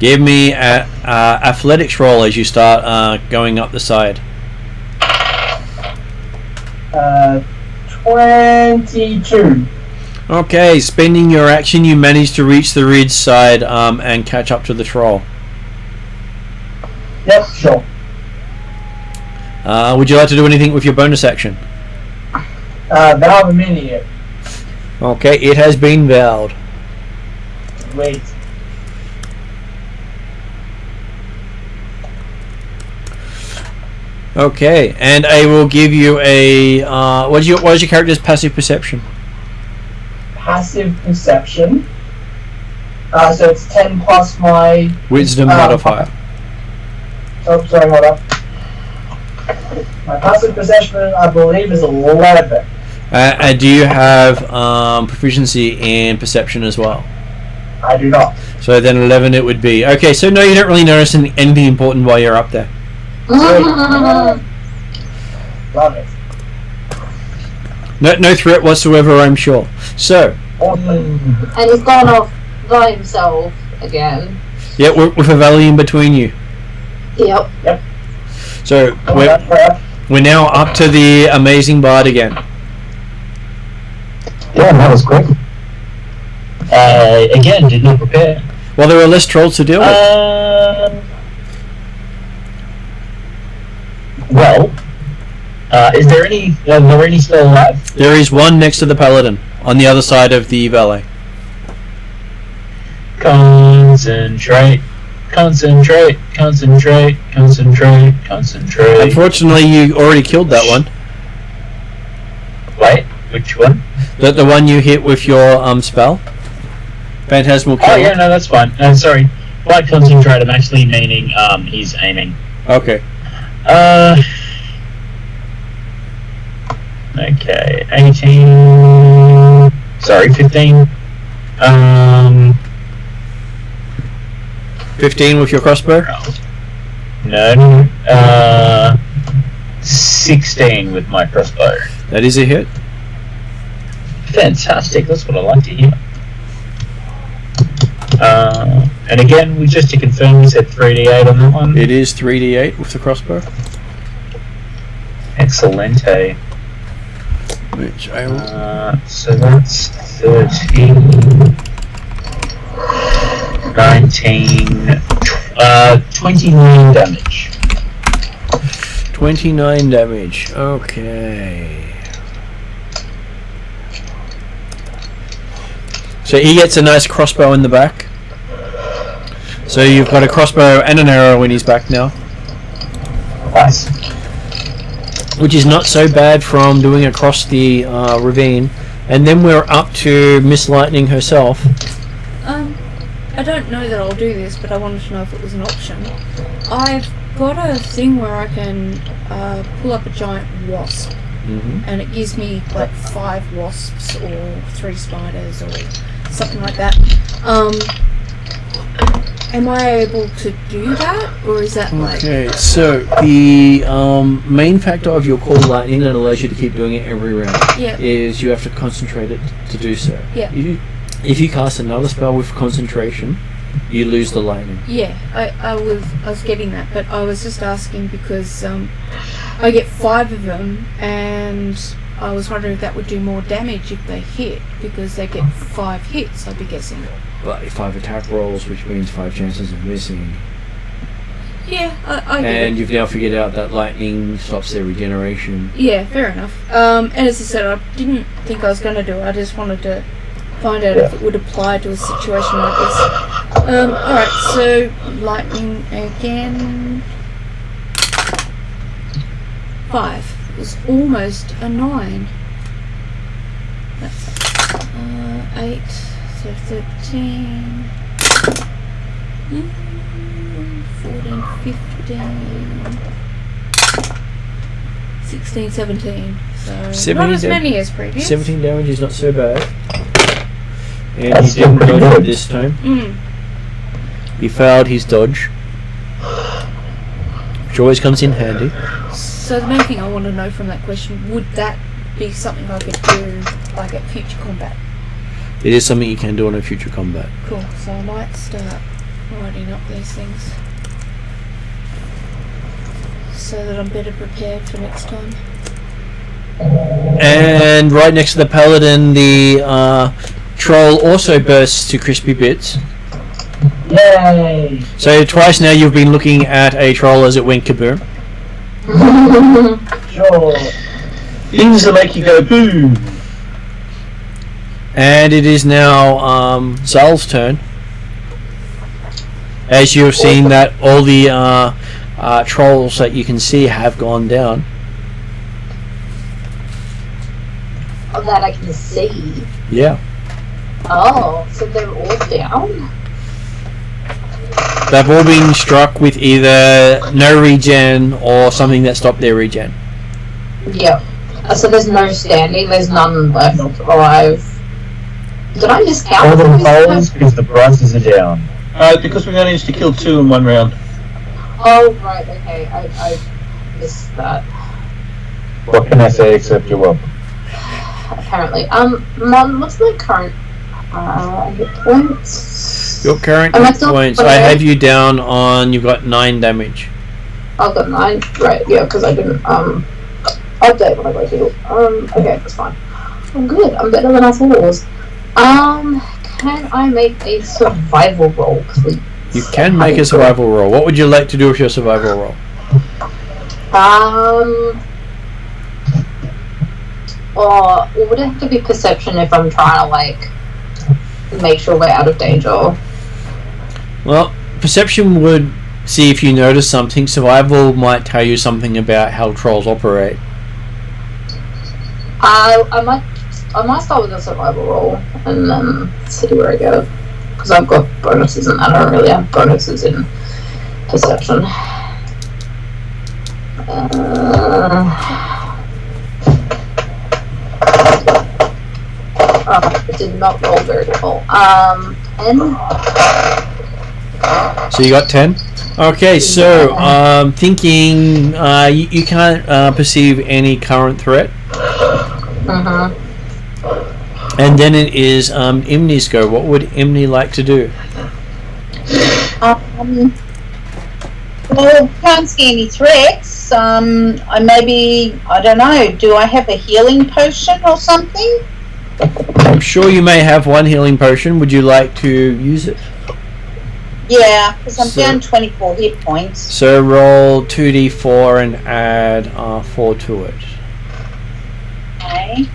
Give me an athletics roll as you start going up the side. 22. Okay, spending your action, you manage to reach the ridge side and catch up to the troll. Yep, sure. Would you like to do anything with your bonus action? Now I'm in here. Okay, it has been vowed. Wait. Okay, and I will give you a what is your character's passive perception? Passive perception. So it's 10 plus my Wisdom modifier. Oh, sorry, hold up. My passive perception, I believe, is 11. And do you have proficiency in perception as well? I do not. So then 11 it would be. Okay, so no, you don't really notice anything important while you're up there. Love it. No threat whatsoever, I'm sure. So. And he's gone off by himself again. Yeah, with a valley in between you. Yep. So we're now up to the amazing bard again. Yeah, that was quick. Again, did not prepare. Well, there are less trolls to deal with. Well, is there any? Are there any still alive? There is one next to the paladin on the other side of the valley. Concentrate. Unfortunately, you already killed that one. Wait, which one? The one you hit with your spell. Phantasmal kill. Oh yeah, no, that's fine. Sorry. By concentrate, I'm actually meaning he's aiming. Okay. Okay, 18. Sorry, 15. 15 with your crossbow? No. 16 with my crossbow. That is a hit. Fantastic, that's what I like to hear. And again, just to confirm, we said 3d8 on that one? It is 3d8 with the crossbow. Excelente. Which I will... so that's 13... 19... 29 damage. 29 damage. Okay. So he gets a nice crossbow in the back. So you've got a crossbow and an arrow in his back now. Nice. Which is not so bad from doing across the ravine. And then we're up to Miss Lightning herself. I don't know that I'll do this, but I wanted to know if it was an option. I've got a thing where I can pull up a giant wasp. Mm-hmm. And it gives me like 5 wasps or 3 spiders or something like that. Am I able to do that, or is that like... Okay, so the main factor of your Call Lightning that allows you to keep doing it every round is you have to concentrate it to do so. Yeah. If you cast another spell with concentration, you lose the lightning. Yeah, I was getting that, but I was just asking because I get 5 of them, and I was wondering if that would do more damage if they hit, because they get 5 hits, I'd be guessing. Well, 5 attack rolls, which means 5 chances of missing. Yeah, I get And it. you've now figured out that lightning stops their regeneration. Yeah, fair enough. And as I said, I didn't think I was going to do it, I just wanted to find out if it would apply to a situation like this. Alright, so lightning again. 5. It was almost a 9. That's 8, so 13, 14, 15, 16, 17. So not as many as previous. 17 damage is not so bad. And he didn't dodge it this time. He failed his dodge, which always comes in handy. So the main thing I want to know from that question, would that be something I could do I get future combat. It is something you can do on a future combat. Cool. So I might start writing up these things so that I'm better prepared for next time. And right next to the paladin, the troll also bursts to crispy bits. Yay! So twice now you've been looking at a troll as it went kaboom. Sure. Things that make you go boom. And it is now Zal's turn. As you have seen that all the trolls that you can see have gone down. Oh, that I can see. Yeah. Oh, so they're all down? They've all been struck with either no regen or something that stopped their regen. Yep. So there's no standing, there's none left alive. Did I miscount? All the holes because the prices are down. Because we managed to kill 2 in one round. Oh, right, okay. I missed that. What can I say except you're welcome? Apparently. Mon, what's my current hit points? Your current Am I hit still points, I okay? have you down on, you've got 9 damage. I've got 9. Right, yeah, because I didn't update when I got healed. Okay, that's fine. I'm good. I'm better than I thought it was. Can I make a survival roll, please? You can make a survival roll. What would you like to do with your survival roll? Or would it have to be perception if I'm trying to, like, make sure we're out of danger? Well, perception would see if you notice something. Survival might tell you something about how trolls operate. I might start with a survival roll and then see where I go. Because I've got bonuses in that. I don't really have bonuses in perception. It did not roll very well. 10. So you got 10? Okay, so thinking you can't perceive any current threat. And then it is Imni's go. What would Imni like to do? Well, can't see any threats. I don't know, do I have a healing potion or something? I'm sure you may have one healing potion. Would you like to use it? Yeah, because I'm down 24 hit points. So roll 2d4 and add 4 to it. Okay.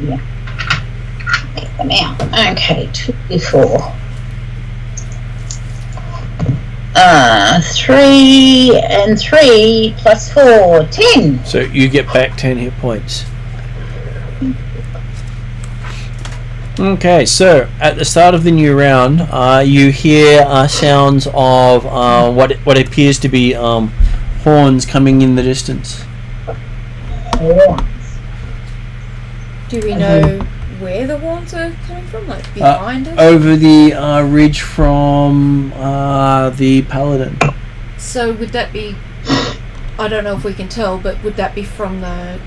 Yeah. Get them out. Okay, 2d4. 3 and 3 plus 4, 10. So you get back 10 hit points. Okay, so at the start of the new round, you hear sounds of what appears to be horns coming in the distance. Do we know where the horns are coming from? Like behind us? Over the ridge from the paladin. So would that be... I don't know if we can tell, but would that be from the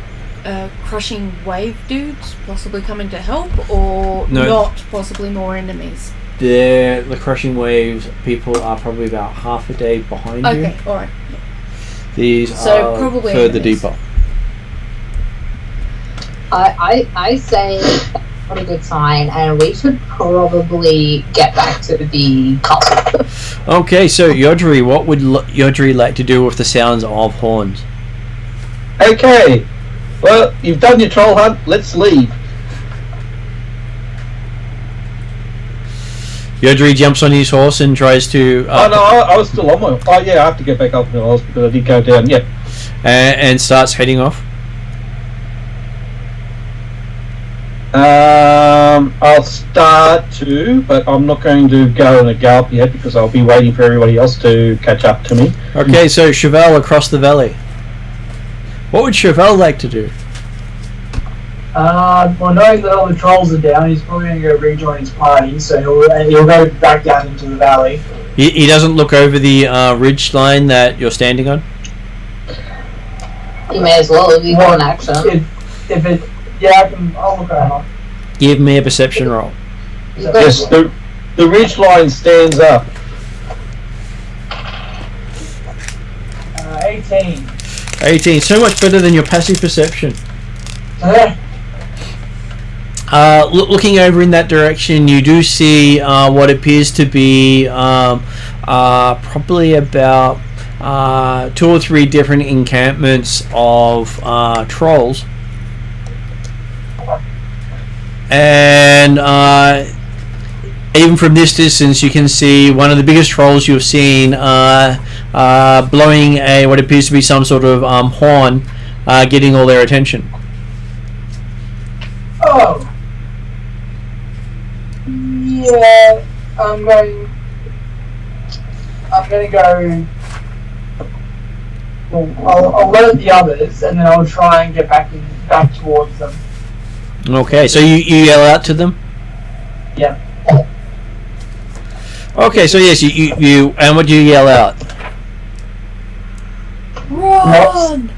crushing wave dudes possibly coming to help, or not, possibly more enemies? The crushing waves people are probably about half a day behind you. Okay, alright. Yeah. These so are probably further enemies. deeper. I say that's not a good sign, and we should probably get back to the castle. Okay, so Yodri, what would Yodri like to do with the sounds of horns? Okay. Well, you've done your troll hunt. Let's leave. Yodri jumps on his horse and tries to... oh, no, I was still on my... Oh, yeah, I have to get back up on the horse because I did go down, yeah. And starts heading off. I'll start to, but I'm not going to go in a gallop yet because I'll be waiting for everybody else to catch up to me. Okay, so Chevelle across the valley. What would Chevelle like to do? Well, knowing that all the trolls are down, he's probably going to go rejoin his party, so he'll go back down into the valley. He doesn't look over the ridge line that you're standing on? You may as well if you go in action. I'll look around. Give me a perception roll. Yes, the ridge line stands up. 18. 18, so much better than your passive perception. Looking over in that direction, you do see what appears to be probably about 2 or 3 different encampments of trolls. And even from this distance, you can see one of the biggest trolls you've seen blowing what appears to be some sort of horn, getting all their attention. Oh. Yeah, I'm going to go. Well, I'll alert the others, and then I'll try and get back towards them. Okay, so you yell out to them? Yeah. Okay, so yes, you and what do you yell out? Run!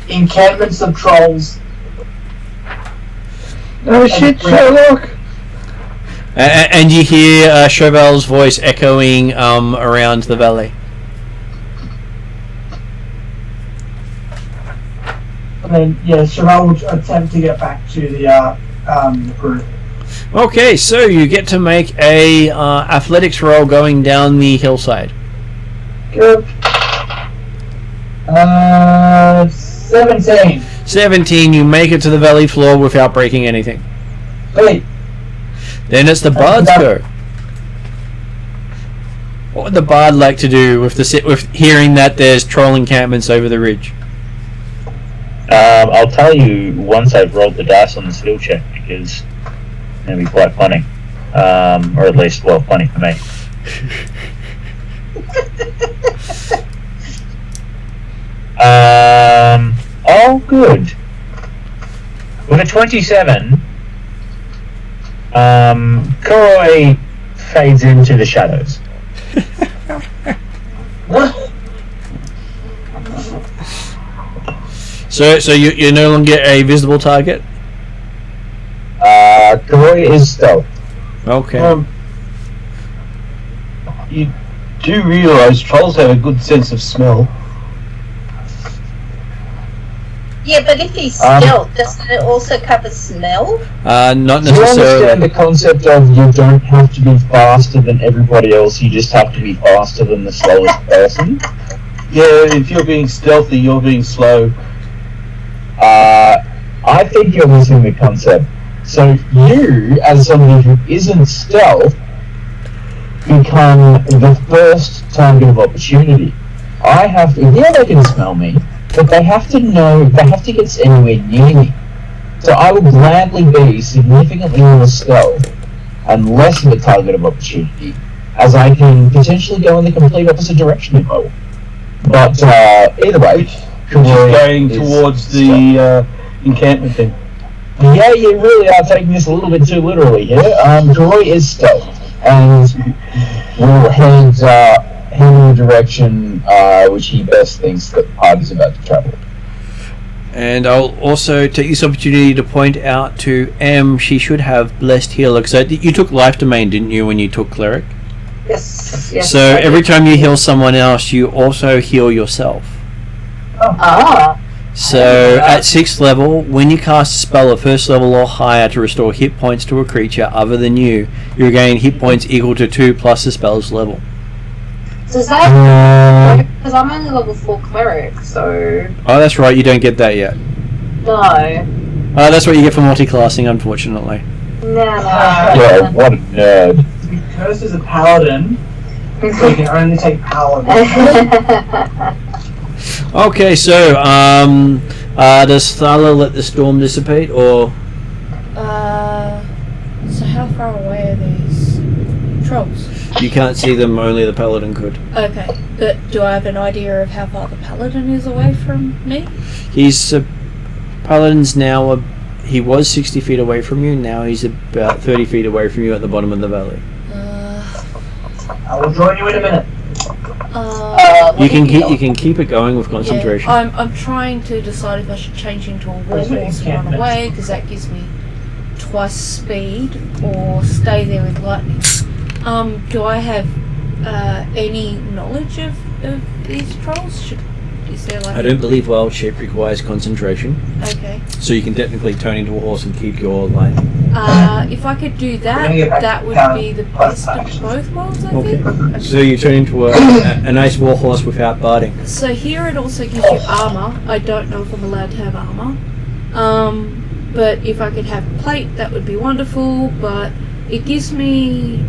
Encampments of trolls. Oh shit, Sherlock! And you hear Chauvel's voice echoing around the valley. And then, yeah, Chauvel will attempt to get back to the group. Okay, so you get to make a athletics roll going down the hillside. Good. 17. 17, you make it to the valley floor without breaking anything. Wait. Then it's the bard's go. What would the bard like to do with hearing that there's troll encampments over the ridge? I'll tell you once I've rolled the dice on the skill check, because it's going to be quite funny. Or at least, well, funny for me. Oh, good. With a 27, Koroi fades into the shadows. So you're no longer a visible target? Koroi is stealth. Okay. You do realise trolls have a good sense of smell. Yeah, but if he's stealth, doesn't it also cover smell? Not Do you necessarily. understand the concept of you don't have to be faster than everybody else, you just have to be faster than the slowest person? Yeah, if you're being stealthy, you're being slow. I think you're missing the concept. So you, as somebody who isn't stealth, become the first target of opportunity. I have to, yeah, they can smell me, but they have to know, they have to get anywhere near me. So I will gladly be significantly more stealth and less of a target of opportunity, as I can potentially go in the complete opposite direction if I want. But either way, Just going towards the encampment thing. Yeah, you really are taking this a little bit too literally here. Koroi is stealth, and will head in the direction which he best thinks that the party is about to travel. And I'll also take this opportunity to point out to M, she should have Blessed Healer, because you took Life Domain, didn't you, when you took Cleric? Yes. So every time you heal someone else, you also heal yourself. So at 6th level, when you cast a spell at 1st level or higher to restore hit points to a creature other than you regain hit points equal to 2 plus the spell's level. Does that... Because I'm only level 4 cleric, so... Oh, that's right, you don't get that yet. No. That's what you get for multi-classing, unfortunately. No. Yeah, what a nerd. Cursed as a paladin, so you can only take paladin. Okay, so, does Thala let the storm dissipate, or...? So how far away are these trolls? You can't see them, only the paladin could. Okay, but do I have an idea of how far the paladin is away from me? He's, paladin's now, he was 60 feet away from you, now he's about 30 feet away from you at the bottom of the valley. I will join you in a minute. You can keep it going with concentration. Yeah, I'm trying to decide if I should change into a warhorse and run away, because that gives me twice speed, or stay there with lightning. Do I have any knowledge of these trolls? Is there like I don't believe wild shape requires concentration. Okay. So you can technically turn into a horse and keep your lightning. If I could do that, that would be the best of both worlds, I think. Okay. So you turn into a nice war horse without barding. So here it also gives you armor. I don't know if I'm allowed to have armor. But if I could have plate, that would be wonderful. But it gives me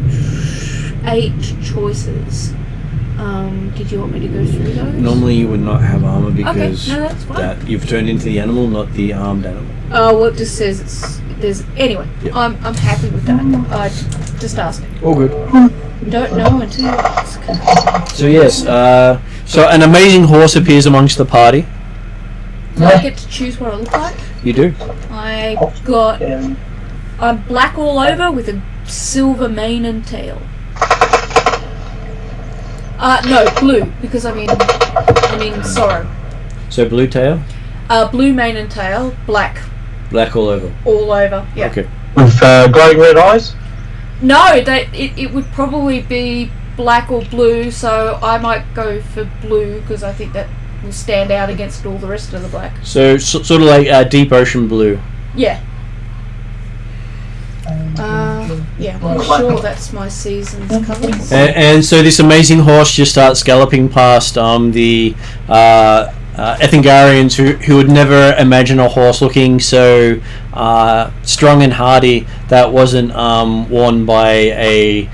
8 choices. Did you want me to go through those? Normally you would not have armor because that's fine. You've turned into the animal, not the armed animal. Oh, well, it just says there's anyway. Yep. I'm happy with that. I just asked. All good. Don't know until you ask. So yes, so an amazing horse appears amongst the party. Do I get to choose what I look like? You do. I'm black all over with a silver mane and tail. No, blue, because I'm in sorrow. So blue tail? Blue mane and tail, black. Black all over? All over, yeah. Okay. With glowing red eyes? No, it would probably be black or blue, so I might go for blue, because I think that will stand out against all the rest of the black. So sort of like deep ocean blue? Yeah. Yeah, I'm sure that's my season's colours. And so this amazing horse just starts galloping past the Ethengarians who would never imagine a horse looking so strong and hardy that wasn't worn by a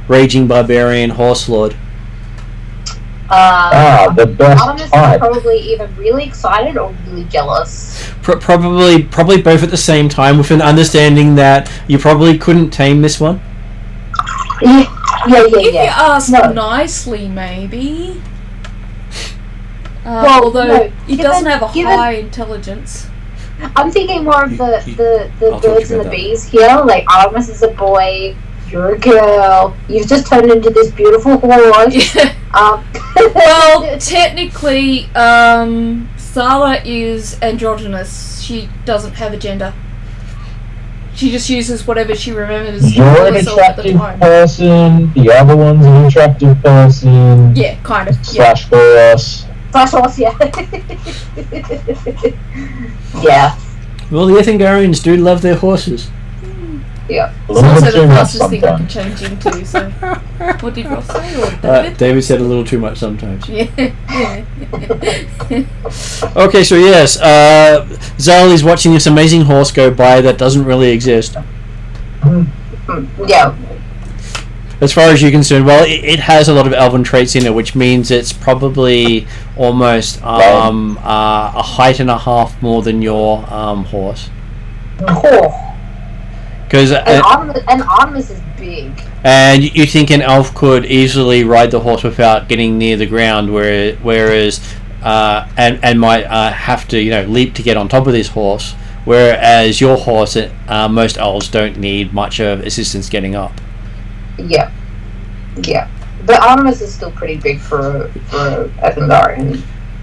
raging barbarian horse lord. The best Artemis type. is probably either really excited or really jealous. Probably both at the same time, with an understanding that you probably couldn't tame this one. Yeah. If you ask nicely, maybe. Although it doesn't have a high intelligence. I'm thinking more of the birds and the bees here. Like, Artemis is a boy, you're a girl, you've just turned into this beautiful horse. Well, technically, Thala is androgynous. She doesn't have a gender. She just uses whatever she remembers. You're an attractive person, the other one's an attractive person. Yeah, kind of. Slash horse. Slash horse, yeah. Yeah. Well, the Ethengarians do love their horses. Yeah. It's also the fastest thing I can change into, so... What did Ross say, or David? David said a little too much sometimes. Yeah. Okay, so yes, Zal is watching this amazing horse go by that doesn't really exist. Yeah. As far as you're concerned, well, it has a lot of elven traits in it, which means it's probably almost a height and a half more than your horse. Cool. Because Artemis is big. And you think an elf could easily ride the horse without getting near the ground, whereas and might have to leap to get on top of this horse, whereas your horse, most elves don't need much of assistance getting up. Yeah. But Artemis is still pretty big for Ethengar.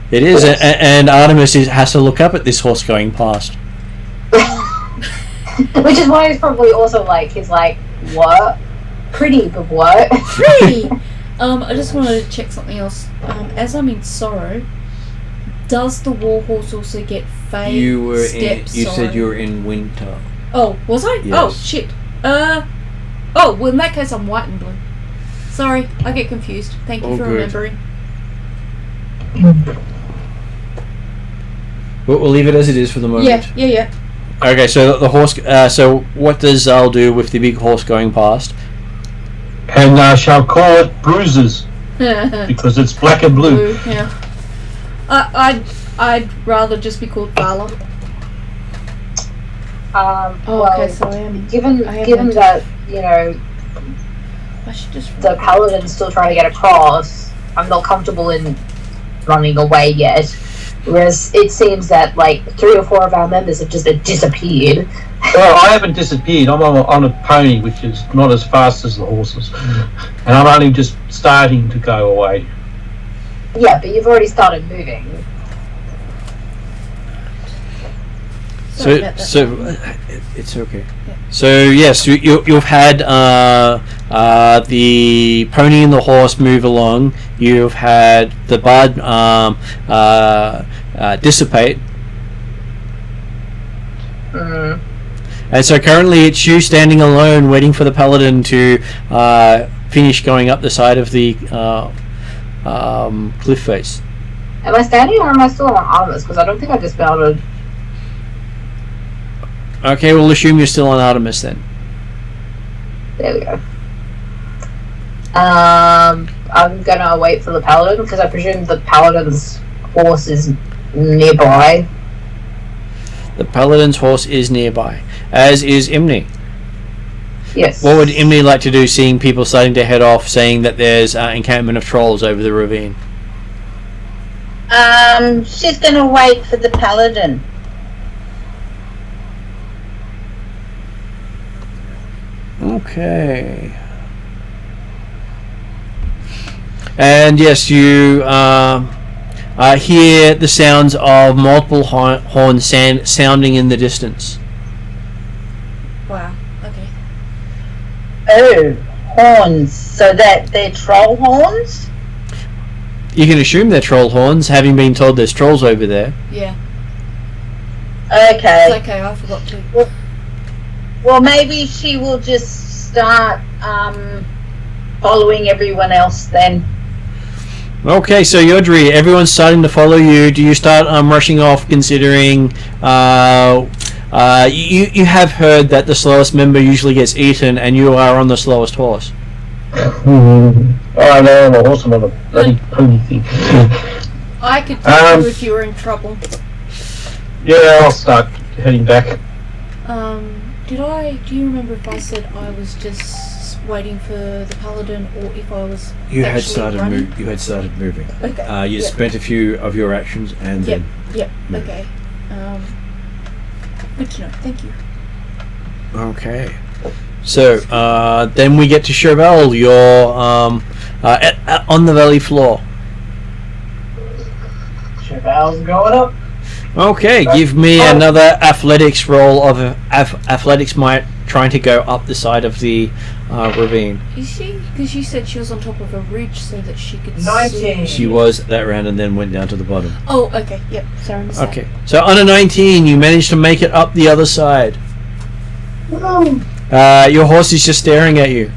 It is, and Artemis has to look up at this horse going past. Which is why he's probably also what? Pretty, but what? Pretty! I just wanted to check something else. As I'm in sorrow, does the warhorse also get fade steps? You said you were in winter. Oh, was I? Yes. Oh, shit. Well, in that case, I'm white and blue. Sorry, I get confused. Thank you for remembering. We'll leave it as it is for the moment. Yeah. Okay, so the horse. So what does Zal do with the big horse going past? And shall call it Bruises because it's black and blue. Yeah. I'd rather just be called Vala. Okay, so I am. Given that I should just. The paladin's still trying to get across, I'm not comfortable in running away yet. Whereas it seems that 3 or 4 of our members have just disappeared. Well, I haven't disappeared. I'm on a pony, which is not as fast as the horses, and I'm only just starting to go away. Yeah, but you've already started moving. So it's okay. Yeah. So yes, you've had the pony and the horse move along. You've had the bard dissipate. And so currently it's you standing alone, waiting for the paladin to finish going up the side of the cliff face. Am I standing or am I still on Artemis? Because I don't think I dismounted. Okay, we'll assume you're still on Artemis then. There we go. I'm gonna wait for the paladin because I presume the paladin's horse is nearby. The paladin's horse is nearby, as is Imni. Yes. What would Imni like to do, seeing people starting to head off, saying that there's encampment of trolls over the ravine? She's going to wait for the paladin. Okay. And yes, you hear the sounds of multiple horns sounding in the distance. Wow, okay. Oh, horns. So that they're troll horns? You can assume they're troll horns, having been told there's trolls over there. Yeah. Okay. It's okay, I forgot to. Well, maybe she will just start following everyone else then. Okay, so Yodri, everyone's starting to follow you. Do you start rushing off, considering you have heard that the slowest member usually gets eaten, and you are on the slowest horse? Oh, I know, I'm a horse, I'm on a bloody pony thing. I could tell you if you were in trouble. Yeah, I'll start heading back. Do you remember if I said I was just waiting for the paladin, or if I was You had started moving. Okay. You spent a few of your actions and then Yep. moved. Okay. Good to know. Thank you. Okay. So then we get to Chevelle. You're on the valley floor. Chevelle's going up. Okay, give me another athletics roll of athletics might, trying to go up the side of the ravine. Is she? Because you said she was on top of a ridge so that she could 19. see. She was that round and then went down to the bottom. Oh, okay. Yep. Sorry, I missed that. Okay, so on a 19, you managed to make it up the other side. Your horse is just staring at you.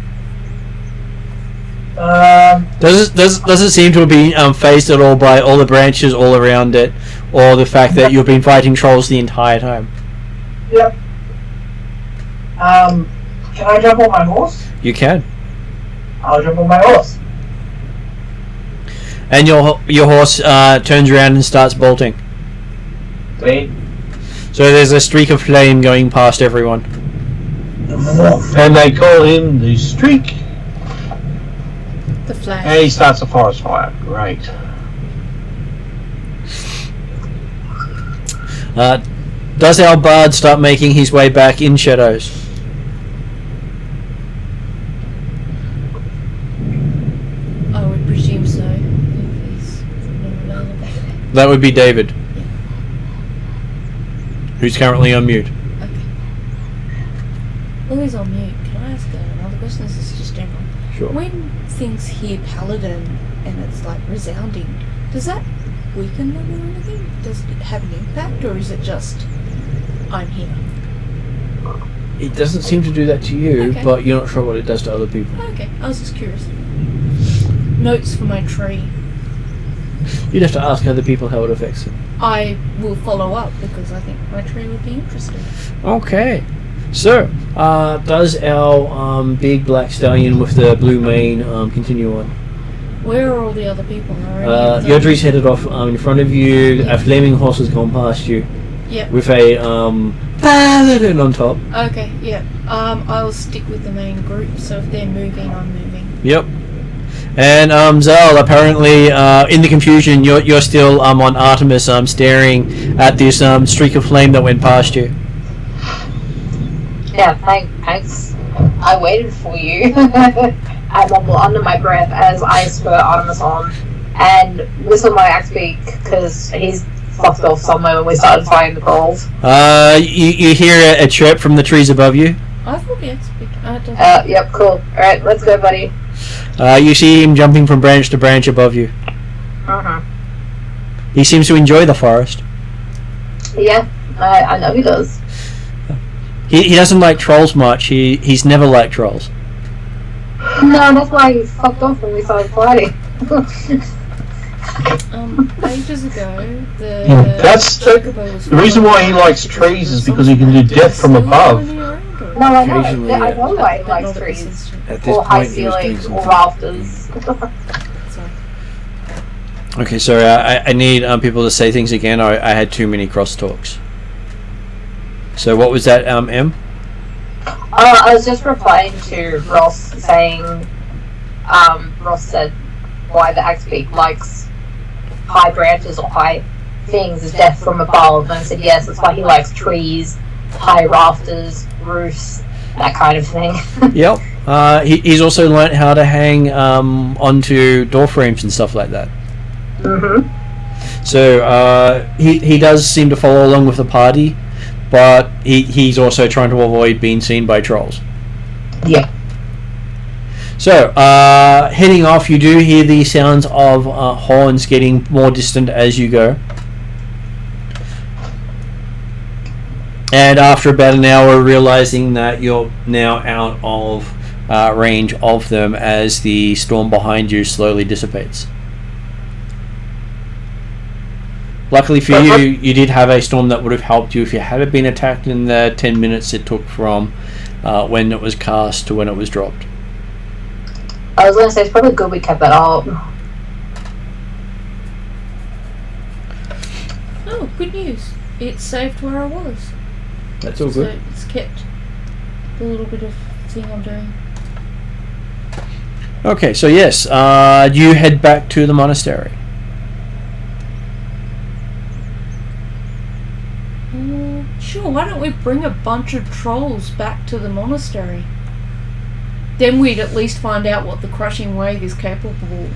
Does it seem to have been phased at all by all the branches all around it, or the fact that you've been fighting trolls the entire time? Yep. Can I jump on my horse? You can. I'll jump on my horse. And your horse turns around and starts bolting. Wait. So there's a streak of flame going past everyone. And they call him the Streak. The flash. And he starts a forest fire. Great. Does our bard start making his way back in shadows? I would presume so. If he's not available. That would be David, who's currently on mute. Okay. Well, he's on mute. Can I ask another question? This is just general. Sure. When things hear paladin and it's like resounding, does that weaken them or anything? Does it have an impact, or is it just I'm here? It doesn't seem to do that to you, Okay. but you're not sure what it does to other people. Okay, I was just curious. Notes for my tree. You'd have to ask other people how it affects them. I will follow up because I think my tree would be interesting. Okay. So, does our big black stallion with the blue mane continue on? Where are all the other people? Are Yodri's headed off in front of you. A flaming horse has gone past you. Yep. With a paladin on top. Okay, yep. I'll stick with the main group, so if they're moving, I'm moving. Yep. And Zal, apparently in the confusion, you're still on Artemis, staring at this streak of flame that went past you. Yeah, thanks. I waited for you. I mumble under my breath as I spur Artemis on and whistle my axe beak because he's fucked off somewhere when we started fighting the trolls. You hear a chirp from the trees above you. I thought the axe beak. Yep, cool. Alright, let's go, buddy. You see him jumping from branch to branch above you. Uh-huh. He seems to enjoy the forest. Yeah, I know he does. He doesn't like trolls much. He's never liked trolls. No, that's why he fucked off when we started fighting. Ages ago, That's the reason why he likes trees is because he can do death from above. No, I know. I know why he likes trees. Or high ceilings, or rafters. Okay, sorry, I need people to say things again. I had too many crosstalks. So what was that, M? I was just replying to Ross saying, Ross said why the axe beak likes high branches or high things is death from above, and I said yes, that's why he likes trees, high rafters, roofs, that kind of thing. Yep. He's also learnt how to hang onto door frames and stuff like that. Mm-hmm. So he does seem to follow along with the party, but he's also trying to avoid being seen by trolls. Yeah. So, heading off, you do hear the sounds of horns getting more distant as you go. And after about an hour, realizing that you're now out of range of them as the storm behind you slowly dissipates. Luckily for you, you did have a storm that would have helped you if you had been attacked in the 10 minutes it took from when it was cast to when it was dropped. I was going to say, it's probably good we kept that up. Oh, good news. It saved where I was. That's all good. So it's kept the little bit of thing I'm doing. Okay, so yes, you head back to the monastery. Sure, why don't we bring a bunch of trolls back to the monastery? Then we'd at least find out what the crushing wave is capable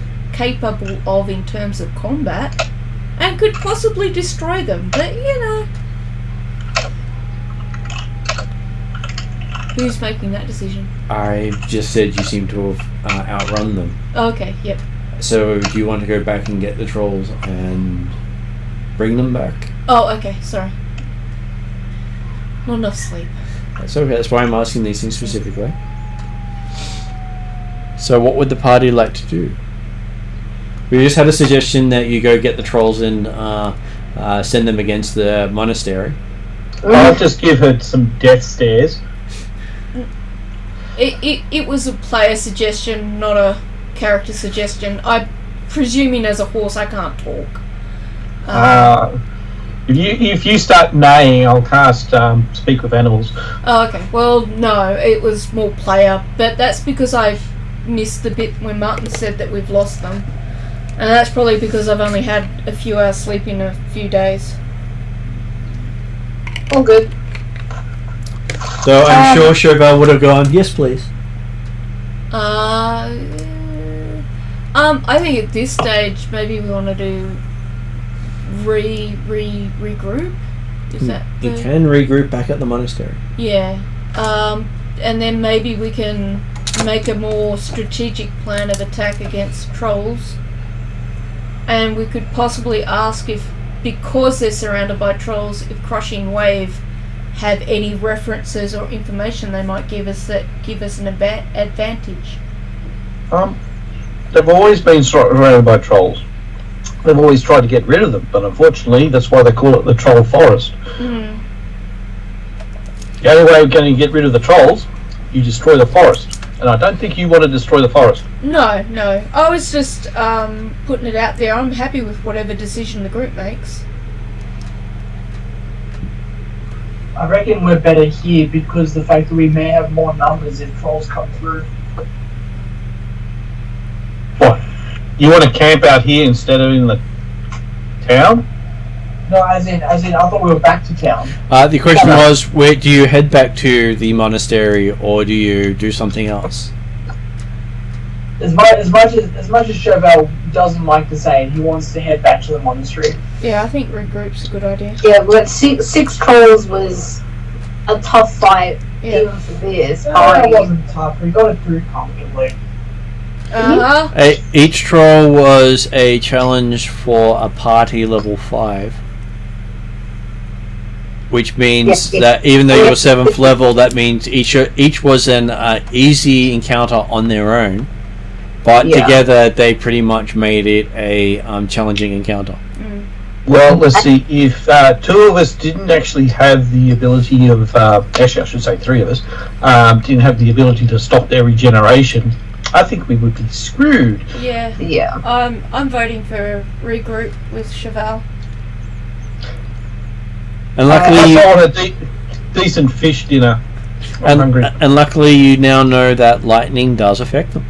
of in terms of combat, and could possibly destroy them, but you know. Who's making that decision? I just said you seem to have outrun them. Okay, yep. So do you want to go back and get the trolls and bring them back? Oh, okay, sorry. Not enough sleep. That's okay, that's why I'm asking these things specifically. So what would the party like to do? We just had a suggestion that you go get the trolls and send them against the monastery. I'll just give her some death stares. It was a player suggestion, not a character suggestion. I'm presuming as a horse I can't talk. If you start neighing, I'll cast Speak with Animals. Oh, okay. Well, no, it was more player, but that's because I missed the bit when Martin said that we've lost them. And that's probably because I've only had a few hours sleep in a few days. All good. So I'm sure Chauvel would have gone, yes please. I think at this stage maybe we want to do regroup. Is that you can regroup back at the monastery. Yeah. And then maybe we can make a more strategic plan of attack against trolls. And we could possibly ask if, because they're surrounded by trolls, if Crushing Wave have any references or information they might give us that give us an advantage. They've always been surrounded by trolls. They've always tried to get rid of them, but unfortunately that's why they call it the Troll Forest. Mm. The only way we're going to get rid of the trolls, you destroy the forest. And I don't think you want to destroy the forest. No. I was just putting it out there. I'm happy with whatever decision the group makes. I reckon we're better here because the fact that we may have more numbers if trolls come through. What? You want to camp out here instead of in the town? No, as in, I thought we were back to town. The question was, where do you head back to the monastery, or do you do something else? As much as Chauvel doesn't like to say it, he wants to head back to the monastery. Yeah, I think regroup's a good idea. Yeah, but six trolls was a tough fight, even for this. It wasn't tough. We got it through comfortably. Each troll was a challenge for a party level 5. Which means that even though you're 7th level, that means each was an easy encounter on their own. But together, they pretty much made it a challenging encounter. Well, let's see. If 2 of us didn't actually have the ability of, actually, I should say 3 of us, didn't have the ability to stop their regeneration, I think we would be screwed. Yeah. I'm voting for regroup with Chauvel. And luckily, I want a decent fish dinner. I'm hungry. And luckily, you now know that lightning does affect them.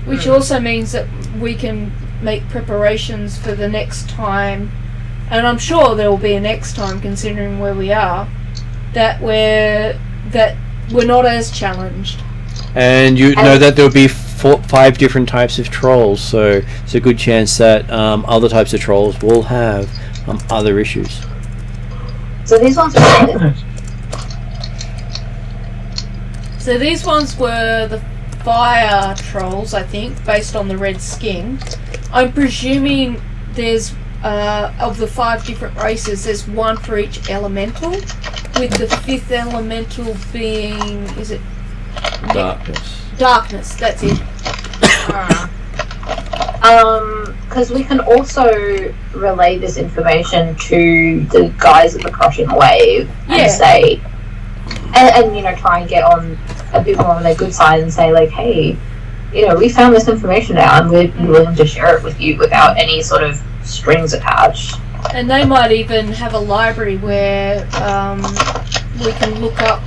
Which also means that we can make preparations for the next time, and I'm sure there will be a next time, considering where we are, that we're not as challenged. And you know that there'll be 5 different types of trolls, so it's a good chance that other types of trolls will have other issues. So these ones were these ones were the fire trolls, I think, based on the red skin. I'm presuming there's of the 5 different races, there's 1 for each elemental, with the 5th elemental being, is it Darkness? Darkness, that's it. Because we can also relay this information to the guys at the Crushing Wave and say, and you know, try and get on a bit more on their good side and say, like, hey, you know, we found this information out and we're willing to share it with you without any sort of strings attached. And they might even have a library where we can look up,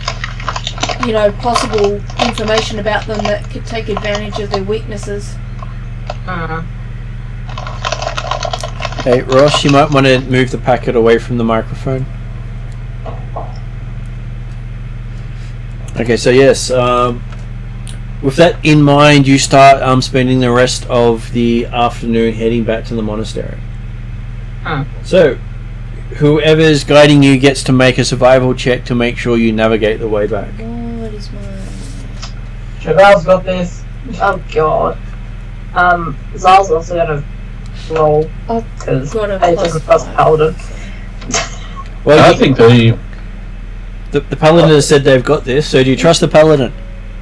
you know, possible information about them that could take advantage of their weaknesses. Hey, Ross, you might want to move the packet away from the microphone. Okay, so yes, with that in mind, you start spending the rest of the afternoon heading back to the monastery. So, whoever's guiding you gets to make a survival check to make sure you navigate the way back. What is mine? Chauvel's got this. Oh god. Zal's also gonna roll because I just trust Paladin. Well, I think the Paladin has said they've got this, so do you trust the Paladin?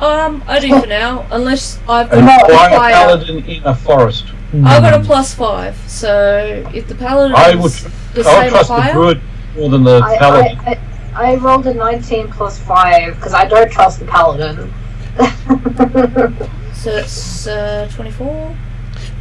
I do for now, unless I've and got flying a higher. Paladin in a forest. I've got a +5, so if the Paladin is the I same or trust the higher, Druid more than the Paladin. I rolled a 19 + 5 because I don't trust the Paladin. so it's 24.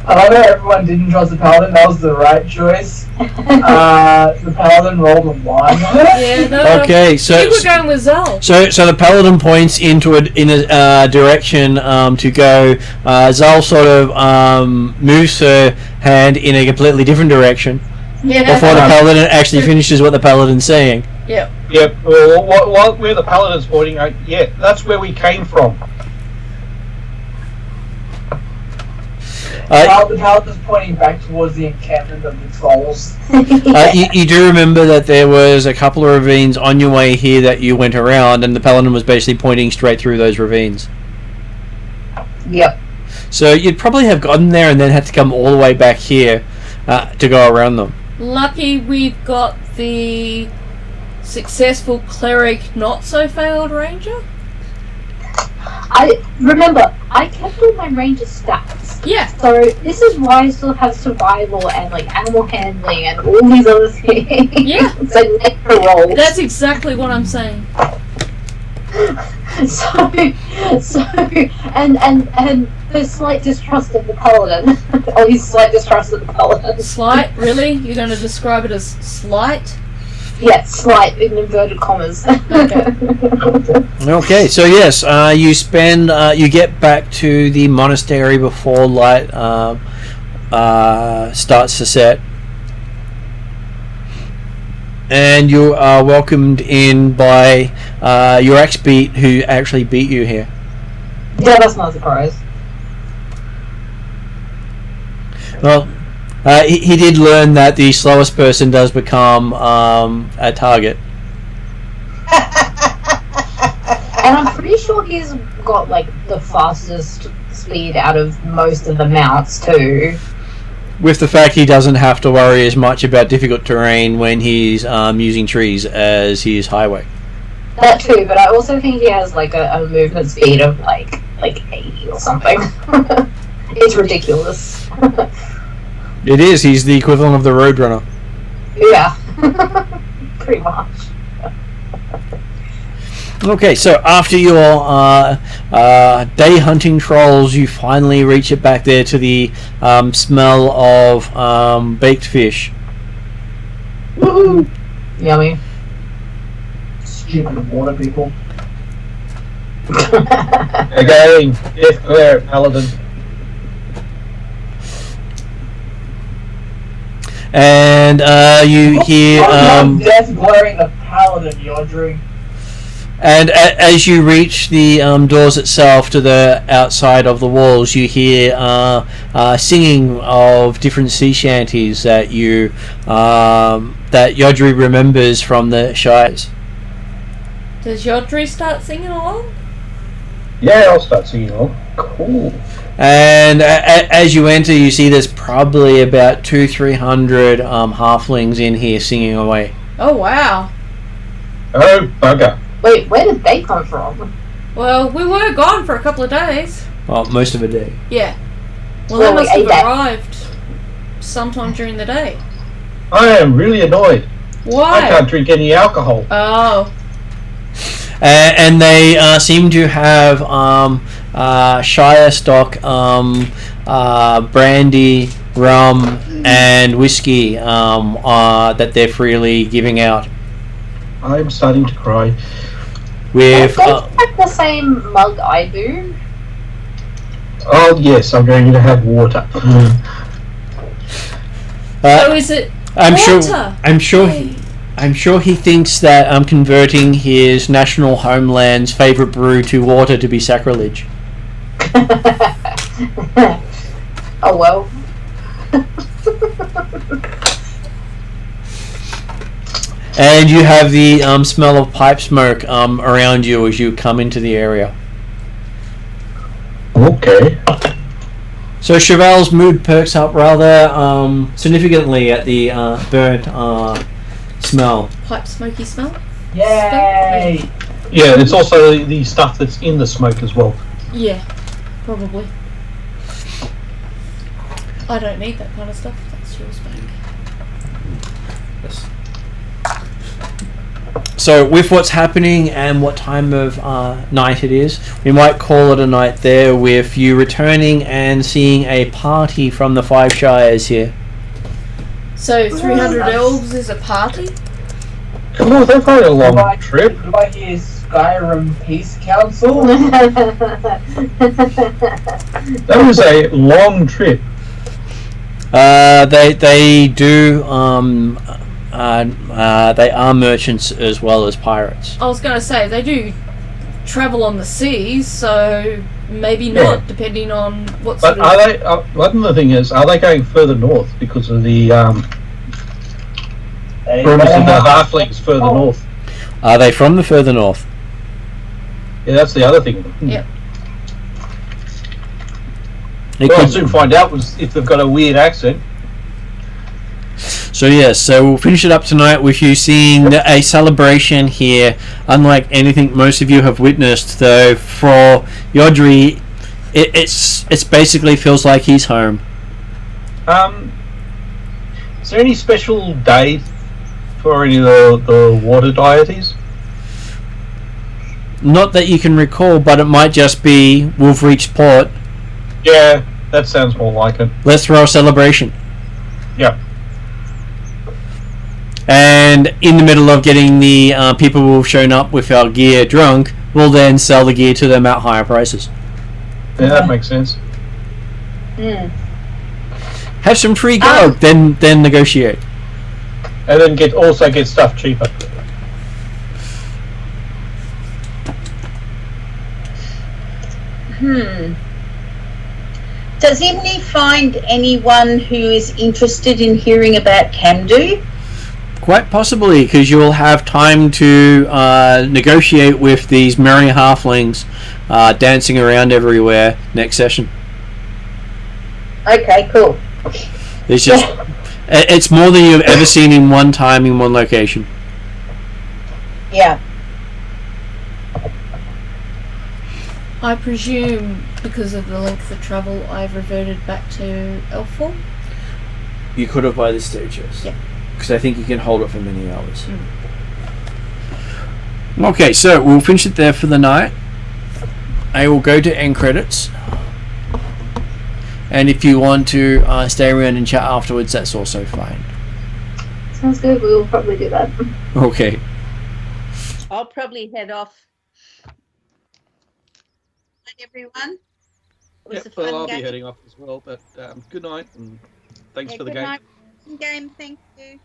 I love how everyone didn't trust the Paladin. That was the right choice. The Paladin rolled a 1. Yeah, no. Okay, so you were going with Zal. So the Paladin points in a direction to go. Zal sort of moves her hand in a completely different direction before the Paladin actually finishes what the Paladin's saying. Yep. Yep. Well, where the Paladin's pointing, that's where we came from. The Paladin's pointing back towards the encampment of the trolls. You do remember that there was a couple of ravines on your way here that you went around, and the Paladin was basically pointing straight through those ravines. Yep. So you'd probably have gotten there and then had to come all the way back here to go around them. Lucky we've got the successful cleric, not so failed ranger. I remember I kept all my ranger stats. Yeah. So this is why I still have survival and like animal handling and all these other things. Yeah. So extra rolls. That's exactly what I'm saying. So and the slight distrust of the Paladin. Or his slight distrust of the Paladin. Slight? Really? You're going to describe it as slight? Yeah, slight in inverted commas. Okay, so yes, you get back to the monastery before light starts to set. and you are welcomed in by your ex-beat who actually beat you here. Yeah, that's not a surprise. Well, he did learn that the slowest person does become a target. And I'm pretty sure he's got like the fastest speed out of most of the mounts too. With the fact he doesn't have to worry as much about difficult terrain when he's using trees as he is highway. That too, but I also think he has like a movement speed of like 80 or something. It's ridiculous. It is. He's the equivalent of the Roadrunner. Yeah, pretty much. Okay, so after your day hunting trolls, you finally reach it back there to the smell of baked fish. Woohoo! Yummy. Stupid water people. Again, Death Glare Paladin. And you hear Death glaring the Paladin, Yodri. and as you reach the doors itself to the outside of the walls, you hear singing of different sea shanties that you that Yodri remembers from the Shires. Does Yodri start singing along? Yeah, I'll start singing along. Cool. And as you enter, you see there's probably about 200-300 halflings in here singing away. Oh wow! Oh, bugger. Wait, where did they come from? Well, we were gone for a couple of days. Well, most of a day. Yeah. Well, Well, they must we have ate that. arrived sometime during the day. I am really annoyed. Why? I can't drink any alcohol. Oh. And they seem to have Shire stock, brandy, rum, and whiskey that they're freely giving out. I'm starting to cry. With They have the same mug I do. Oh yes, I'm going to have water. So is it I'm water? I'm sure he thinks that I'm converting his national homeland's favourite brew to water to be sacrilege. Oh well. And you have the smell of pipe smoke around you as you come into the area. Okay. So Cheval's mood perks up rather significantly at the burnt smell. Pipe smoky smell? Yay! Yeah, it's also the stuff that's in the smoke as well. Yeah, probably. I don't need that kind of stuff. That's yours, babe. So with what's happening and what time of night it is, we might call it a night there with you returning and seeing a party from the Five Shires here. So 300 elves is a party? Cool, they've had a long trip. Do I hear Skyrim Peace Council? That was a long trip. They do they are merchants as well as pirates. I was going to say, they do travel on the seas, so maybe not, depending on what sort But of... are they? One of the thing is, are they going further north because of the rumors of the halflings further north? Are they from the further north? Yeah, that's the other thing. Yep. It Well, I'll could- soon find out if they've got a weird accent. So yes, so we'll finish it up tonight with you seeing a celebration here, unlike anything most of you have witnessed. Though for Yodri, it's basically feels like he's home. Is there any special day for any of the water deities? Not that you can recall, but it might just be we've reached port. Yeah, that sounds more like it. Let's throw a celebration. Yeah. And in the middle of getting the people who have shown up with our gear drunk, we'll then sell the gear to them at higher prices. Yeah, that makes sense. Mm. Have some free go, then negotiate. and then also get stuff cheaper. Does Imni find anyone who is interested in hearing about Kamdu? Quite possibly, because you'll have time to negotiate with these merry halflings dancing around everywhere next session. Okay, cool. It's just, it's more than you've ever seen in one time in one location. Yeah. I presume because of the length of travel, I've reverted back to elf form. You could have by this stage, yes. Yeah. Because I think you can hold it for many hours. Okay, so we'll finish it there for the night. I will go to end credits. And if you want to stay around and chat afterwards, that's also fine. Sounds good. We will probably do that. Okay. I'll probably head off. Bye, everyone. It was a fun I'll game. be heading off as well, but good night and thanks for the game. Good night. Game, thank you.